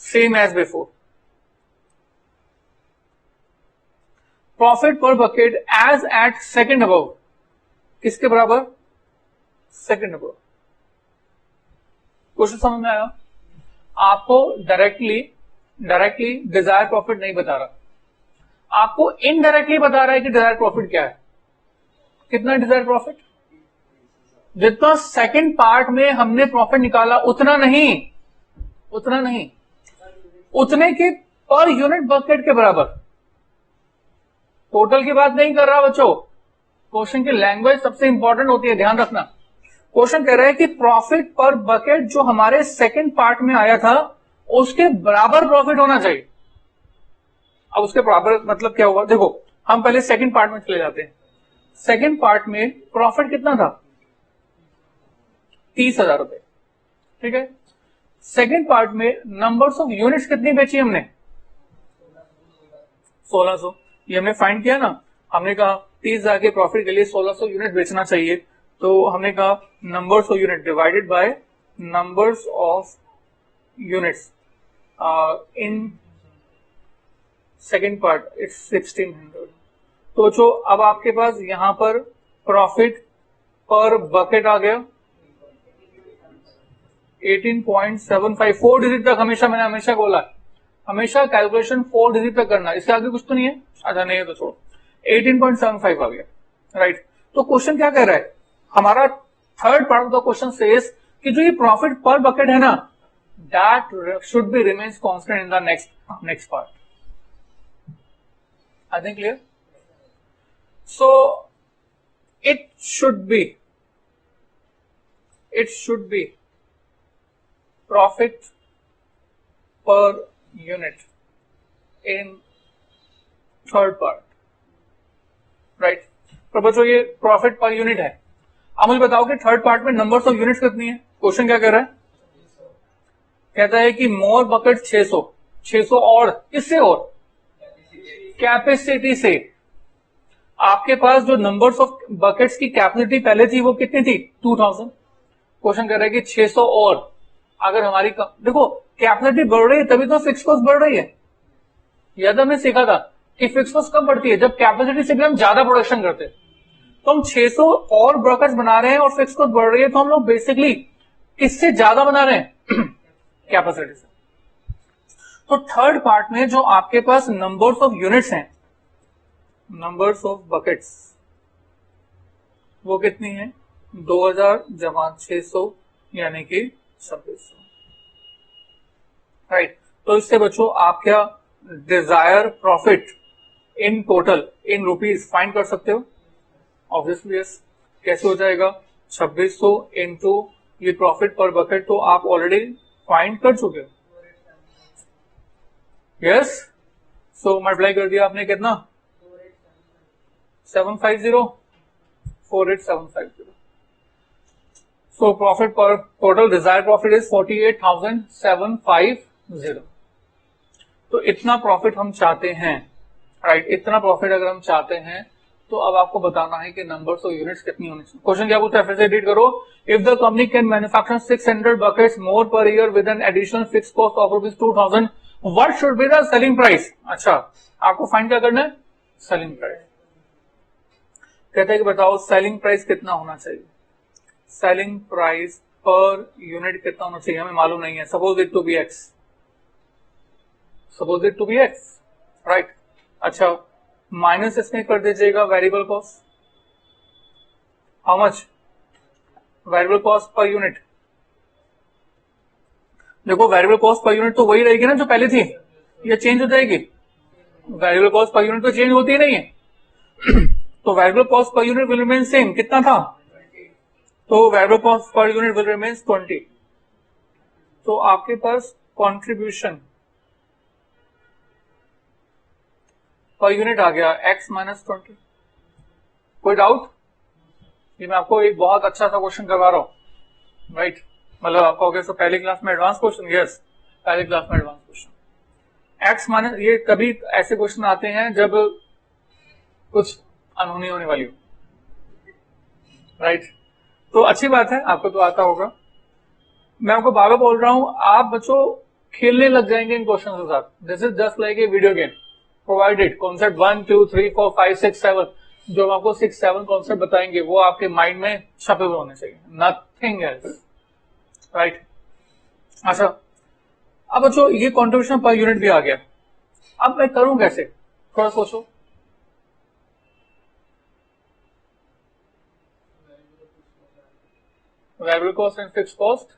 Same as before. Profit per bucket as at second above, किसके बराबर? Second above. क्वेश्चन समझ में आया? आपको डायरेक्टली डिजायर प्रॉफिट नहीं बता रहा, आपको इनडायरेक्टली बता रहा है कि डिजायर प्रॉफिट क्या है। कितना डिजायर प्रॉफिट? जितना सेकंड पार्ट में हमने प्रॉफिट निकाला उतना नहीं, उतने के पर यूनिट बकेट के बराबर। टोटल की बात नहीं कर रहा बच्चों, क्वेश्चन की लैंग्वेज सबसे इंपॉर्टेंट होती है, ध्यान रखना। क्वेश्चन कह रहा है कि प्रॉफिट पर बकेट जो हमारे सेकंड पार्ट में आया था उसके बराबर प्रॉफिट होना चाहिए। अब उसके बराबर मतलब क्या हुआ? देखो हम पहले सेकंड पार्ट में चले जाते हैं। सेकंड पार्ट में प्रॉफिट कितना था? 30,000 रुपए, ठीक है। सेकंड पार्ट में नंबर्स ऑफ यूनिट्स कितनी बेची हमने? 1600। ये हमने फाइंड किया ना, हमने कहा 30,000 के प्रॉफिट के लिए 1600 यूनिट बेचना चाहिए, तो हमने कहा numbers of unit divided by numbers of units in second part it's 1600। तो जो अब आपके पास यहां पर प्रॉफिट पर बकेट आ गया 18.75, 4 डिजिट तक मैंने हमेशा बोला हमेशा कैलकुलेशन 4 डिजिट तक करना, इसके आगे कुछ तो नहीं है। अच्छा नहीं है तो छोड़, 18.75 आ गया, राइट। तो क्वेश्चन क्या कह रहा है हमारा? Third part of the question says कि जो ये प्रॉफिट पर बकेट है ना, that should be remains constant in the next part. I think clear? So it should be profit per unit in third part, right? तो बच्चों ये profit per unit है। अब मुझे बताओ कि थर्ड पार्ट में नंबर्स ऑफ यूनिट्स कितनी है? क्वेश्चन क्या कह रहा है? कहता है कि मोर बकेट 600, 600 और किससे और कैपेसिटी से। आपके पास जो नंबर्स ऑफ बकेट्स की कैपेसिटी पहले थी वो कितनी थी 2000। क्वेश्चन कर रहा है कि 600 और अगर हमारी देखो कैपेसिटी बढ़ रही है तभी तो फिक्स कॉस्ट बढ़ रही है। याद हमने सीखा था कि फिक्स कॉस्ट कब बढ़ती है जब कैपेसिटी से भी हम ज्यादा प्रोडक्शन करते हैं। तो हम 600 और बकेट्स बना रहे हैं और फिक्स कॉस्ट बढ़ रही है तो हम लोग बेसिकली किससे ज्यादा बना रहे हैं कैपेसिटी से। तो थर्ड पार्ट में जो आपके पास नंबर्स ऑफ यूनिट्स हैं, नंबर्स ऑफ बकेट्स, वो कितनी है 2000 जमा 600 यानी कि 2600। राइट। तो इससे बच्चों आप क्या Dzire profit in total in rupees find कर सकते हो। Obviously yes. कैसे हो जाएगा 2600 इंटू ये प्रॉफिट पर बकेट तो आप ऑलरेडी फाइंड कर चुके हो। यस। सो मल्टीप्लाई कर दिया आपने कितना 750 48750। सो प्रॉफिट पर टोटल डिजायर प्रॉफिट इज 48,750। तो इतना प्रॉफिट हम चाहते हैं। राइट। इतना प्रॉफिट अगर हम चाहते हैं तो अब आपको बताना है कि नंबर्स ऑफ यूनिट्स कितनी होनी चाहिए। क्वेश्चन क्या पूछता है फिर से रीड करो। If the company can manufacture 600 buckets more per year with an additional fix cost of ₹2000 what should be the selling price. अच्छा आपको फाइंड क्या करना है सेलिंग प्राइस। कहते हैं कि बताओ सेलिंग प्राइस कितना होना चाहिए। सेलिंग प्राइस पर यूनिट कितना होना चाहिए हमें मालूम नहीं है। Suppose it to be X. Suppose it to be X. Right. अच्छा माइनस इसमें कर दीजिएगा variable cost. How much variable cost per unit. देखो वेरिएबल कॉस्ट पर यूनिट तो वही रहेगी ना जो पहले थी, ये चेंज हो जाएगी। वेरिएबल कॉस्ट पर यूनिट तो चेंज होती ही नहीं है तो variable cost per unit will remain same. कितना था तो variable cost per unit will remain 20। तो आपके पास कंट्रीब्यूशन पर यूनिट आ गया x माइनस 20। कोई डाउट। ये मैं आपको एक बहुत अच्छा सा क्वेश्चन करवा रहा हूं। राइट। मतलब आपको अगर पहली क्लास में एडवांस क्वेश्चन। यस पहली क्लास में एडवांस क्वेश्चन x माइनस। ये कभी ऐसे क्वेश्चन आते हैं जब कुछ अनहोनी होने वाली हो। राइट। तो अच्छी बात है आपको तो आता होगा। मैं आपको बार बार बोल रहा हूं आप बच्चों खेलने लग जाएंगे इन क्वेश्चन के साथ। This is just like A video game. Provided concept 1 2 3 4 5 6 7 जो हम आपको 6 7 कॉन्सेप्ट बताएंगे वो आपके माइंड में छपे हुए होने चाहिए। Nothing else. राइट। अच्छा अब बच्चों ये कंट्रीब्यूशन पर यूनिट भी आ गया। अब मैं करूं कैसे थोड़ा सोचो। Variable cost and fix cost.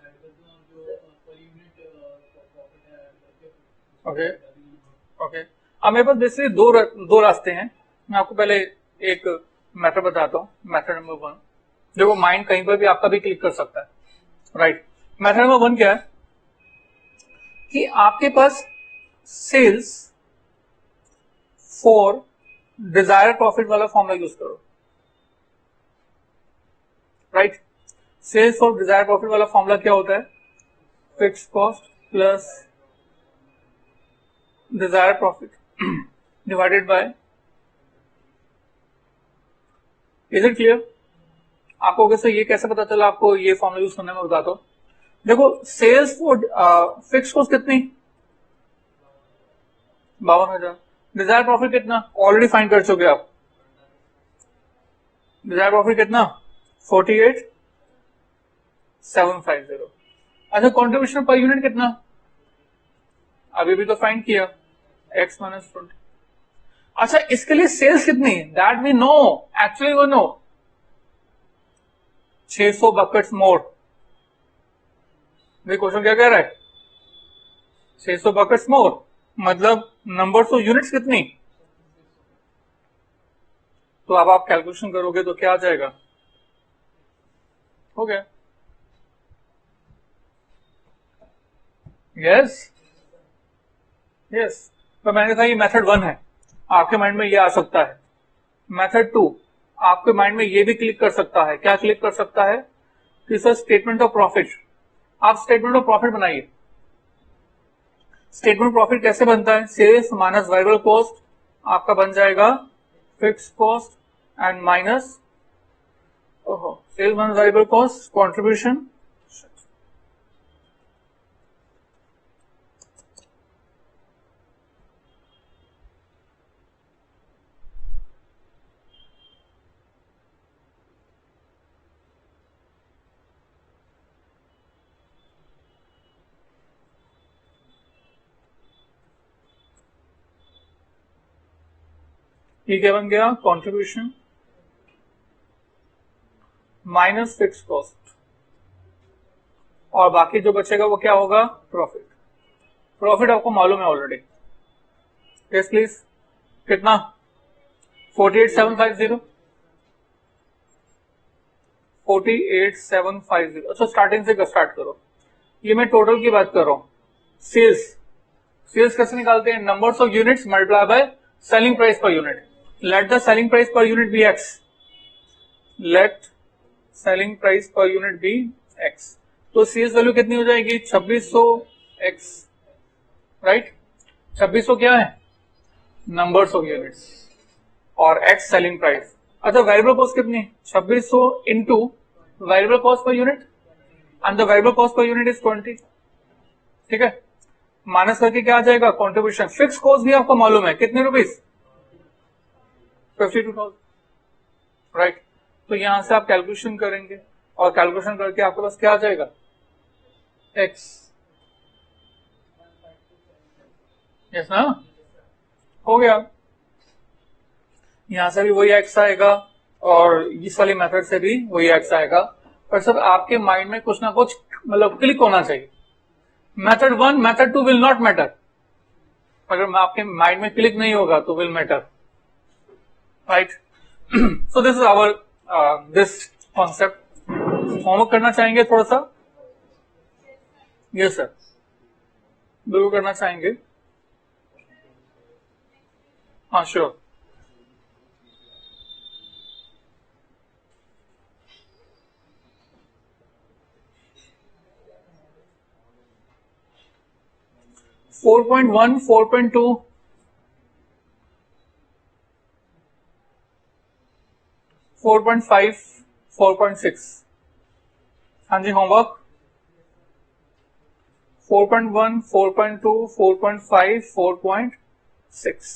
Okay okay. अब मेरे पास बेसिकली दो रास्ते हैं। मैं आपको पहले एक मेथड बताता हूं। मेथड नंबर 1 देखो माइंड कहीं पर भी आपका भी क्लिक कर सकता है। राइट। मेथड नंबर 1 क्या है कि आपके पास सेल्स फॉर डिजायर प्रॉफिट वाला फॉर्मूला यूज करो। राइट। सेल्स फॉर डिजायर प्रॉफिट वाला फॉर्मूला क्या होता है fix cost plus desire profit divided by. Is it clear. आपको कैसे ये कैसे पता चला आपको ये फॉर्मूला यूज करने में बताता हूं। देखो सेल्स फॉर फिक्स कॉस्ट कितनी 52,000। डिजायर प्रॉफिट कितना ऑलरेडी फाइंड कर चुके आप। डिजायर प्रॉफिट कितना 48,750। अच्छा कंट्रीब्यूशन पर यूनिट कितना अभी भी तो फाइंड किया x माइनस 20। अच्छा इसके लिए सेल्स कितनी दैट वी नो एक्चुअली वो नो 600 बकेट्स मोर। ये क्वेश्चन क्या कह रहा है 600 बकेट्स मोर मतलब नंबर्स ऑफ यूनिट्स कितनी। तो अब आप कैलकुलेशन करोगे तो क्या आ जाएगा हो गया। Yes yes. तो मैंने कहा ये मेथड 1 है आपके माइंड में ये आ सकता है। मेथड 2 आपके माइंड में ये भी क्लिक कर सकता है। क्या क्लिक कर सकता है कि सर स्टेटमेंट ऑफ प्रॉफिट। आप स्टेटमेंट ऑफ प्रॉफिट बनाइए। स्टेटमेंट प्रॉफिट कैसे बनता है? सेल्स माइनस वेरिएबल कॉस्ट आपका बन जाएगा fix cost and minus sales minus variable cost contribution. ये क्या बन गया? कंट्रीब्यूशन माइनस फिक्स कॉस्ट, और बाकी जो बचेगा वो क्या होगा? प्रॉफिट। प्रॉफिट आपको मालूम है ऑलरेडी। यस प्लीज, कितना? 48,750। 48,750। अच्छा, स्टार्टिंग से स्टार्ट करो। ये मैं टोटल की बात कर रहा हूं। सेल्स, सेल्स कैसे निकालते हैं? Numbers of units multiply by selling price per unit. Let the selling price per unit be x. Let selling price per unit be x. तो सेल्स वैल्यू कितनी हो जाएगी? 2600 एक्स, राइट। 2600 क्या है? नंबर्स ऑफ यूनिट्स, और x selling price. अच्छा, variable cost कितनी? 2600 into variable cost per unit, and the variable cost per unit is 20। ठीक है, माइनस करके क्या आ जाएगा? कंट्रीब्यूशन। फिक्स कॉस्ट भी आपको मालूम है कितने रुपीज? 52,000, राइट। तो यहां से आप कैलकुलेशन करेंगे, और कैलकुलेशन करके आपके पास क्या आ जाएगा? एक्स। यस ना, हो गया। यहां से भी वही एक्स आएगा, और इस वाली मेथड से भी वही एक्स आएगा। पर सर आपके माइंड में कुछ ना कुछ मतलब क्लिक होना चाहिए। Method 1 method 2 will not matter. अगर आपके माइंड में क्लिक नहीं होगा तो will matter, right. So this is our this concept. Homework करना चाहेंगे थोड़ा सा? यस सर, बिल्कुल करना चाहेंगे। हाँ श्योर। फोर 4.1, 4.2, 4.5, 4.6। हाँ जी, होमवर्क 4.1, 4.2, 4.5, 4.6,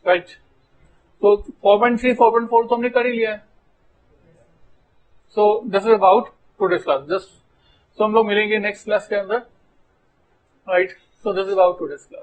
राइट। तो 4.3, 4.4 तो हमने कर ही लिया है। सो this is about today's class. Just तो हम लोग मिलेंगे नेक्स्ट क्लास के अंदर, right. So this is about today's class.